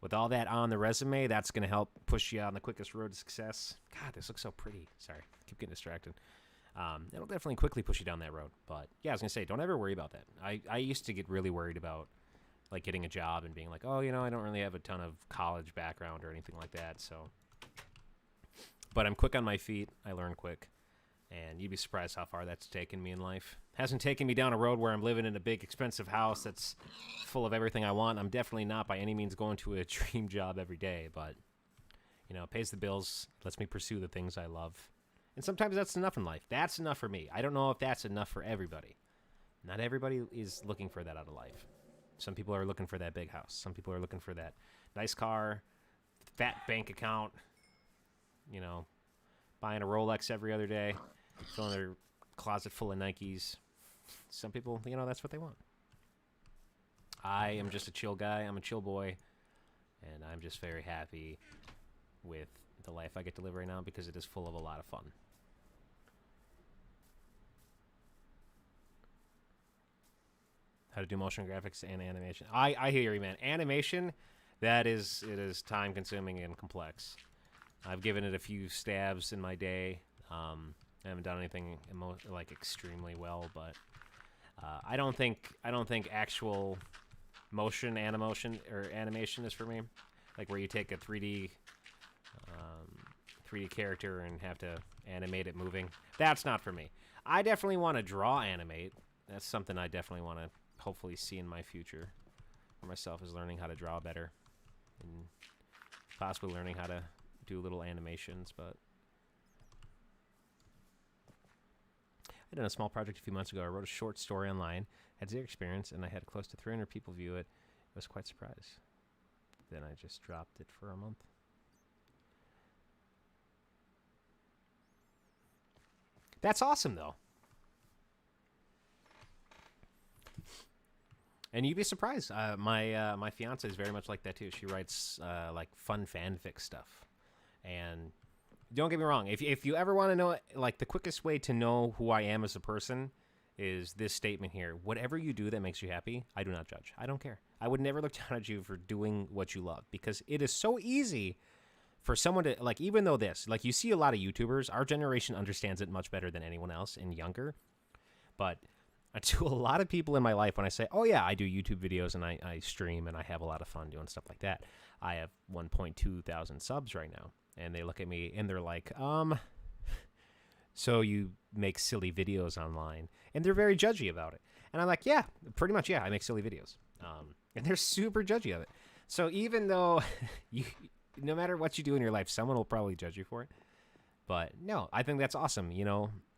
With all that on the resume, that's going to help push you on the quickest road to success. God, this looks so pretty. Sorry, keep getting distracted. It'll definitely quickly push you down that road. But yeah, I was going to say, don't ever worry about that. I used to get really worried about like getting a job and being like, oh, I don't really have a ton of college background or anything like that. So, but I'm quick on my feet. I learn quick. And you'd be surprised how far that's taken me in life. Hasn't taken me down a road where I'm living in a big, expensive house that's full of everything I want. I'm definitely not by any means going to a dream job every day, but, it pays the bills, lets me pursue the things I love. And sometimes that's enough in life. That's enough for me. I don't know if that's enough for everybody. Not everybody is looking for that out of life. Some people are looking for that big house. Some people are looking for that nice car, fat bank account, buying a Rolex every other day, filling their closet full of Nikes. Some people, that's what they want. I am just a chill guy. I'm a chill boy. And I'm just very happy with the life I get to live right now because it is full of a lot of fun. How to do motion graphics and animation. I hear you, man. Animation, it is time consuming and complex. I've given it a few stabs in my day. I haven't done anything extremely well, but I don't think actual motion animation is for me. Like where you take a 3D character and have to animate it moving. That's not for me. I definitely want to draw animate. That's something I definitely want to hopefully see in my future for myself, is learning how to draw better and possibly learning how to do little animations. But I did a small project a few months ago. I wrote a short story online, had zero experience, and I had close to 300 people view it. I was quite surprised. Then I just dropped it for a month. That's awesome, though. And you'd be surprised. My fiance is very much like that too. She writes like fun fanfic stuff. And don't get me wrong. If you ever want to know, like, the quickest way to know who I am as a person is this statement here: whatever you do that makes you happy, I do not judge. I don't care. I would never look down at you for doing what you love, because it is so easy for someone to, like, even though you see a lot of YouTubers, our generation understands it much better than anyone else and younger. But to a lot of people in my life, when I say, oh yeah, I do YouTube videos and I stream and I have a lot of fun doing stuff like that, I have 1.2 thousand subs right now. And they look at me and they're like, so you make silly videos online? And they're very judgy about it. And I'm like, yeah, pretty much, yeah, I make silly videos. And they're super judgy of it. So even though no matter what you do in your life, someone will probably judge you for it. But no, I think that's awesome.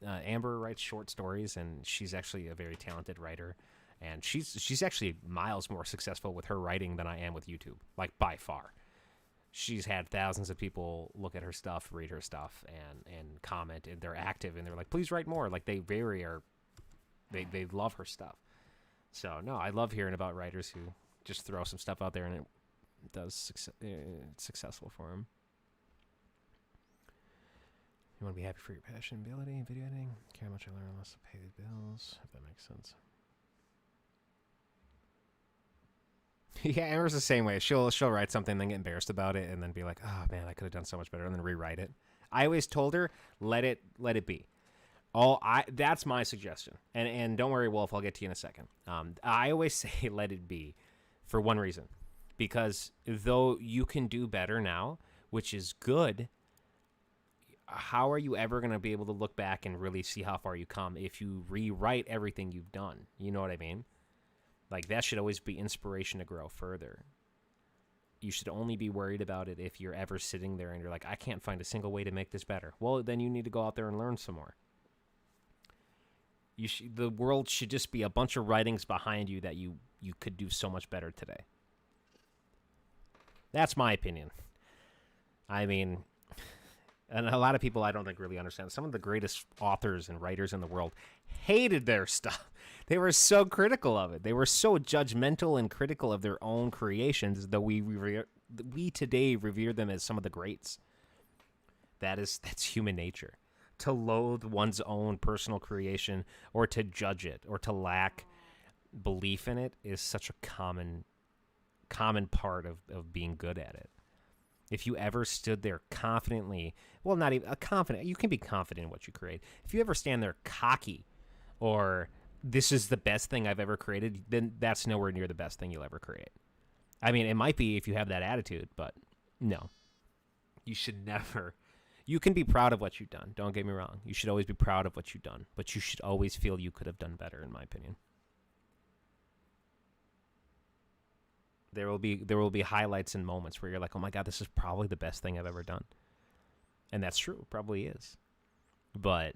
Amber writes short stories, and she's actually a very talented writer. And she's actually miles more successful with her writing than I am with YouTube, like by far. She's had thousands of people look at her stuff, read her stuff, and comment, and they're active, and they're like, please write more. Like, they love her stuff. So no, I love hearing about writers who just throw some stuff out there and it does it's successful for them. You want to be happy for your passion, ability, video editing. Care how much I learn unless to pay the bills. If that makes sense. Yeah, Amber's the same way. She'll write something, then get embarrassed about it, and then be like, oh man, I could have done so much better, and then rewrite it. I always told her, let it be. That's my suggestion. And don't worry, Wolf, I'll get to you in a second. I always say let it be for one reason. Because though you can do better now, which is good, how are you ever going to be able to look back and really see how far you come if you rewrite everything you've done? You know what I mean? Like, that should always be inspiration to grow further. You should only be worried about it if you're ever sitting there and you're like, I can't find a single way to make this better. Well, then you need to go out there and learn some more. The world should just be a bunch of writings behind you that you could do so much better today. That's my opinion. I mean, and a lot of people I don't think really understand. Some of the greatest authors and writers in the world hated their stuff. They were so critical of it. They were so judgmental and critical of their own creations, though we today revere them as some of the greats. That's human nature. To loathe one's own personal creation or to judge it or to lack belief in it is such a common part of being good at it. If you ever stood there confidently, well, not even confident, you can be confident in what you create. If you ever stand there cocky or this is the best thing I've ever created, then that's nowhere near the best thing you'll ever create. I mean, it might be if you have that attitude, but no. You should never. You can be proud of what you've done. Don't get me wrong. You should always be proud of what you've done, but you should always feel you could have done better, in my opinion. There will be highlights and moments where you're like, oh my God, this is probably the best thing I've ever done. And that's true. It probably is. But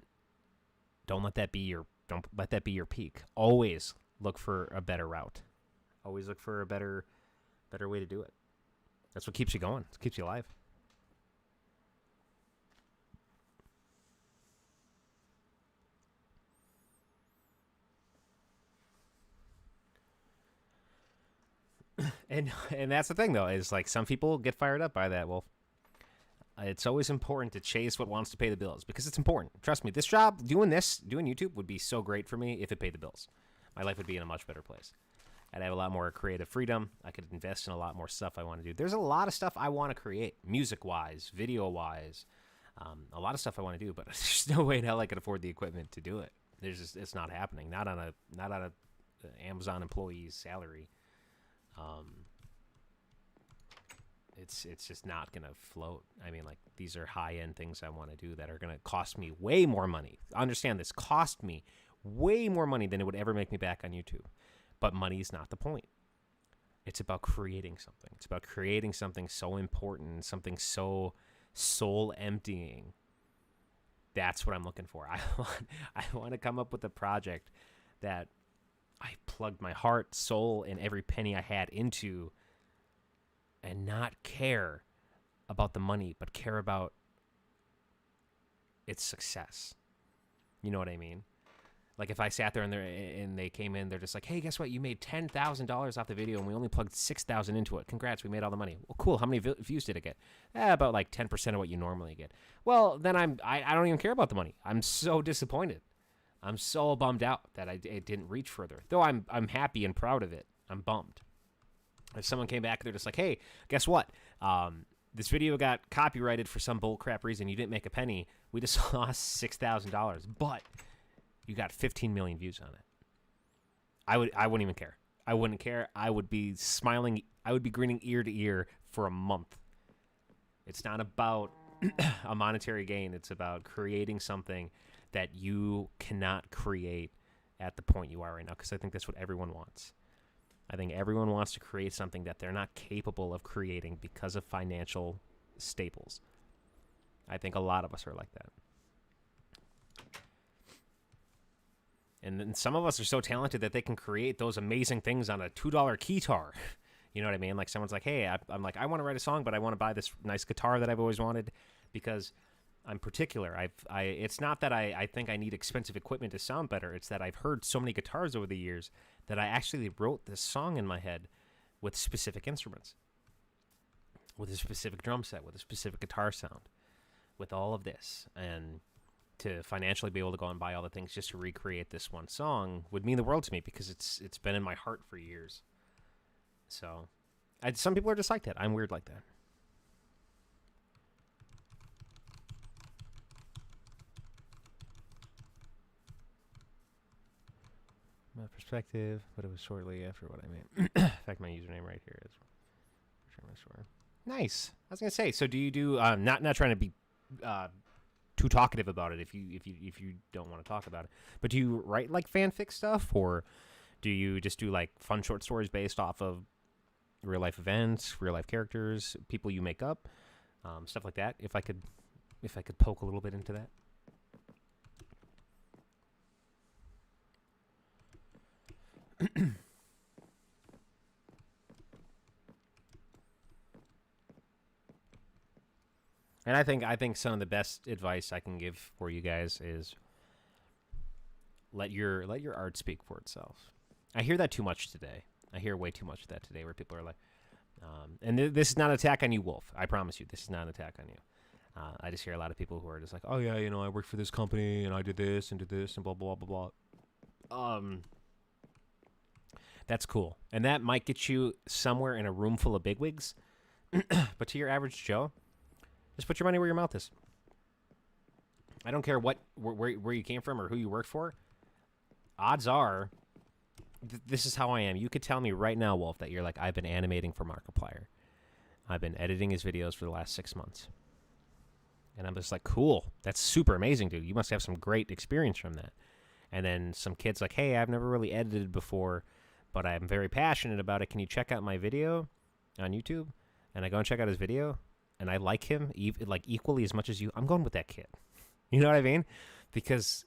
don't let that be your peak. Always look for a better route. Always look for a better way to do it. That's what keeps you going. It keeps you alive. And that's the thing, though, is like some people get fired up by that, Wolf. It's always important to chase what wants to pay the bills because it's important. Trust me, this job, doing YouTube would be so great for me if it paid the bills. My life would be in a much better place. I'd have a lot more creative freedom. I could invest in a lot more stuff I want to do. There's a lot of stuff I want to create, music-wise, video-wise, a lot of stuff I want to do, but there's no way in hell I could afford the equipment to do it. It's not happening. Not on a Amazon employee's salary. It's just not going to float. I mean, like, these are high-end things I want to do that are going to cost me way more money. Understand this. Cost me way more money than it would ever make me back on YouTube. But money is not the point. It's about creating something. It's about creating something so important, something so soul-emptying. That's what I'm looking for. I want to come up with a project that I plugged my heart, soul, and every penny I had into and not care about the money, but care about its success. You know what I mean? Like if I sat there and they came in, they're just like, hey, guess what? You made $10,000 off the video and we only plugged $6,000 into it. Congrats, we made all the money. Well, cool. How many views did it get? About like 10% of what you normally get. Well, then I don't even care about the money. I'm so disappointed. I'm so bummed out that it didn't reach further. Though I'm happy and proud of it. I'm bummed. If someone came back, they're just like, hey, guess what? This video got copyrighted for some bullcrap reason. You didn't make a penny. We just lost $6,000. But you got 15 million views on it. I wouldn't even care. I wouldn't care. I would be smiling. I would be grinning ear to ear for a month. It's not about a monetary gain. It's about creating something that you cannot create at the point you are right now, because I think that's what everyone wants. I think everyone wants to create something that they're not capable of creating because of financial staples. I think a lot of us are like that. And then some of us are so talented that they can create those amazing things on a $2 keytar. You know what I mean? Like someone's like, hey, I'm like, I want to write a song, but I want to buy this nice guitar that I've always wanted because I'm particular. It's not that I think I need expensive equipment to sound better. It's that I've heard so many guitars over the years that I actually wrote this song in my head with specific instruments, with a specific drum set, with a specific guitar sound, with all of this. And to financially be able to go and buy all the things just to recreate this one song would mean the world to me because it's been in my heart for years. So some people are just like that. I'm weird like that. My perspective, but it was shortly after what I made. In fact, my username right here is. Nice. I was gonna say. So, do you do? Not trying to be too talkative about it. If you don't want to talk about it, but do you write like fanfic stuff, or do you just do like fun short stories based off of real life events, real life characters, people you make up, stuff like that? If I could poke a little bit into that. And I think some of the best advice I can give for you guys is let your art speak for itself. I hear that too much today. I hear way too much of that today, where people are like, and this is not an attack on you, Wolf. I promise you, this is not an attack on you. I just hear a lot of people who are just like, oh yeah, you know, I worked for this company and I did this and blah blah blah blah. That's cool, and that might get you somewhere in a room full of bigwigs. But to your average Joe, just put your money where your mouth is. I don't care where you came from or who you work for. Odds are, this is how I am. You could tell me right now, Wolf, that you're like, I've been animating for Markiplier. I've been editing his videos for the last 6 months. And I'm just like, cool. That's super amazing, dude. You must have some great experience from that. And then some kid's like, hey, I've never really edited before, but I'm very passionate about it. Can you check out my video on YouTube? And I go and check out his video, and I like him like equally as much as you. I'm going with that kid. You know what I mean? Because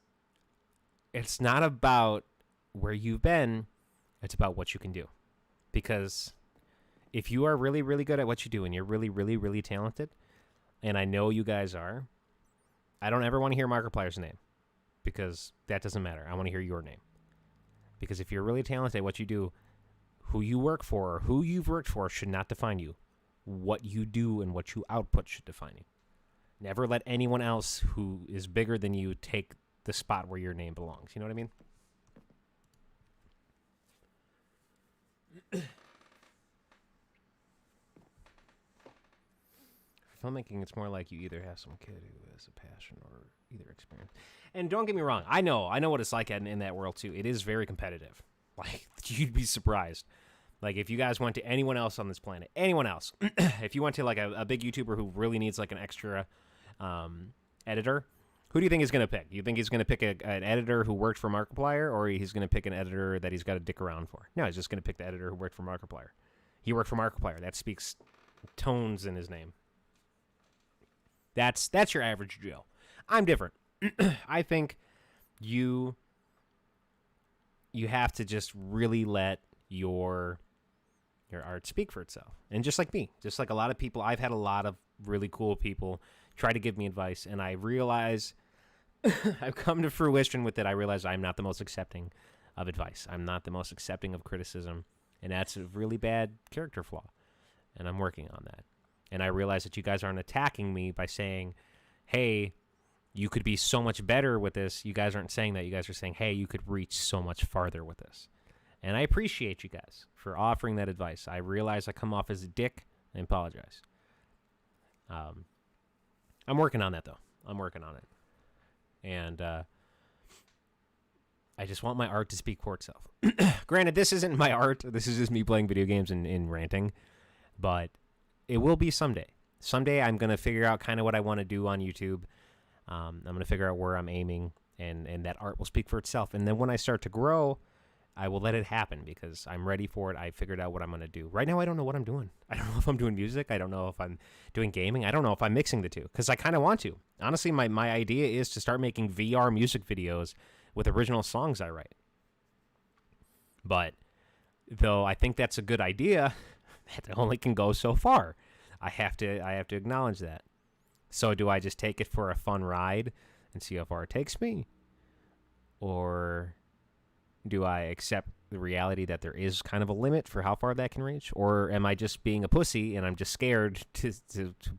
it's not about where you've been. It's about what you can do. Because if you are really, really good at what you do and you're really, really, really talented, and I know you guys are, I don't ever want to hear Markiplier's name, because that doesn't matter. I want to hear your name. Because if you're really talented at what you do, who you work for or who you've worked for should not define you. What you do and what you output should define you. Never let anyone else who is bigger than you take the spot where your name belongs. You know what I mean? For filmmaking, it's more like you either have some kid who has a passion or either experience. And don't get me wrong, I know what it's like in that world too. It is very competitive. Like, you'd be surprised. Like, if you guys went to anyone else on this planet, anyone else, if you went to like a big YouTuber who really needs like an extra editor, who do you think he's going to pick? You think he's going to pick an editor who worked for Markiplier, or he's going to pick an editor that he's got to dick around for? No, he's just going to pick the editor who worked for Markiplier. He worked for Markiplier. That speaks tones in his name. That's your average Joe. I'm different. I think you have to just really let your art speak for itself. And just like me, just like a lot of people, I've had a lot of really cool people try to give me advice, and I realize I've come to fruition with it. I realize I'm not the most accepting of advice. I'm not the most accepting of criticism, and that's a really bad character flaw, and I'm working on that. And I realize that you guys aren't attacking me by saying, hey, you could be so much better with this. You guys aren't saying that. You guys are saying, hey, you could reach so much farther with this. And I appreciate you guys for offering that advice. I realize I come off as a dick. I apologize. I'm working on that, though. I'm working on it. And I just want my art to speak for itself. Granted, this isn't my art. This is just me playing video games and ranting. But it will be someday. Someday I'm going to figure out kind of what I want to do on YouTube. I'm going to figure out where I'm aiming, and that art will speak for itself. And then when I start to grow, I will let it happen because I'm ready for it. I figured out what I'm going to do. Right now, I don't know what I'm doing. I don't know if I'm doing music. I don't know if I'm doing gaming. I don't know if I'm mixing the two because I kind of want to. Honestly, my idea is to start making VR music videos with original songs I write. But though I think that's a good idea, it only can go so far. I have to acknowledge that. So do I just take it for a fun ride and see how far it takes me? Or do I accept the reality that there is kind of a limit for how far that can reach? Or am I just being a pussy and I'm just scared to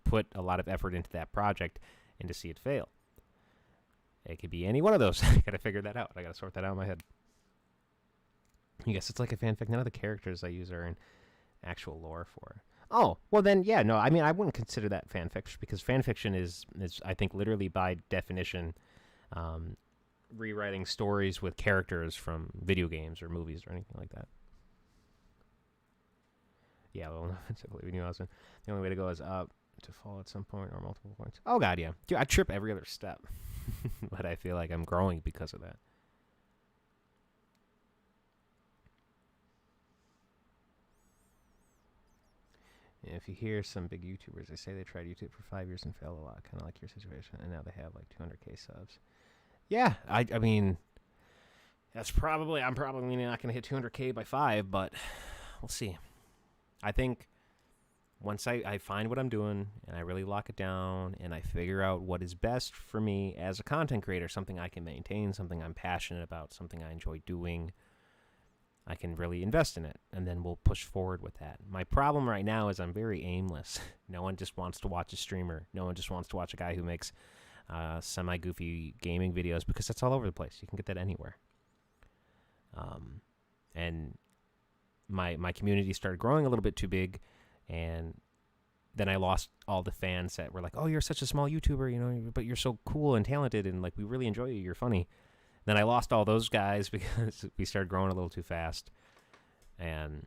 put a lot of effort into that project and to see it fail? It could be any one of those. I got to figure that out. I got to sort that out in my head. I guess it's like a fanfic. None of the characters I use are in actual lore for. Oh, well then, yeah, no, I mean, I wouldn't consider that fanfiction because fanfiction is I think, literally by definition, rewriting stories with characters from video games or movies or anything like that. Yeah, well, typically we knew the only way to go is up to fall at some point or multiple points. Oh god, yeah. Dude, I trip every other step. But I feel like I'm growing because of that. Yeah, if you hear some big YouTubers, they say they tried YouTube for 5 years and failed a lot, kind of like your situation, and now they have like 200K subs. Yeah, I mean, I'm probably not going to hit 200K by 5, but we'll see. I think once I find what I'm doing and I really lock it down and I figure out what is best for me as a content creator, something I can maintain, something I'm passionate about, something I enjoy doing, I can really invest in it, and then we'll push forward with that. My problem right now is I'm very aimless. No one just wants to watch a streamer. No one just wants to watch a guy who makes semi-goofy gaming videos, because that's all over the place. You can get that anywhere. And my community started growing a little bit too big, and then I lost all the fans that were like, oh, you're such a small YouTuber, you know, but you're so cool and talented, and like we really enjoy you, you're funny. Then I lost all those guys because we started growing a little too fast, and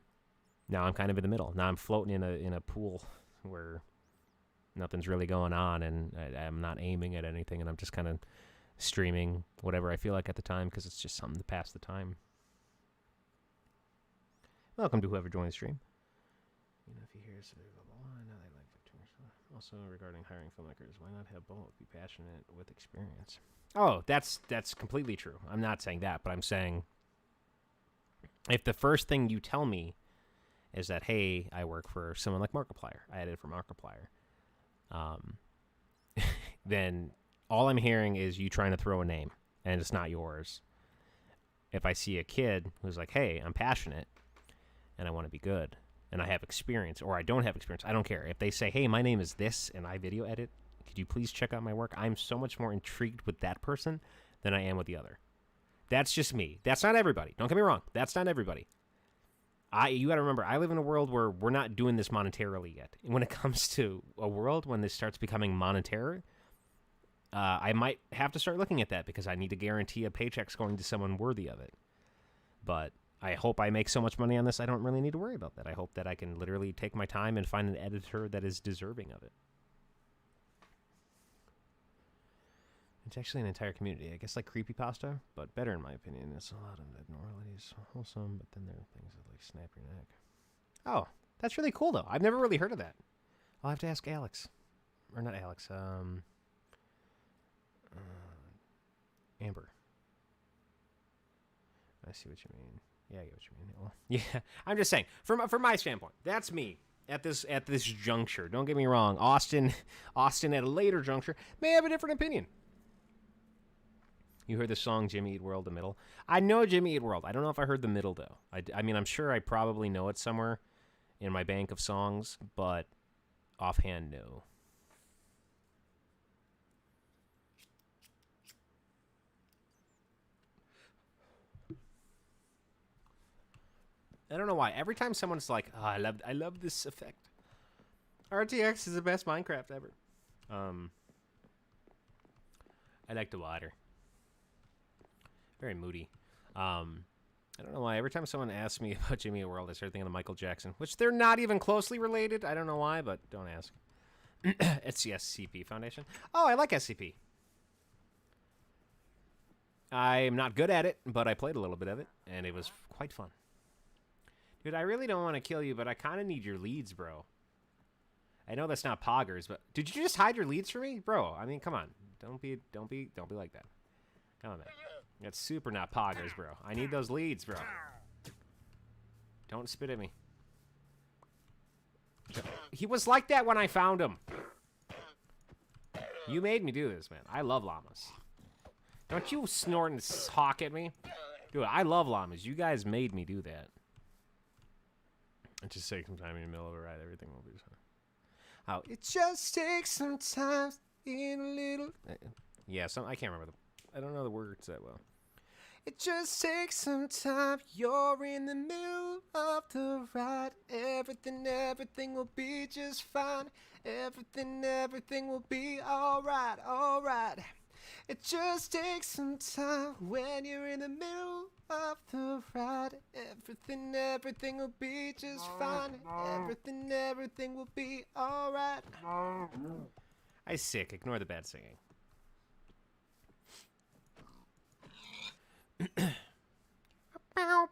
now I'm kind of in the middle. Now I'm floating in a pool where nothing's really going on, and I'm not aiming at anything, and I'm just kind of streaming whatever I feel like at the time because it's just something to pass the time. Welcome to whoever joined the stream. You know, if you hear something, I know they like Victoria's. Also, regarding hiring filmmakers, why not have both? Be passionate with experience. Oh, that's completely true. I'm not saying that, but I'm saying if the first thing you tell me is that, hey, I work for someone like Markiplier, I edit for Markiplier, then all I'm hearing is you trying to throw a name, and it's not yours. If I see a kid who's like, hey, I'm passionate, and I want to be good, and I have experience, or I don't have experience, I don't care. If they say, hey, my name is this, and I video edit, could you please check out my work? I'm so much more intrigued with that person than I am with the other. That's just me. That's not everybody. Don't get me wrong. That's not everybody. You got to remember, I live in a world where we're not doing this monetarily yet. And when it comes to a world when this starts becoming monetary, I might have to start looking at that because I need to guarantee a paycheck's going to someone worthy of it. But I hope I make so much money on this, I don't really need to worry about that. I hope that I can literally take my time and find an editor that is deserving of it. It's actually an entire community. I guess like creepypasta, but better in my opinion. It's a lot of abnormalities, wholesome, but then there are things that like snap your neck. Oh, that's really cool though. I've never really heard of that. I'll have to ask Alex. Or not Alex, Amber. I see what you mean. Yeah, I get what you mean. Well, yeah, I'm just saying, from my standpoint, that's me at this juncture. Don't get me wrong. Austin at a later juncture may have a different opinion. You heard the song Jimmy Eat World, the middle? I know Jimmy Eat World. I don't know if I heard the middle, though. I mean, I'm sure I probably know it somewhere in my bank of songs, but offhand, no. I don't know why. Every time someone's like, oh, I love this effect. RTX is the best Minecraft ever. I like the water. Very moody. I don't know why. Every time someone asks me about Jimmy Eat World, I start thinking of Michael Jackson, which they're not even closely related. I don't know why, but don't ask. It's the SCP Foundation. Oh, I like SCP. I'm not good at it, but I played a little bit of it, and it was quite fun. Dude, I really don't want to kill you, but I kind of need your leads, bro. I know that's not poggers, but did you just hide your leads for me, bro? I mean, come on. Don't be like that. Come on, man. That's super not poggers, bro. I need those leads, bro. Don't spit at me. He was like that when I found him. You made me do this, man. I love llamas. Don't you snort and hawk at me. Dude, I love llamas. You guys made me do that. It just takes some time in the middle of a ride. Everything will be fine. Oh, it just takes some time in a little... Yeah, I can't remember I don't know the words that well. It just takes some time. You're in the middle of the ride. Everything will be just fine. Everything will be alright. It just takes some time when you're in the middle of the ride. Everything will be just fine. Everything will be alright. I sick. Ignore the bad singing. Oh,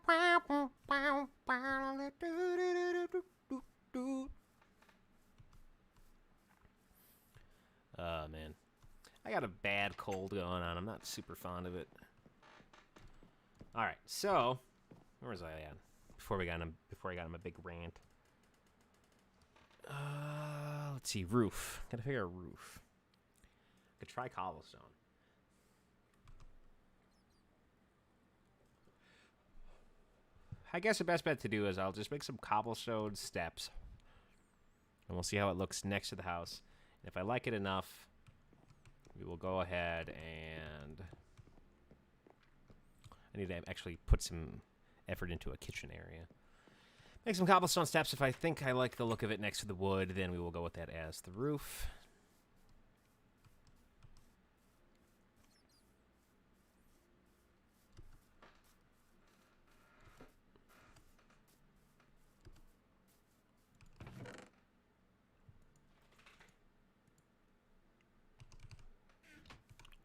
man. I got a bad cold going on. I'm not super fond of it. All right, so where was I at before I got him a big rant? Let's see, roof. Gotta figure a roof. Could try cobblestone. I guess the best bet to do is I'll just make some cobblestone steps, and we'll see how it looks next to the house. And if I like it enough, we will go ahead and I need to actually put some effort into a kitchen area. Make some cobblestone steps. If I think I like the look of it next to the wood, then we will go with that as the roof.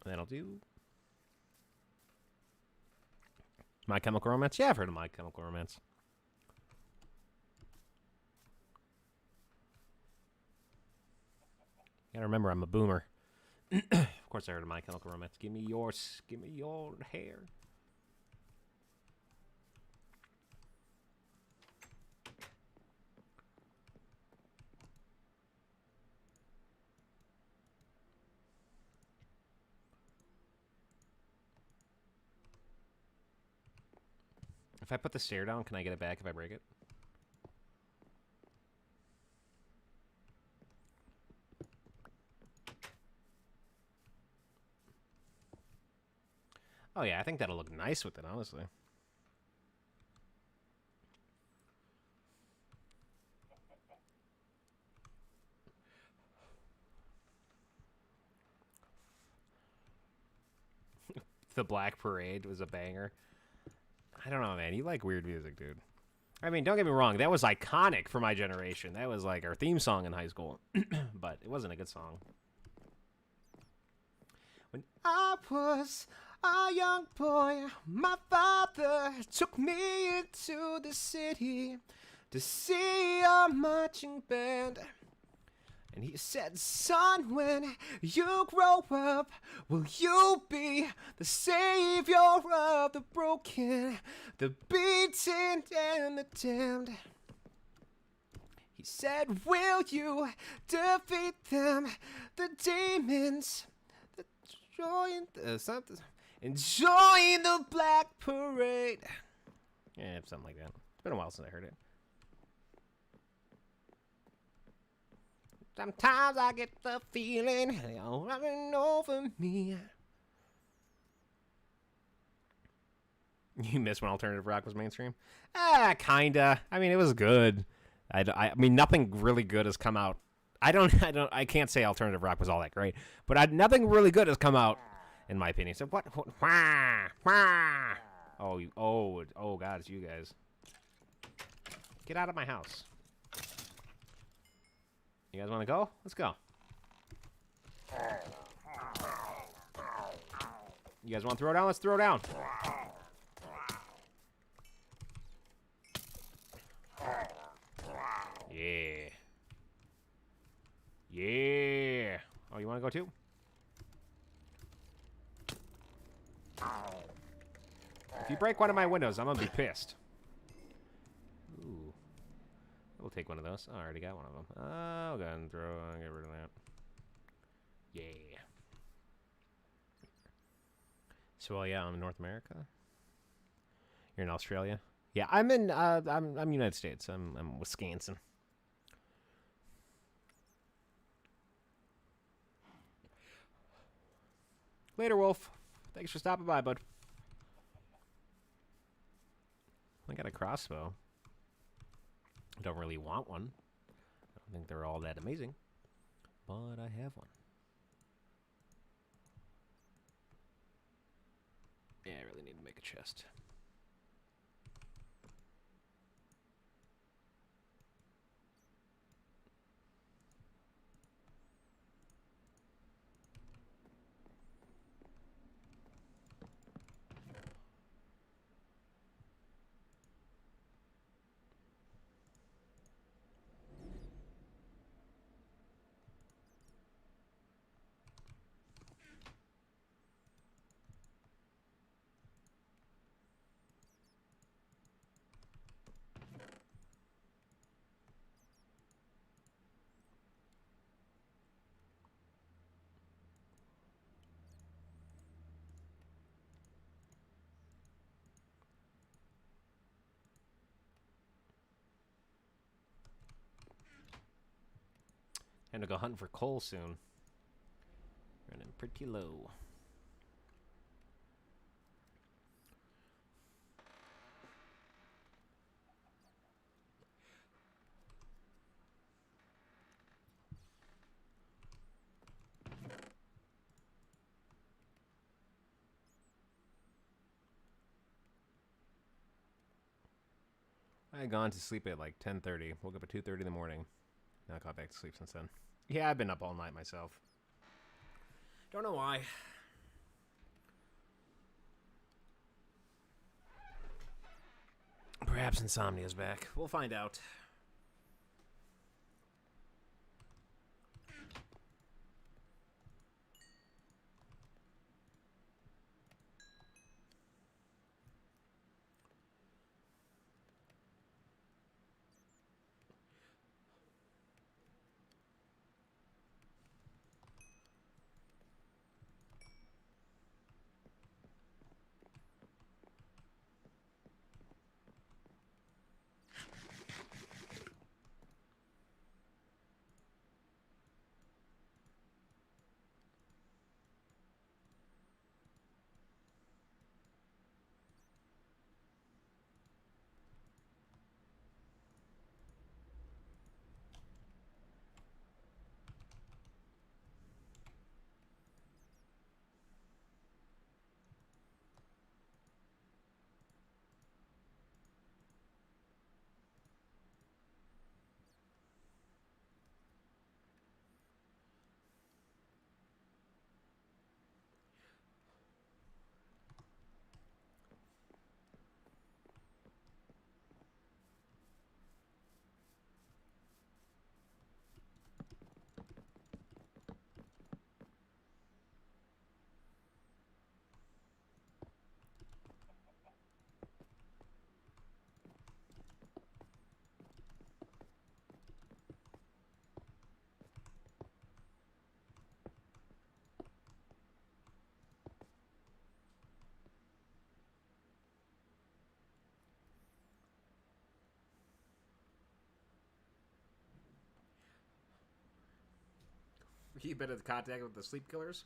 That'll do. My Chemical Romance? Yeah, I've heard of My Chemical Romance. You gotta remember, I'm a boomer. Of course I heard of My Chemical Romance. Give me your hair. If I put the stair down, can I get it back if I break it? Oh yeah, I think that'll look nice with it, honestly. The Black Parade was a banger. I don't know, man. You like weird music, dude. I mean, don't get me wrong. That was iconic for my generation. That was like our theme song in high school. But it wasn't a good song. When I was a young boy, my father took me into the city to see a marching band. And he said, son, when you grow up, will you be the savior of the broken, the beaten, and the damned? He said, will you defeat them, the demons, that join enjoy the Black Parade? Yeah, something like that. It's been a while since I heard it. Sometimes I get the feeling you're running over me. You missed when alternative rock was mainstream? Kinda. I mean, it was good. I mean, nothing really good has come out. I can't say alternative rock was all that great, but nothing really good has come out, in my opinion. So what? Oh, God, it's you guys. Get out of my house. You guys want to go? Let's go. You guys want to throw down? Let's throw down. Yeah. Yeah. Oh, you want to go too? If you break one of my windows, I'm going to be pissed. Ooh. We'll take one of those. Oh, I already got one of them. I'll go ahead and get rid of that. Yeah. So, yeah, I'm in North America. You're in Australia? Yeah, I'm in, I'm United States. I'm Wisconsin. Later, Wolf. Thanks for stopping by, bud. I got a crossbow. I don't really want one. I don't think they're all that amazing. But I have one. Yeah, I really need to make a chest. And to go hunting for coal soon. Running pretty low. I had gone to sleep at like 10:30. Woke up at 2:30 in the morning. Now I got back to sleep since then. Yeah, I've been up all night myself. Don't know why. Perhaps insomnia's back. We'll find out. You been in contact with the sleep killers?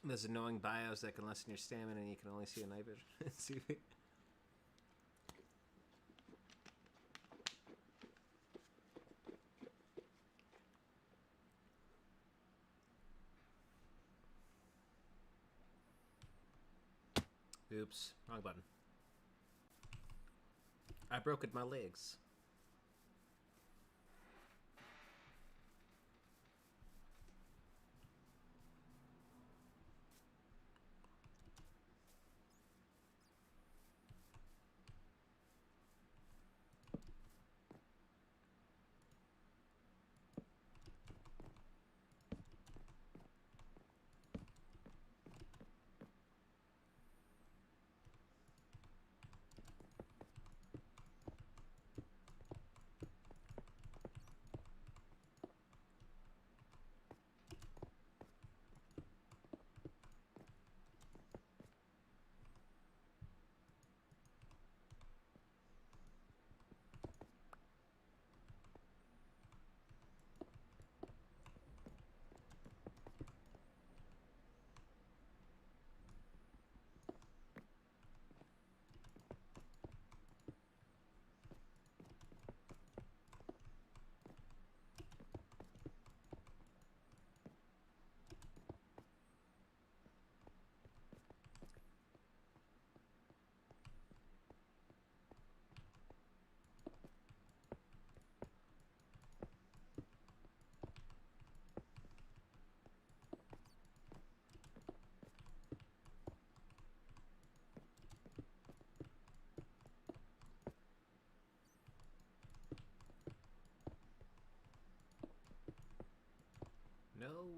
There's annoying bios that can lessen your stamina and you can only see a night vision. Oops, wrong button. I broke my legs. No.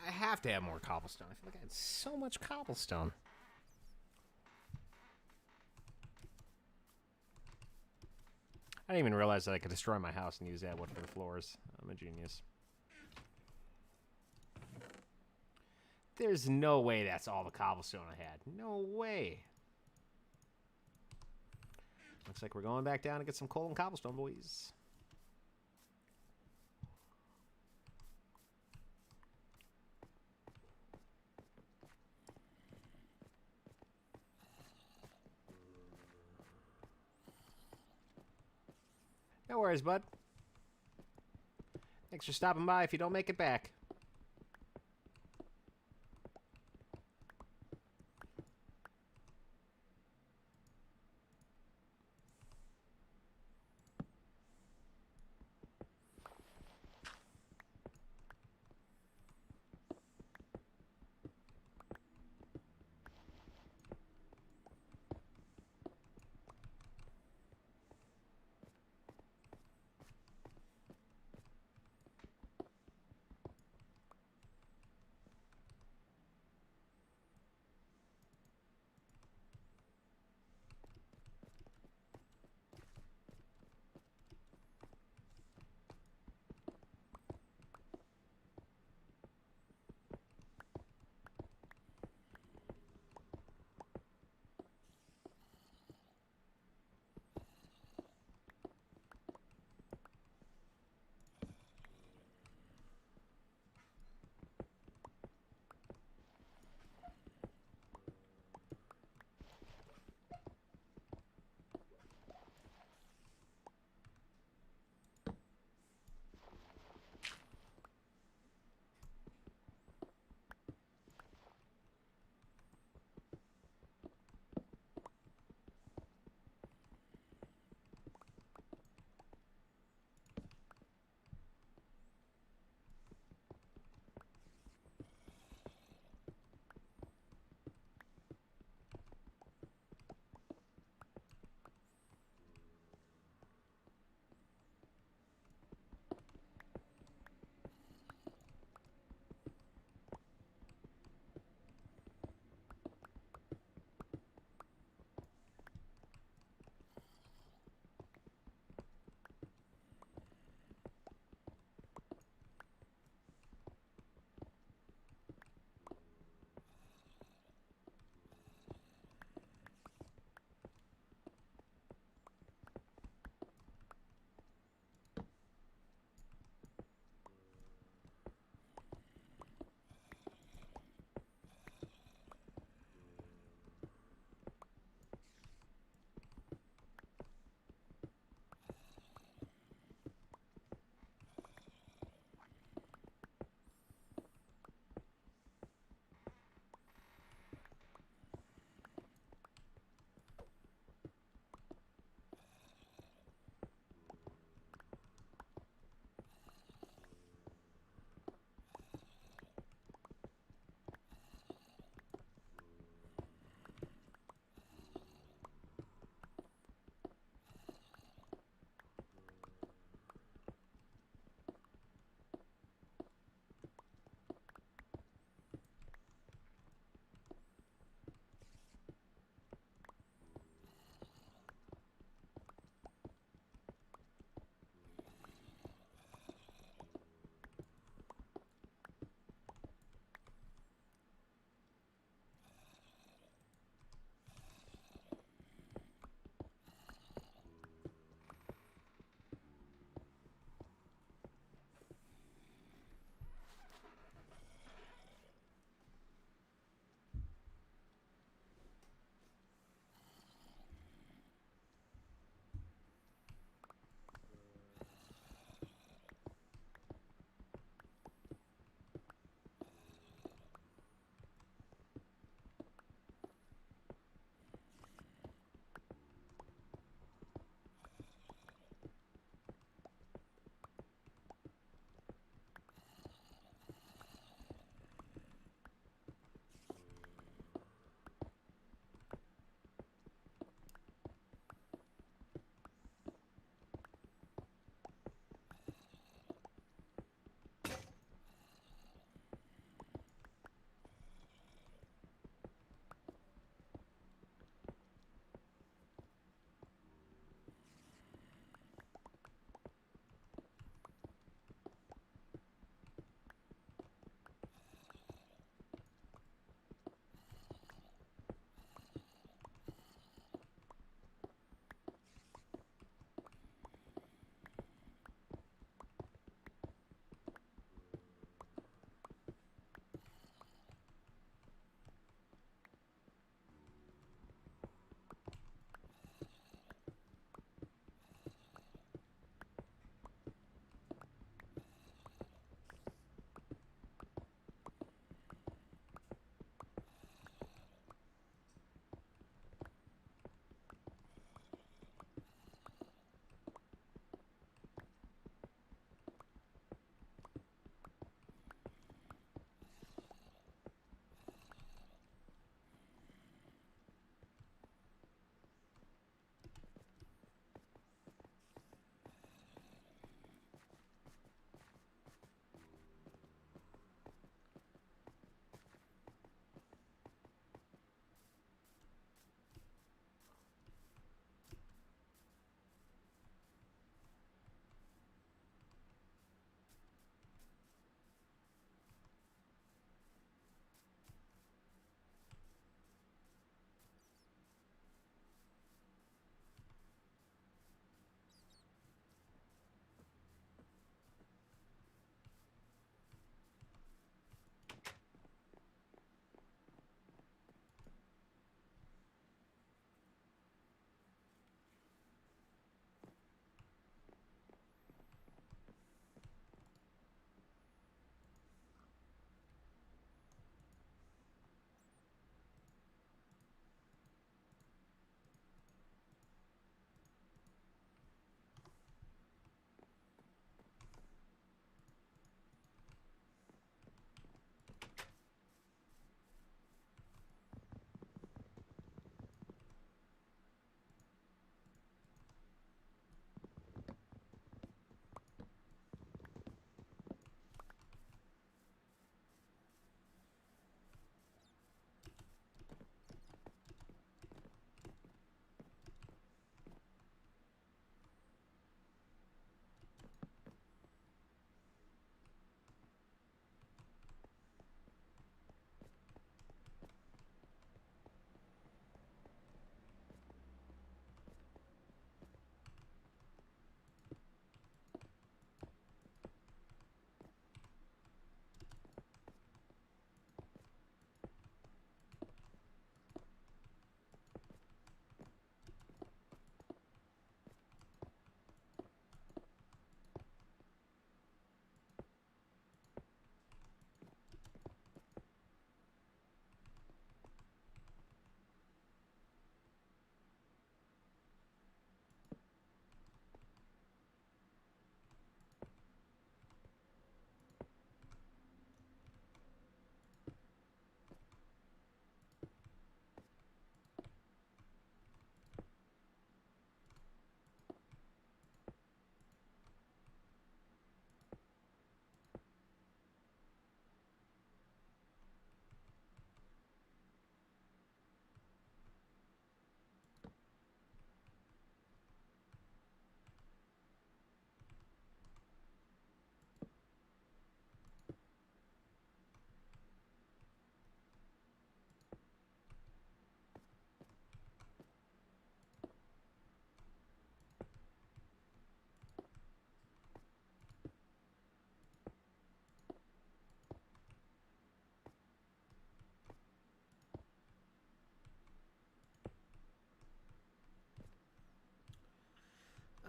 I have to have more cobblestone. I feel like I had so much cobblestone. I didn't even realize that I could destroy my house and use that wood for the floors. I'm a genius. There's no way that's all the cobblestone I had. No way. Looks like we're going back down to get some coal and cobblestone, boys. No worries, bud. Thanks for stopping by if you don't make it back.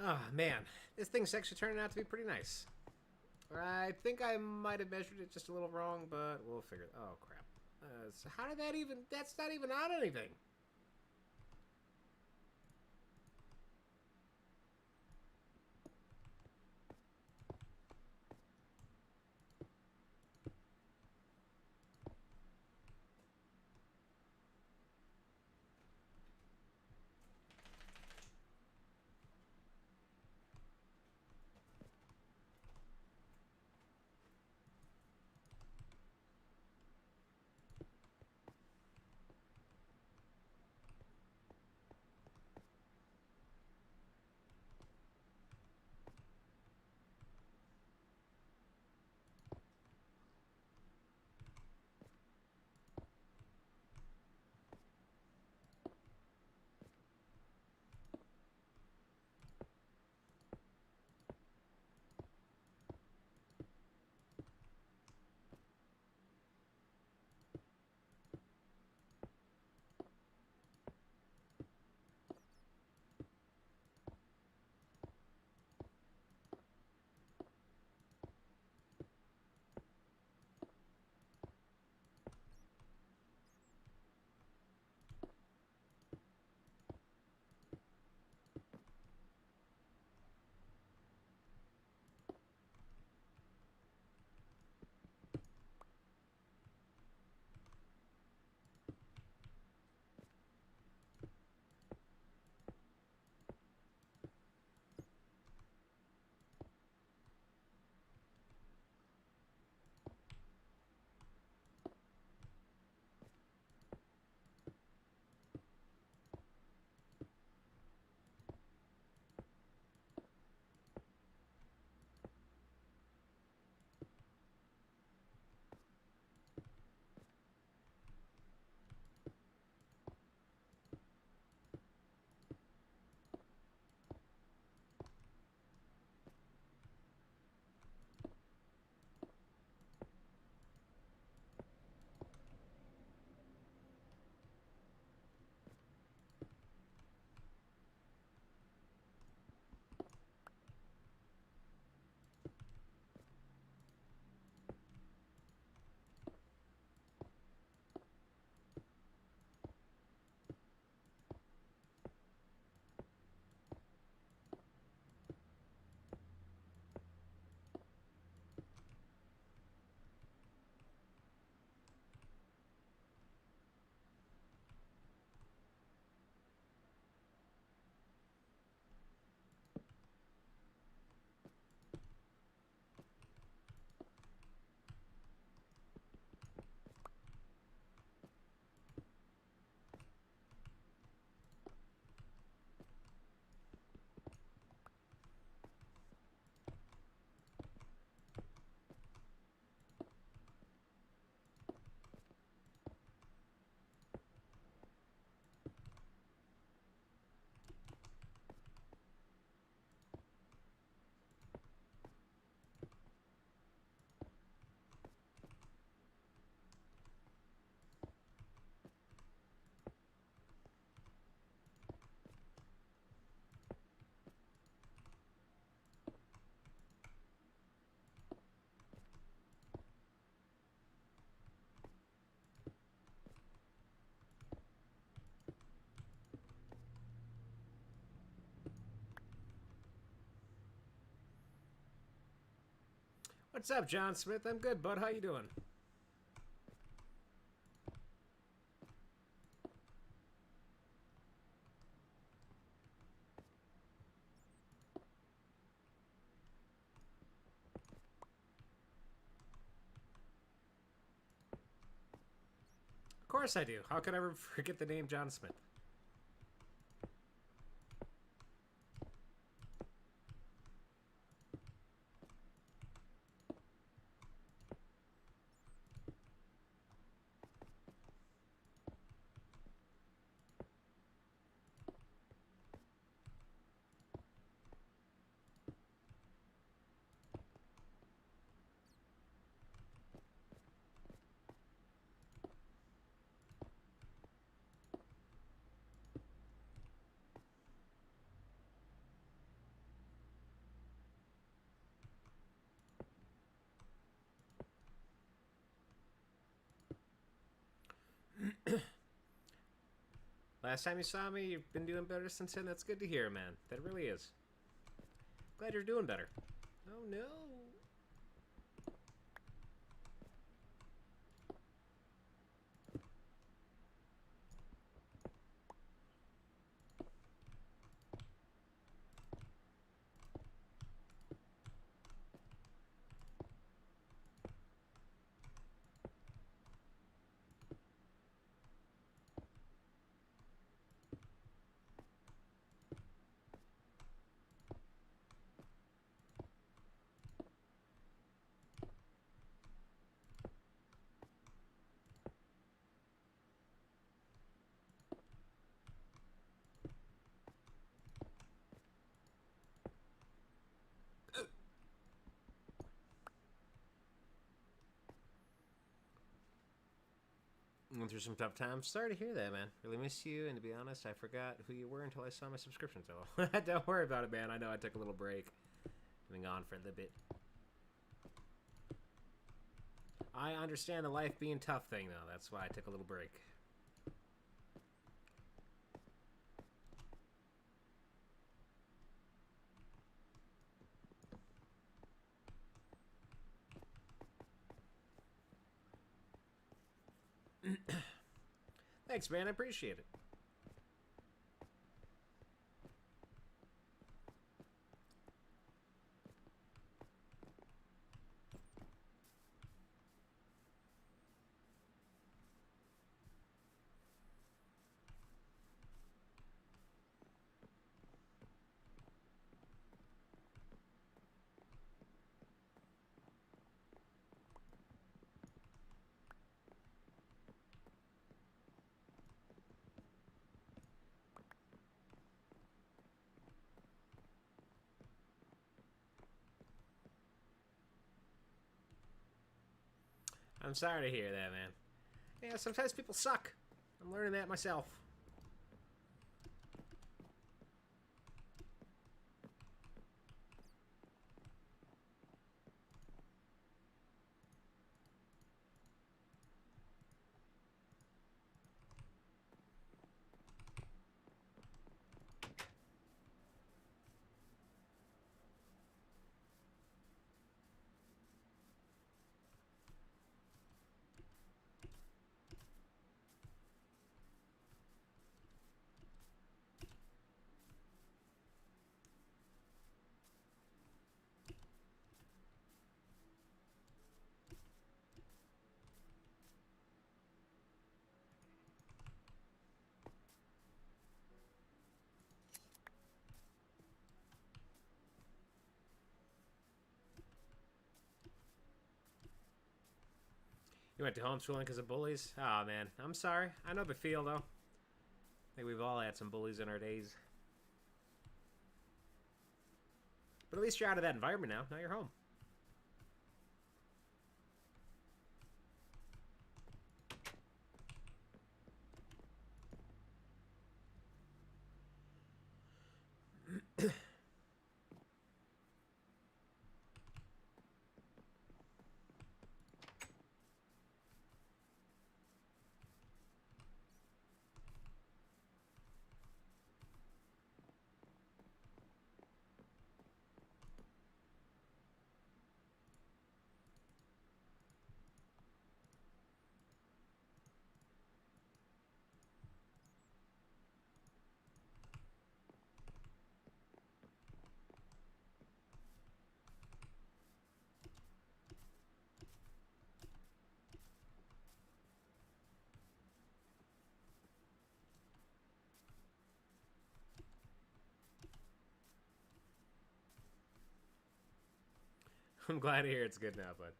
Oh, man. This thing's actually turning out to be pretty nice. I think I might have measured it just a little wrong, but we'll figure it. Oh, crap. So how did that even... That's not even on anything. What's up, John Smith? I'm good, bud. How you doing? Of course I do. How could I ever forget the name John Smith? Last time you saw me, you've been doing better since then. That's good to hear, man. That really is. Glad you're doing better. Oh, no. Went through some tough times. Sorry to hear that, man. Really miss you, and to be honest, I forgot who you were until I saw my subscription total. Don't worry about it, man. I know I took a little break. I've been gone for a little bit. I understand the life being tough thing, though. That's why I took a little break. Thanks, man. I appreciate it. I'm sorry to hear that, man. Yeah, sometimes people suck. I'm learning that myself. You went to homeschooling because of bullies? Oh, man. I'm sorry. I know the feel, though. I think we've all had some bullies in our days. But at least you're out of that environment now. Now you're home. I'm glad to hear it's good now, bud.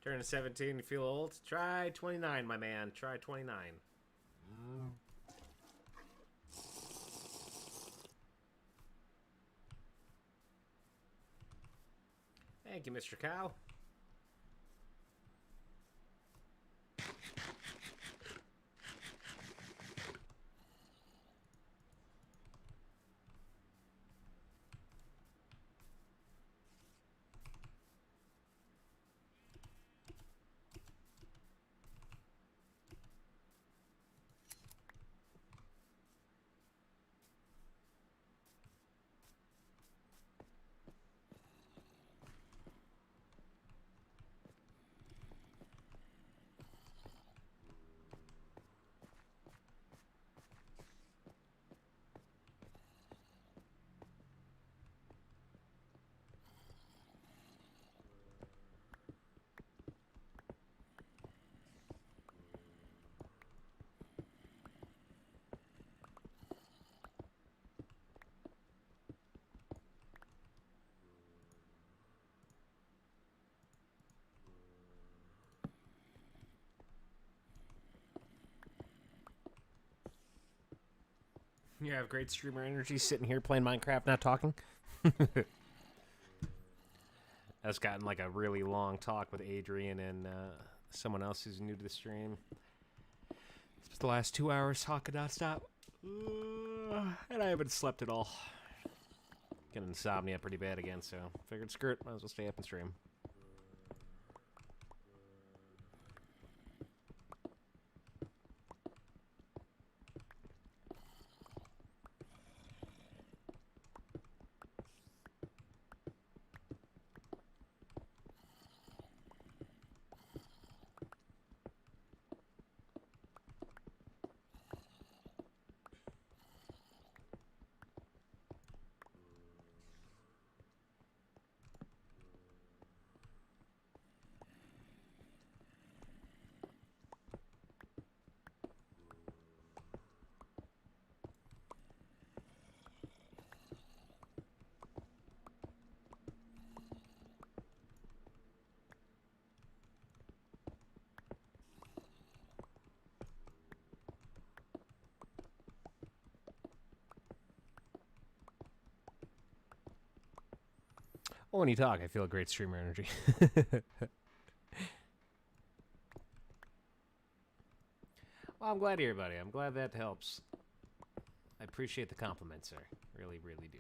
Turning 17, you feel old? Try 29, my man. Try 29. Thank you, Mr. Cow. You have great streamer energy sitting here playing Minecraft, not talking. That's gotten like a really long talk with Adrian and someone else who's new to the stream. It's the last 2 hours talking nonstop. And I haven't slept at all. Getting insomnia pretty bad again, so figured screw it, might as well stay up and stream. Well, when you talk, I feel a great streamer energy. Well, I'm glad to hear, buddy. I'm glad that helps. I appreciate the compliment, sir. Really, really do.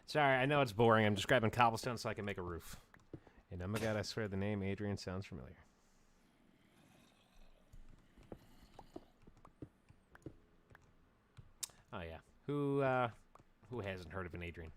Sorry, I know it's boring. I'm just grabbing cobblestone so I can make a roof. And oh my god, I swear the name Adrian sounds familiar. Oh yeah. Who hasn't heard of an Adrian?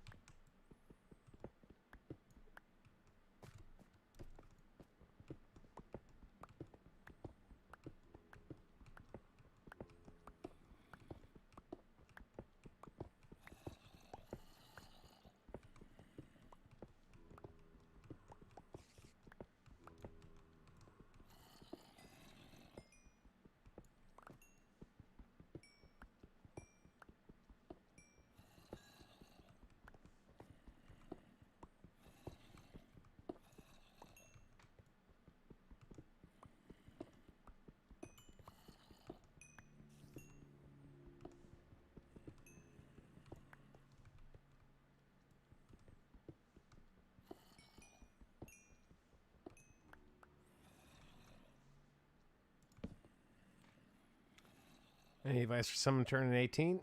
Any advice for someone turning 18?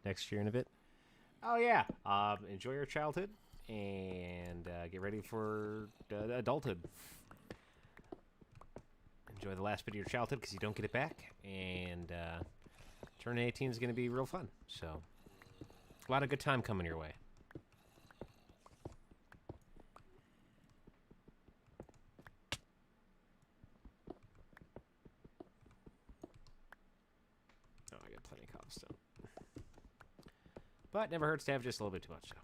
Next year and a bit. Oh, yeah. Enjoy your childhood and get ready for adulthood. Enjoy the last bit of your childhood because you don't get it back. And turning 18 is going to be real fun. So, a lot of good time coming your way. But never hurts to have just a little bit too much, so.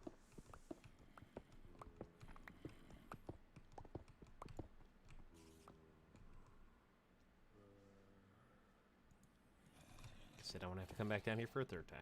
Guess I don't want to have to come back down here for a third time.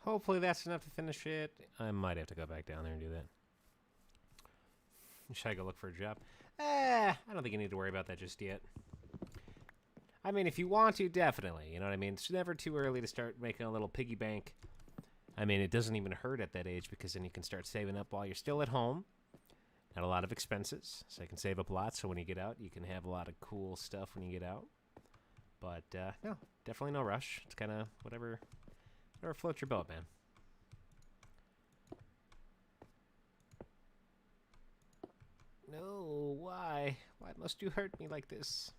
Hopefully that's enough to finish it. I might have to go back down there and do that. Should I go look for a job? I don't think you need to worry about that just yet. I mean, if you want to, definitely. You know what I mean? It's never too early to start making a little piggy bank. I mean, it doesn't even hurt at that age because then you can start saving up while you're still at home. Not a lot of expenses, so you can save up a lot. So when you get out, you can have a lot of cool stuff when you get out. But no, definitely no rush. It's kind of whatever floats your boat, man. No, why? Why must you hurt me like this?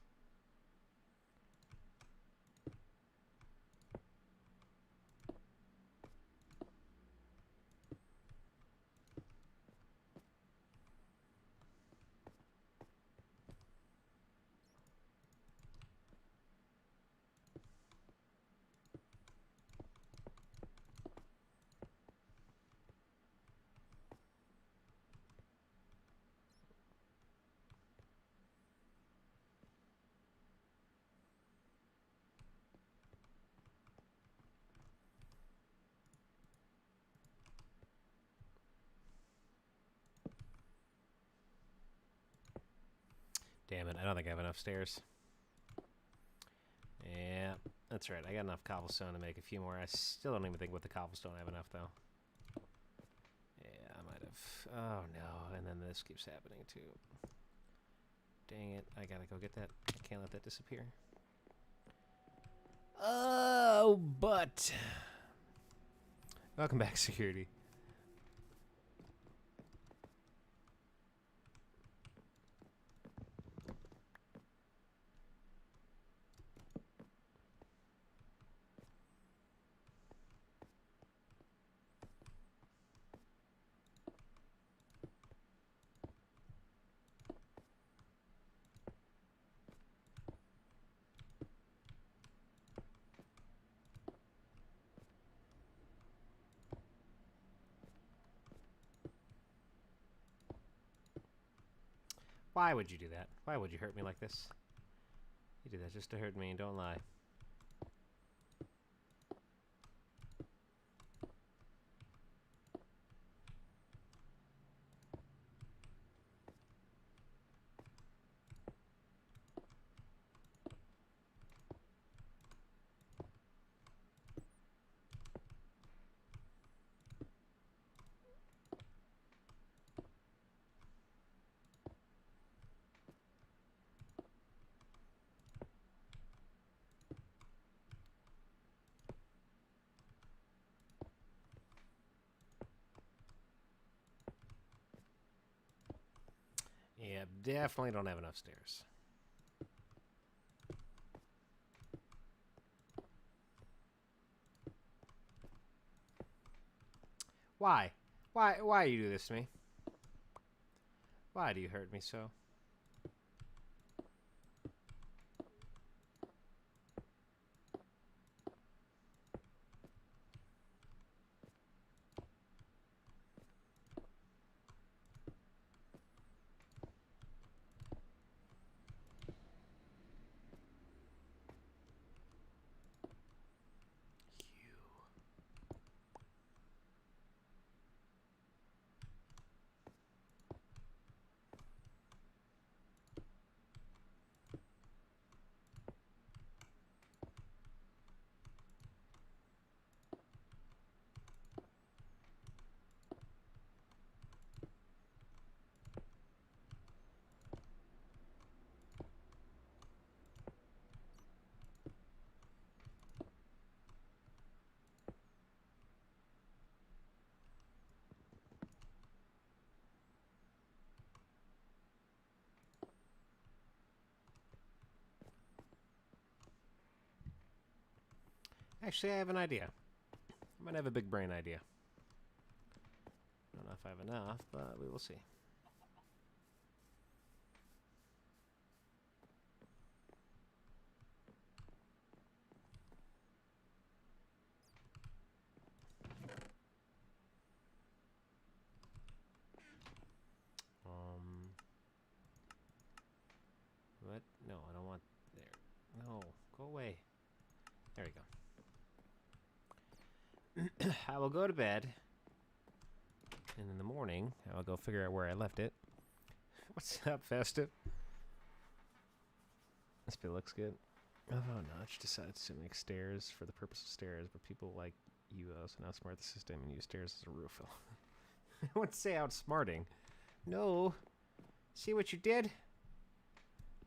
Damn it, I don't think I have enough stairs. Yeah, that's right. I got enough cobblestone to make a few more. I still don't even think with the cobblestone I have enough, though. Yeah, I might have. Oh, no. And then this keeps happening, too. Dang it. I gotta go get that. I can't let that disappear. Oh, but... Welcome back, security. Why would you do that? Why would you hurt me like this? You did that just to hurt me, and don't lie. Yeah, definitely don't have enough stairs. Why? Why you do this to me? Why do you hurt me so? Actually, I have an idea. I might have a big brain idea. I don't know if I have enough, but we will see. What? No, I don't want... There. No, go away. There we go. I will go to bed. And in the morning, I'll go figure out where I left it. What's up, Festive? This bit looks good. Oh, Notch decides to make stairs for the purpose of stairs, but people like you also outsmart the system and use stairs as a roof. I wouldn't say outsmarting. No. See what you did?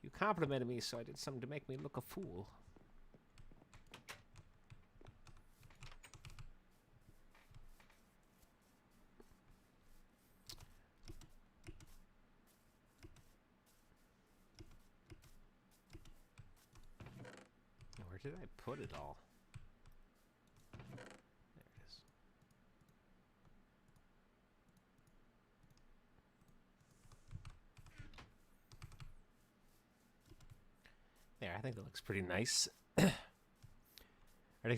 You complimented me, so I did something to make me look a fool. Where did I put it all? There it is. There, I think that looks pretty nice. RTX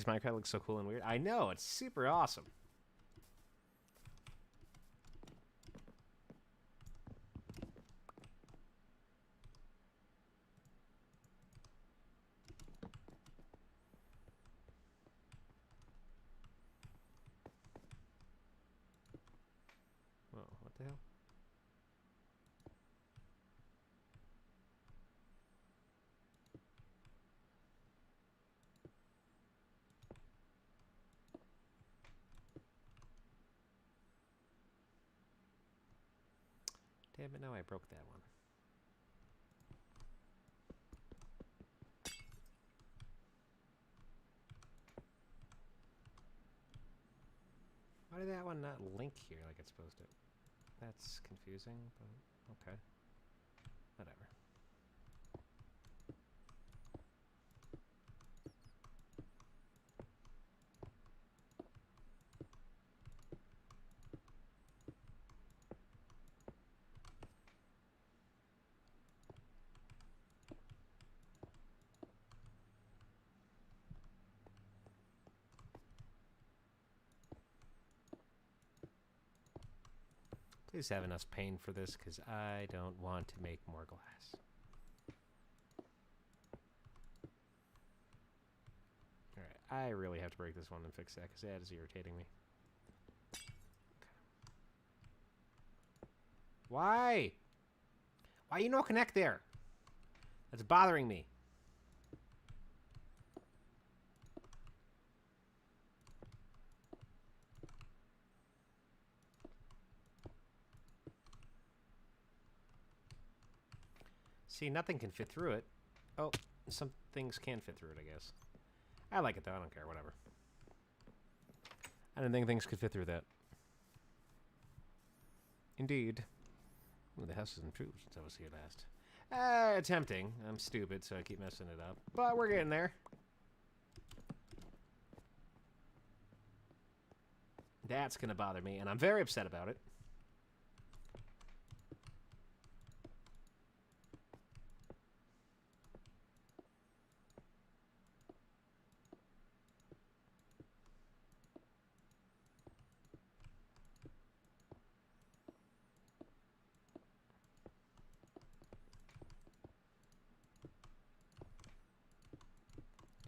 Minecraft looks so cool and weird. I know, it's super awesome. Whoa, what the hell? Damn it, no, I broke that one. Why did that one not link here like it's supposed to? That's confusing, but okay. Whatever. Please have enough pain for this, because I don't want to make more glass. Alright, I really have to break this one and fix that, because that is irritating me. Okay. Why? Why you no connect there? That's bothering me. See, nothing can fit through it. Oh, some things can fit through it, I guess. I like it, though. I don't care. Whatever. I didn't think things could fit through that. Indeed. Ooh, the house has improved since I was here last. Attempting. I'm stupid, so I keep messing it up. But we're getting there. That's going to bother me, and I'm very upset about it.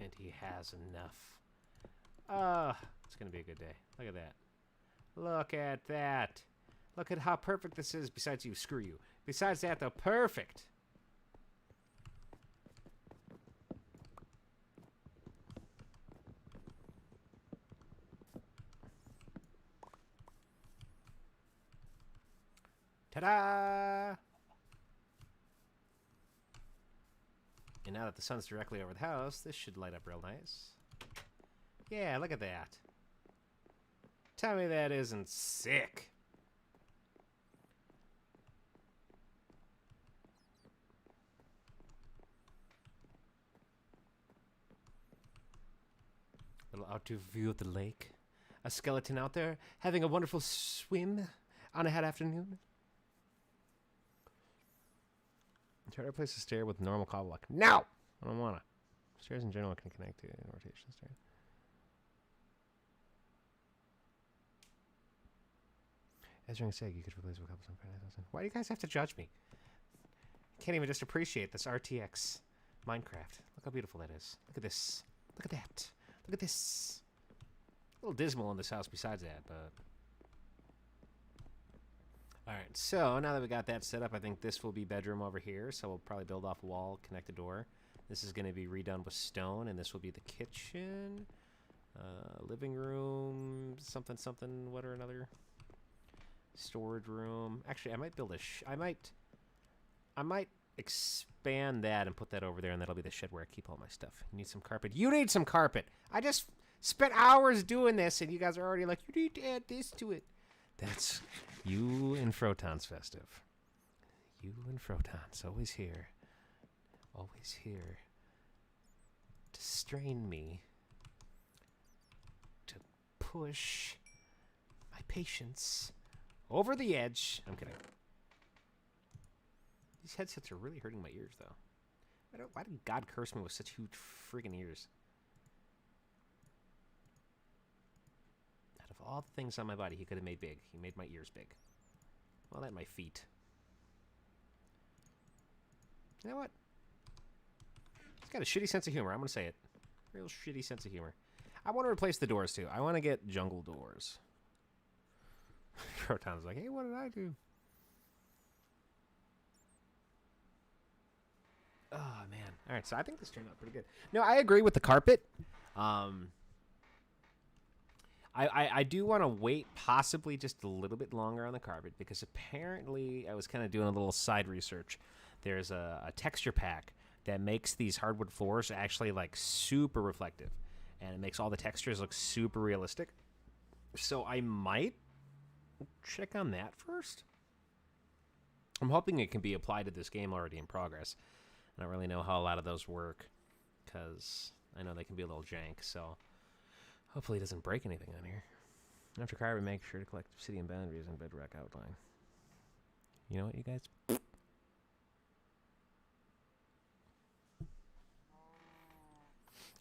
And he has enough. It's going to be a good day. Look at that. Look at that. Look at how perfect this is. Besides you, screw you. Besides that, though, perfect. Ta-da! And now that the sun's directly over the house, this should light up real nice. Yeah, look at that. Tell me that isn't sick. Little outdoor view of the lake. A skeleton out there having a wonderful swim on a hot afternoon. Try to replace the stair with normal cobble block. No! I don't wanna. Stairs in general can connect to a rotation stair. As during sake, you could replace with cobblestone. Why do you guys have to judge me? Can't even just appreciate this RTX Minecraft. Look how beautiful that is. Look at this. Look at that. Look at this. A little dismal in this house besides that, but... Alright, so now that we got that set up, I think this will be bedroom over here. So we'll probably build off a wall, connect a door. This is going to be redone with stone, and this will be the kitchen. Living room, something, what or another. Storage room. Actually, I might build a... I might expand that and put that over there, and that'll be the shed where I keep all my stuff. You need some carpet. You need some carpet! I just spent hours doing this, and you guys are already like, you need to add this to it. That's you and Froton's festive. You and Froton's always here. Always here. To strain me. To push my patience over the edge. I'm kidding. These headsets are really hurting my ears, though. Why did God curse me with such huge friggin' ears? Out of all the things on my body he could have made big, he made my ears big. Well, and my feet. You know what? He's got a shitty sense of humor. I'm going to say it. Real shitty sense of humor. I want to replace the doors, too. I want to get jungle doors. Proton's like, hey, what did I do? Oh, man. All right, so I think this turned out pretty good. No, I agree with the carpet. I do want to wait possibly just a little bit longer on the carpet because apparently I was kind of doing a little side research. There's a texture pack that makes these hardwood floors actually like super reflective, and it makes all the textures look super realistic. So I might check on that first. I'm hoping it can be applied to this game already in progress. I don't really know how a lot of those work because I know they can be a little jank, so hopefully it doesn't break anything on here. After Kyra, make sure to collect obsidian boundaries and bedrock outline. You know what, you guys?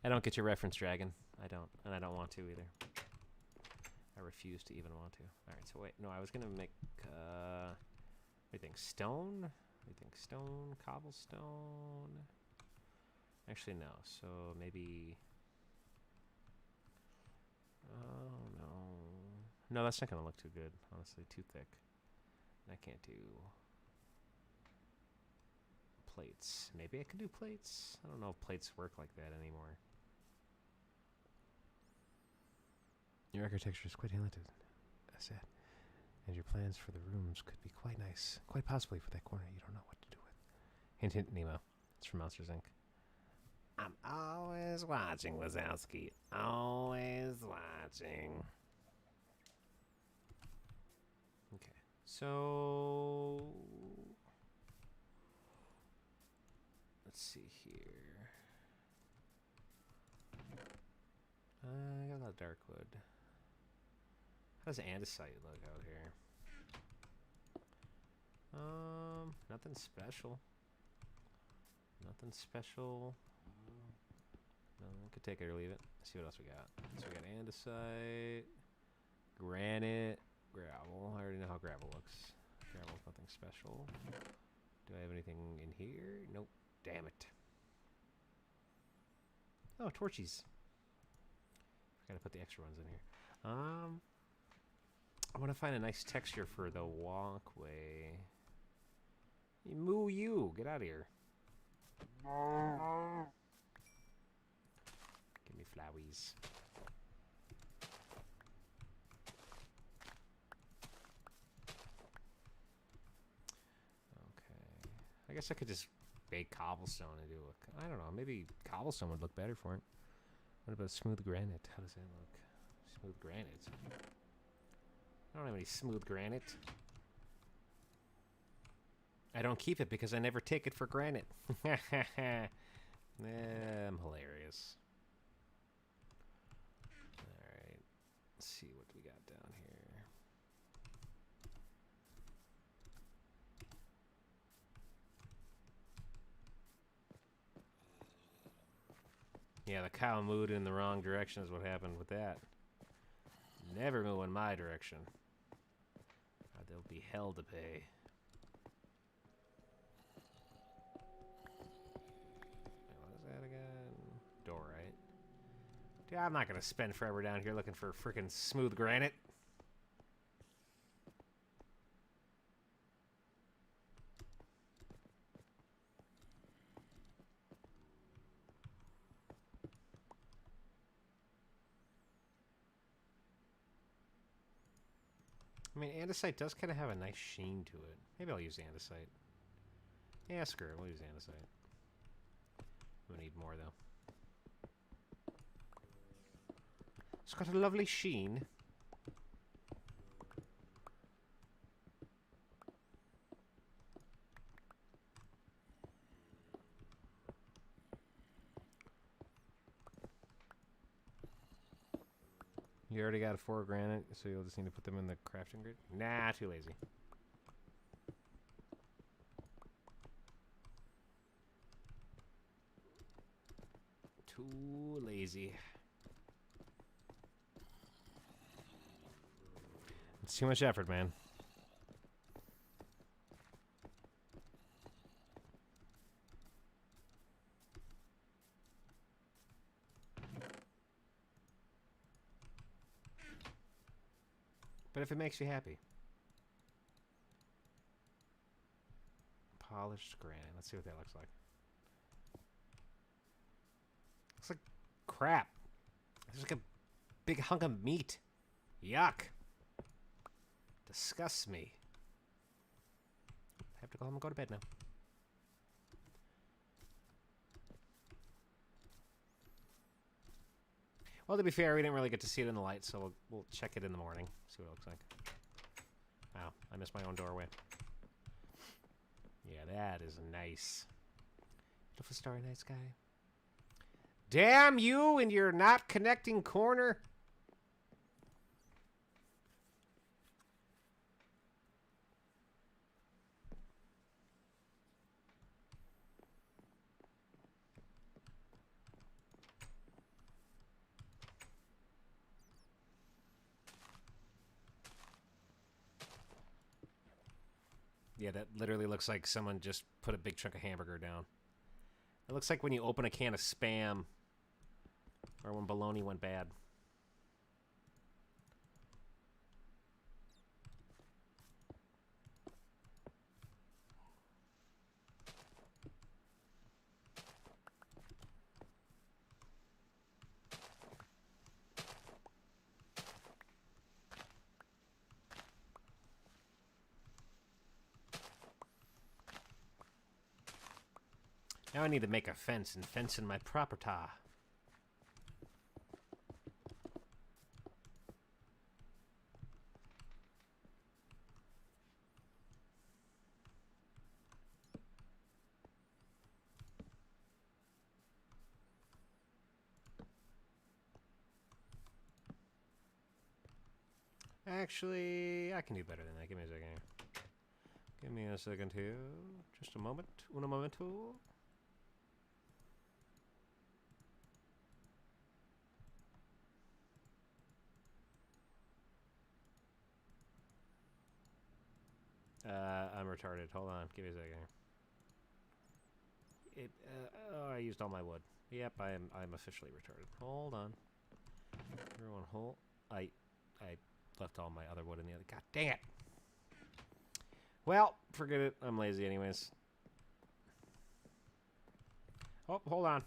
I don't get your reference, Dragon. I don't, and I don't want to either. I refuse to even want to. Alright, so wait, no, I was gonna make, what do you think, stone? What do you think, stone, cobblestone? Actually, no, so maybe... Oh, no. No, that's not gonna look too good, honestly, too thick. I can't do... plates. Maybe I could do plates? I don't know if plates work like that anymore. Your architecture is quite talented, I said. And your plans for the rooms could be quite nice. Quite possibly for that corner you don't know what to do with. Hint, hint, Nemo. It's from Monsters, Inc. I'm always watching, Wazowski. Always watching. Okay, so... let's see here. I got a lot of dark wood. How does andesite look out here? Nothing special. Nothing special. No, we could take it or leave it. Let's see what else we got. So we got andesite, granite, gravel. I already know how gravel looks. Gravel's nothing special. Do I have anything in here? Nope. Damn it. Oh, torchies. Gotta put the extra ones in here. I want to find a nice texture for the walkway. Moo you! Get out of here. Give me flowies. Okay. I guess I could just bake cobblestone and do a... I don't know. Maybe cobblestone would look better for it. What about smooth granite? How does that look? Smooth granite. I don't have any smooth granite. I don't keep it because I never take it for granted. I'm hilarious. Alright. Let's see what we got down here. Yeah, the cow moved in the wrong direction is what happened with that. Never move in my direction. Or there'll be hell to pay. Wait, what is that again? Door, right? Dude, I'm not gonna spend forever down here looking for freaking smooth granite. I mean, andesite does kind of have a nice sheen to it. Maybe I'll use andesite. Yeah, screw it. We'll use andesite. We'll need more, though. It's got a lovely sheen. You already got 4 granite, so you'll just need to put them in the crafting grid? Nah, too lazy. Too lazy. It's too much effort, man. But if it makes you happy. Polished granite. Let's see what that looks like. Looks like crap. It's like a big hunk of meat. Yuck. Disgusts me. I have to go home and go to bed now. Well, to be fair, we didn't really get to see it in the light, so we'll check it in the morning. See what it looks like. Wow, I missed my own doorway. Yeah, that is nice. Beautiful starry night sky. Damn you and your not connecting corner. Yeah, that literally looks like someone just put a big chunk of hamburger down. It looks like when you open a can of Spam or when bologna went bad. Now I need to make a fence and fence in my property. Actually, I can do better than that. Give me a second here. Give me a second here. Just a moment. Un momento. I'm retarded. Hold on. Give me a second here. Oh, I used all my wood. Yep, I'm officially retarded. Hold on. Everyone hold. I left all my other wood in the other. God dang it. Well, forget it. I'm lazy anyways. Oh, hold on.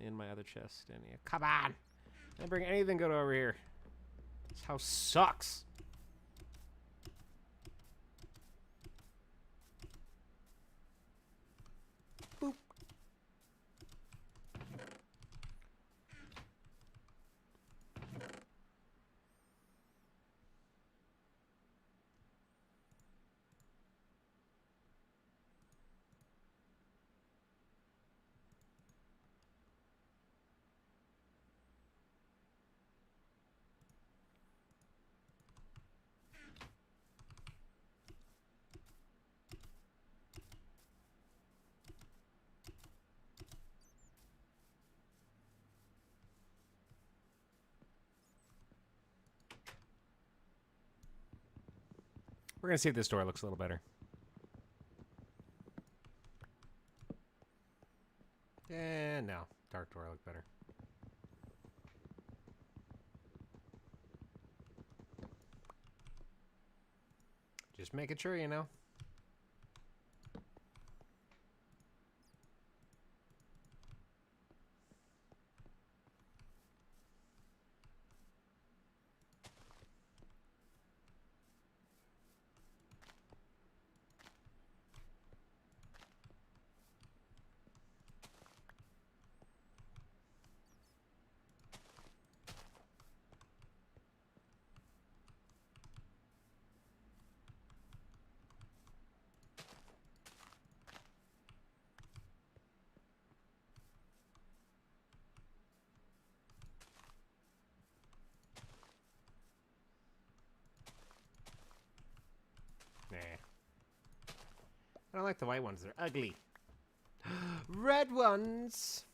In my other chest. In here. Come on. I didn't bring anything good over here. This house sucks. Boop. We're going to see if this door looks a little better. better. Just making sure, you know. Nah. I don't like the white ones. They're ugly. Red ones.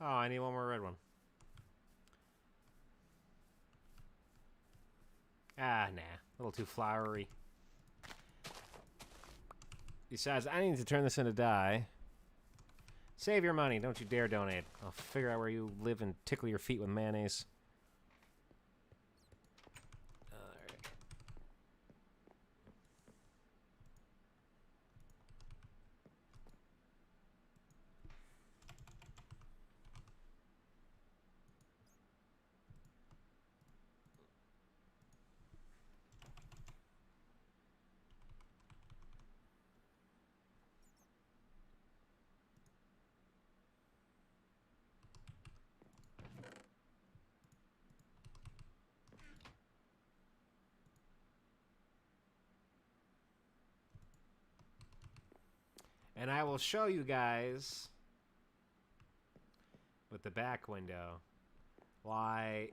Oh, I need one more red one. Ah, nah. A little too flowery. Besides, I need to turn this into dye. Save your money. Don't you dare donate. I'll figure out where you live and tickle your feet with mayonnaise. Alright. And I will show you guys with the back window why.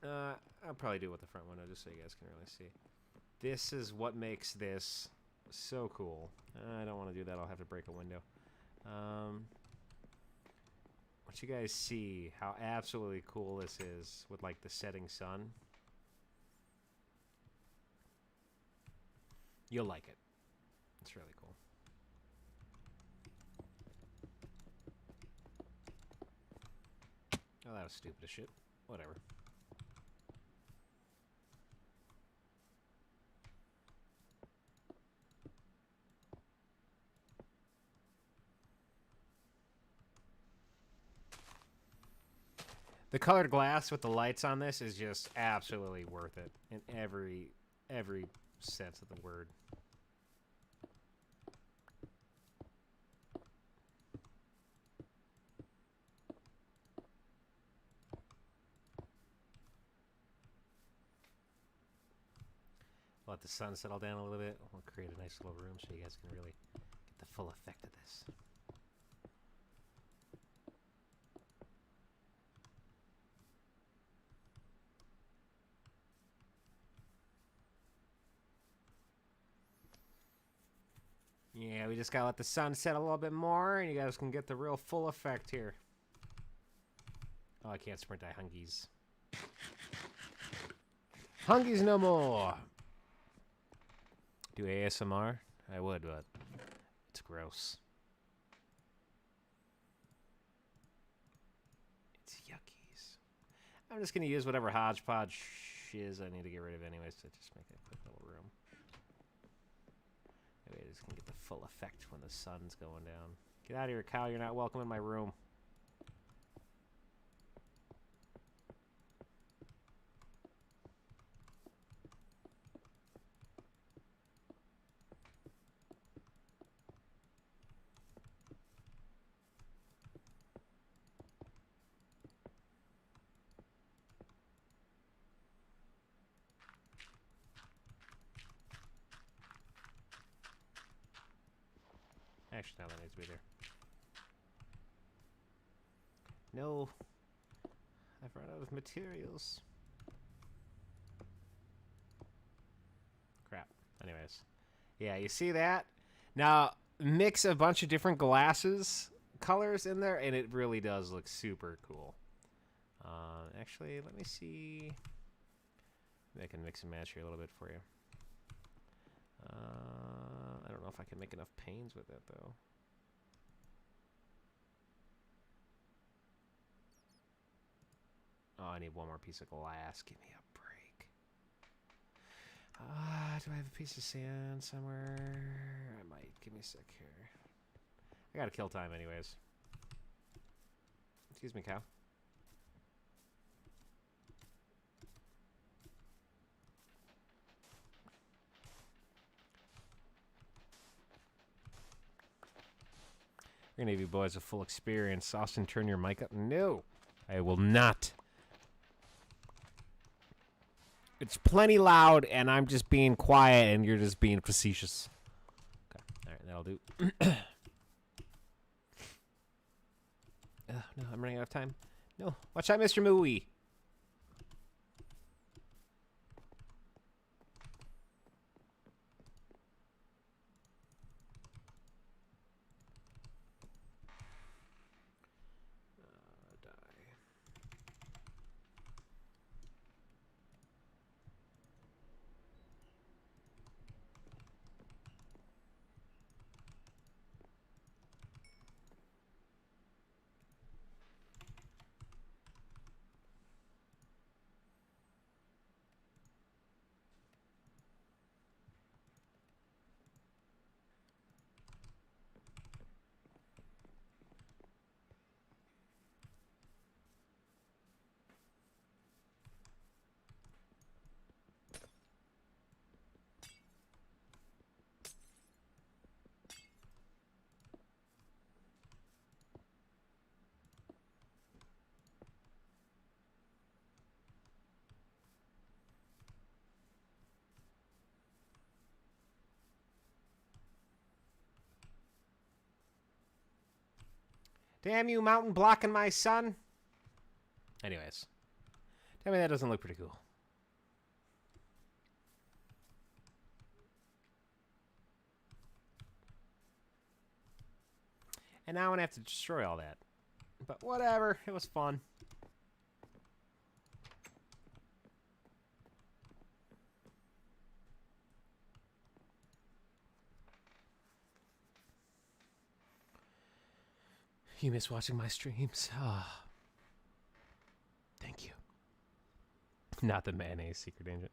I'll probably do it with the front window just so you guys can really see. This is what makes this so cool. I don't want to do that. I'll have to break a window. Once you guys see how absolutely cool this is with like the setting sun, you'll like it. It's really cool. Oh, that was stupid as shit. Whatever. The colored glass with the lights on this is just absolutely worth it in every sense of the word. Let the sun settle down a little bit. We'll create a nice little room so you guys can really get the full effect of this. Yeah, we just gotta let the sun set a little bit more, and you guys can get the real full effect here. Oh, I can't sprint die hungies. Hungies no more! Do ASMR? I would, but it's gross. It's yuckies. I'm just gonna use whatever hodgepodge shiz I need to get rid of anyways to just make a quick little room. Maybe I just can get the full effect when the sun's going down. Get out of here, cow. You're not welcome in my room. Actually, no, that needs to be there. No. I've run out of materials. Crap. Anyways. Yeah, you see that? Now, mix a bunch of different glasses colors in there, and it really does look super cool. Actually, let me see. Maybe I can mix and match here a little bit for you. I don't know if I can make enough panes with it, though. Oh, I need one more piece of glass. Give me a break. Do I have a piece of sand somewhere? I might. Give me a sec here. I gotta kill time anyways. Excuse me, cow. We're gonna give you boys a full experience. Austin, turn your mic up. No, I will not. It's plenty loud, and I'm just being quiet, and you're just being facetious. Okay, all right, that'll do. No, I'm running out of time. No, watch out, Mr. Mooey. Damn you, mountain blocking my sun. Anyways. Tell me that doesn't look pretty cool. And now I'm going to have to destroy all that. But whatever. It was fun. You miss watching my streams? Ah. Thank you. Not the mayonnaise secret agent.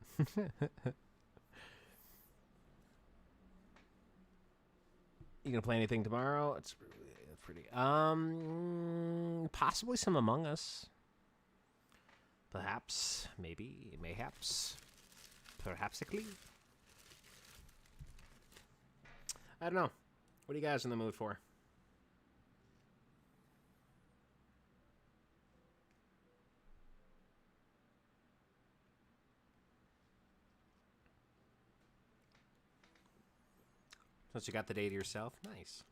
You gonna play anything tomorrow? It's pretty. Possibly some Among Us. Perhaps, maybe, mayhaps, perhapsically. I don't know. What are you guys in the mood for? Since you got the day to yourself, nice.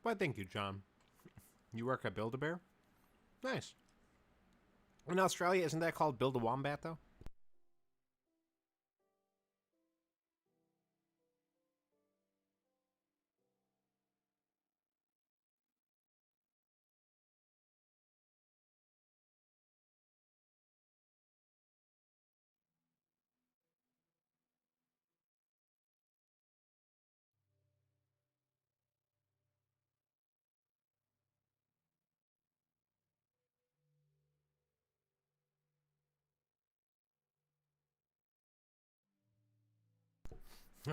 Why, thank you, John. You work at Build-A-Bear? Nice. In Australia, isn't that called Build-A-Wombat, though?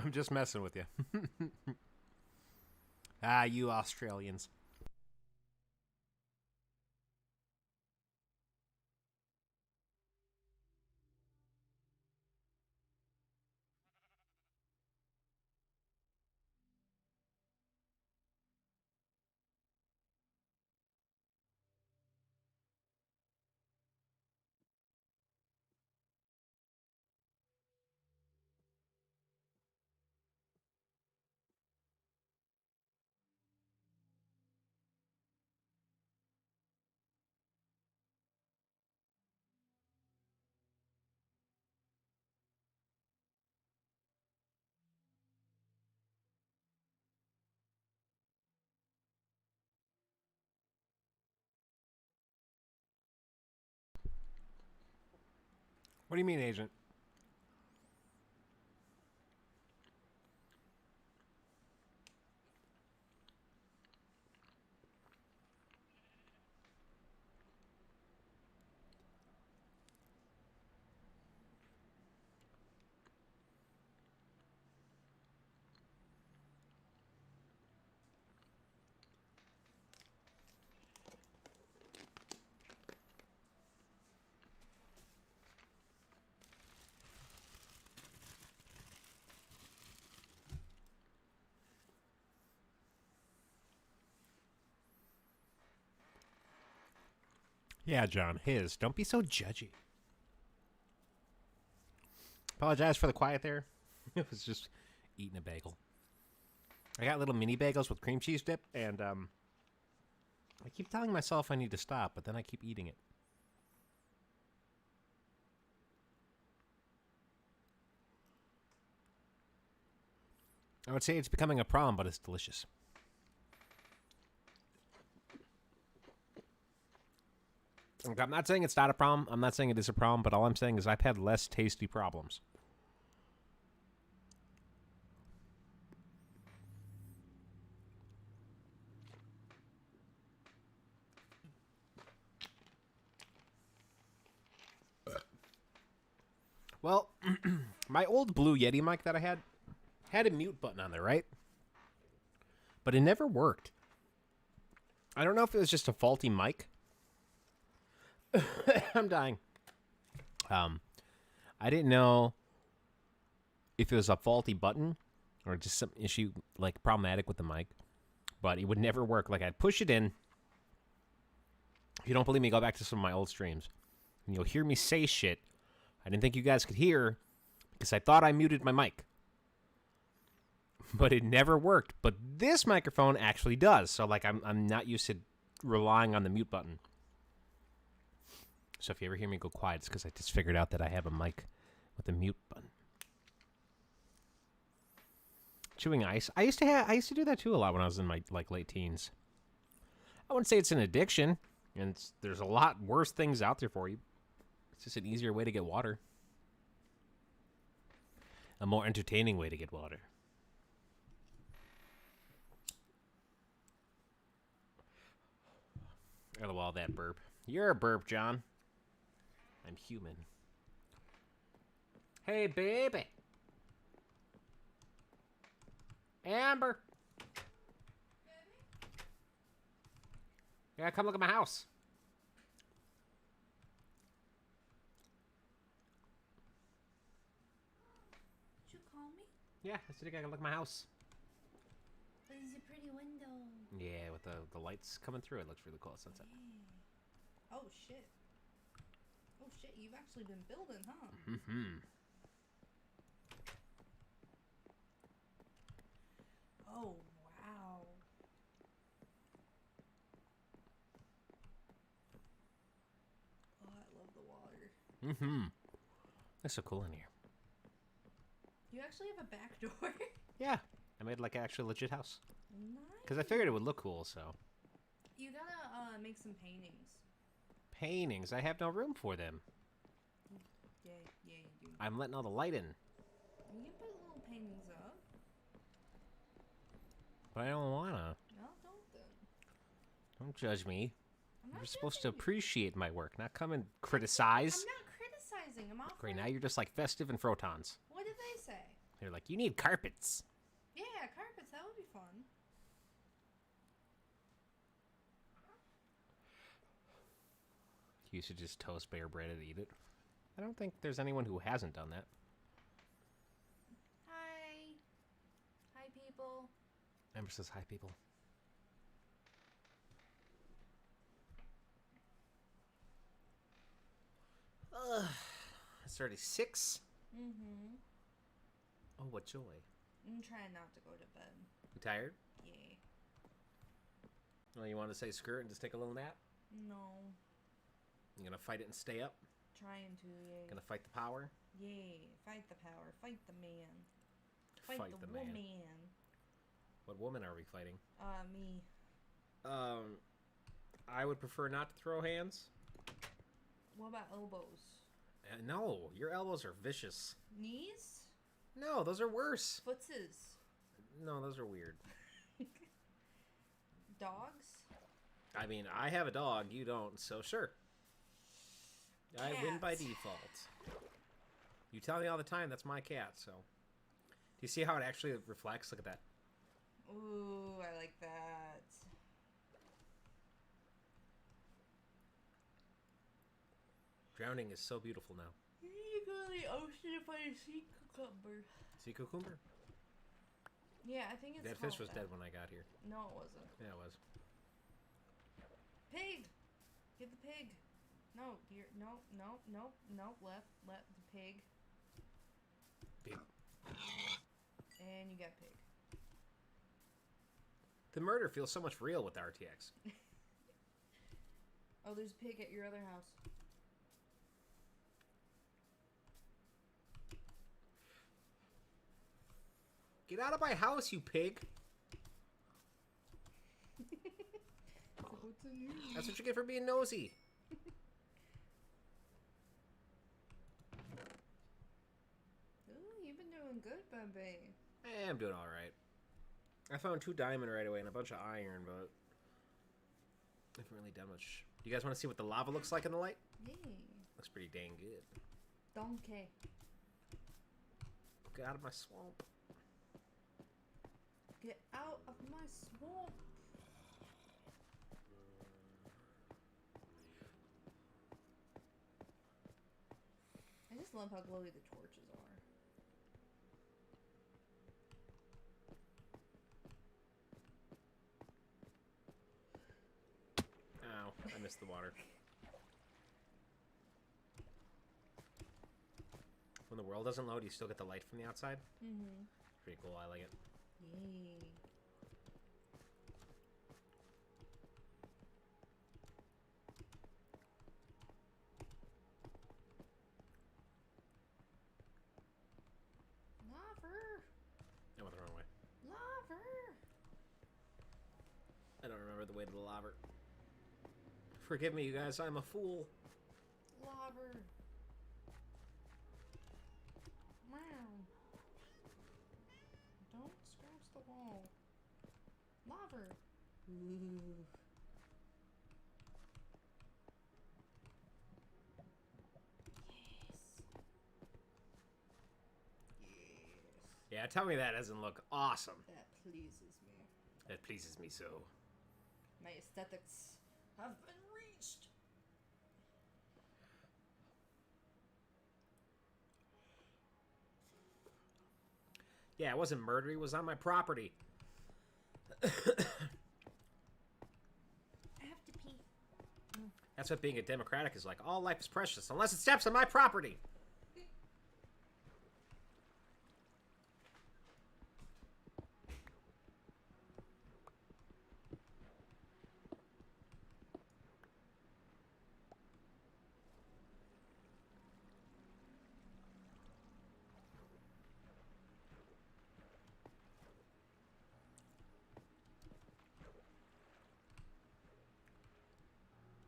I'm just messing with you. You Australians. What do you mean, agent? Yeah, John, his. Don't be so judgy. Apologize for the quiet there. It was just eating a bagel. I got little mini bagels with cream cheese dip, and I keep telling myself I need to stop, but then I keep eating it. I would say it's becoming a problem, but it's delicious. I'm not saying it's not a problem. I'm not saying it is a problem, but all I'm saying is I've had less tasty problems. Well, my old Blue Yeti mic that I had a mute button on there, right? But it never worked. I don't know if it was just a faulty mic. I'm dying. I didn't know if it was a faulty button or just some issue, like problematic with the mic. But it would never work. Like, I'd push it in. If you don't believe me, go back to some of my old streams. And you'll hear me say shit I didn't think you guys could hear because I thought I muted my mic. But it never worked. But this microphone actually does. So, like, I'm not used to relying on the mute button. So if you ever hear me go quiet, it's because I just figured out that I have a mic with a mute button. Chewing ice. I used to do that too a lot when I was in my late teens. I wouldn't say it's an addiction, and there's a lot worse things out there for you. It's just an easier way to get water. A more entertaining way to get water. LOL, that burp. You're a burp, John. I'm human. Hey, baby. Amber. Yeah, come look at my house. Did you call me? Yeah, I said I gotta look at my house. This is a pretty window. Yeah, with the lights coming through, it looks really cool at sunset. Yeah. Oh shit. Oh shit, you've actually been building, huh? Mm-hmm. Oh, wow. Oh, I love the water. Mm-hmm. That's so cool in here. You actually have a back door? Yeah, I made like an actual legit house. Nice. Because I figured it would look cool, so. You gotta make some paintings. Paintings? I have no room for them. Yeah, you do. I'm letting all the light in. You can put little paintings up. But I don't wanna. No, don't then. Don't judge me. I'm not You're supposed to judging you. appreciate my work, not come and criticize. I'm not criticizing. I'm offering. Great, now you're just like Festive and Frotons. What did they say? They're like, you need carpets. Yeah, carpets. That would be fun. You should just toast bare bread and eat it. I don't think there's anyone who hasn't done that. Hi. Hi, people. Amber says hi, people. It's 36. Mm-hmm. Oh, what joy. I'm trying not to go to bed. You tired? Yeah. Well, you want to say skirt and just take a little nap? No. You gonna fight it and stay up? Trying to, yeah. Gonna fight the power? Yeah. Fight the power. Fight the man. Fight, the man. woman. What woman are we fighting? Me. I would prefer not to throw hands. What about elbows? No, your elbows are vicious. Knees? No, those are worse. Footses? No, those are weird. Dogs? I mean, I have a dog, you don't, so sure. I win by Cats. default. You tell me all the time that's my cat, so. Do you see how it actually reflects? Look at that. Ooh, I like that. Drowning is so beautiful now. You need to go to the ocean to find a sea cucumber. Sea cucumber? Yeah, I think it's That fish called was dead when I got here. No, it wasn't. Yeah, it was. Pig! Get the pig. No, dear. No, no, no, no. Left. The pig. Pig. And you got pig. The murder feels so much real with the RTX. Oh, there's a pig at your other house. Get out of my house, you pig! What's in here? That's what you get for being nosy. Ooh, you've been doing good, Bambi. I am doing alright. I found 2 diamond right away and a bunch of iron, but I haven't really done much. You guys want to see what the lava looks like in the light? Yay. Looks pretty dang good. Donkey. Get out of my swamp. Get out of my swamp. I just love how glowy the torches are. Ow, I missed the water. When the world doesn't load, you still get the light from the outside. Mm-hmm. Pretty cool, I like it. Yay. Lover. I went the wrong way. Lover. I don't remember the way to the lava. Forgive me, you guys, I'm a fool. Lover. Meow. Don't scratch the wall. Lover. Ooh. Yes. Yeah, tell me that doesn't look awesome. That pleases me. That pleases me so. My aesthetics have been reached. Yeah, it wasn't murder, it was on my property. I have to pee. That's what being a democratic is like. All life is precious, unless it steps on my property.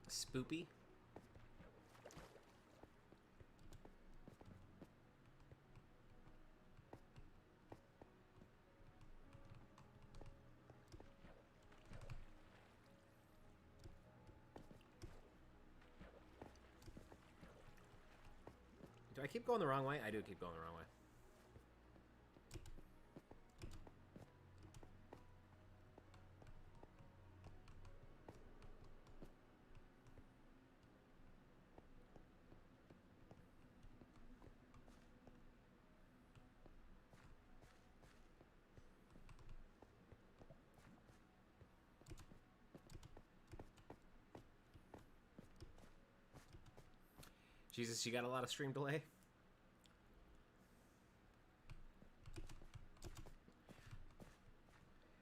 Spoopy. Do I keep going the wrong way? I do keep going the wrong way. Jesus, you got a lot of stream delay?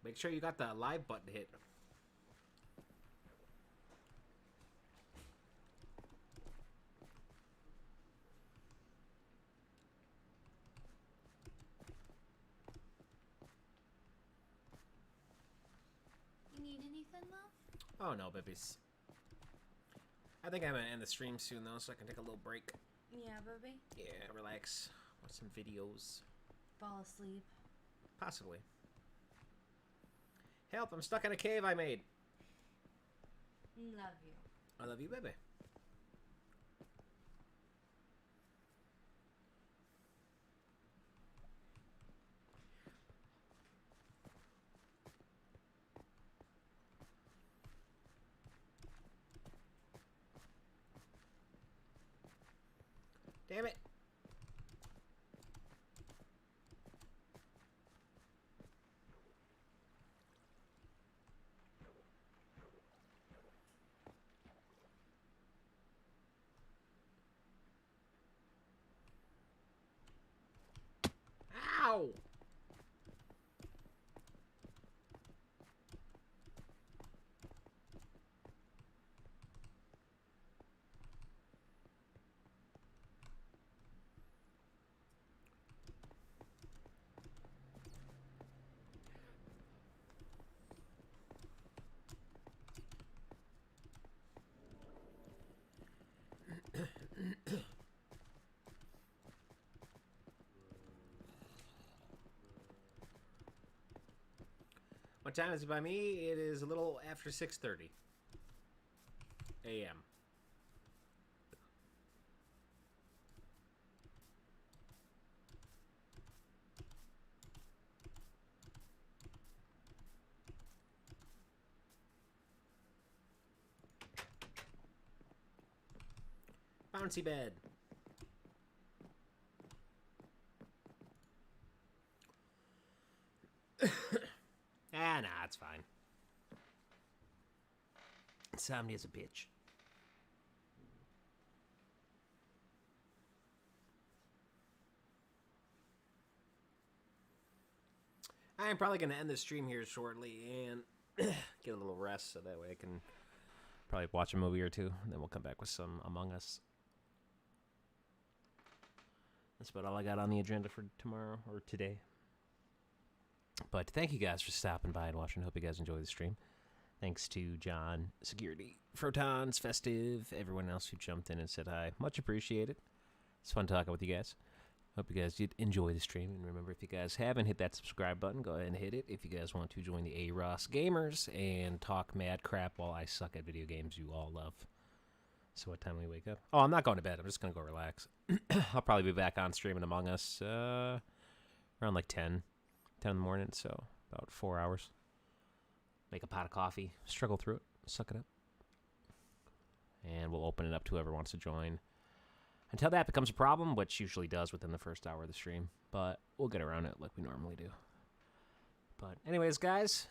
Make sure you got the live button hit. You need anything, love? Oh no, babies. I think I'm gonna end the stream soon though, so I can take a little break. Yeah, baby. Yeah, relax. Watch some videos. Fall asleep. Possibly. Help, I'm stuck in a cave I made. Love you. I love you, baby. Damn it. Ow! What time is it by me? It is a little after 6:30 a.m. Bouncy bed. Nah, it's fine. Insomnia's a bitch. I'm probably going to end the stream here shortly and get a little rest so that way I can probably watch a movie or two, and then we'll come back with some Among Us. That's about all I got on the agenda for tomorrow or today. But thank you guys for stopping by and watching. Hope you guys enjoy the stream. Thanks to John, Security, Frotons, Festive, everyone else who jumped in and said hi. Much appreciated. It's fun talking with you guys. Hope you guys did enjoy the stream. And remember, if you guys haven't hit that subscribe button, go ahead and hit it. If you guys want to join the ArossGamers and talk mad crap while I suck at video games you all love. So what time do we wake up? Oh, I'm not going to bed. I'm just going to go relax. I'll probably be back on streaming Among Us around like 10 in the morning. So about 4 hours. Make a pot of coffee. Struggle through it. Suck it up. And we'll open it up to whoever wants to join. Until that becomes a problem, which usually does within the first hour of the stream. But we'll get around it like we normally do. But anyways, guys,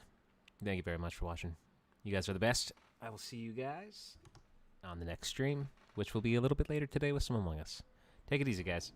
thank you very much for watching. You guys are the best. I will see you guys on the next stream, which will be a little bit later today with some Among Us. Take it easy, guys.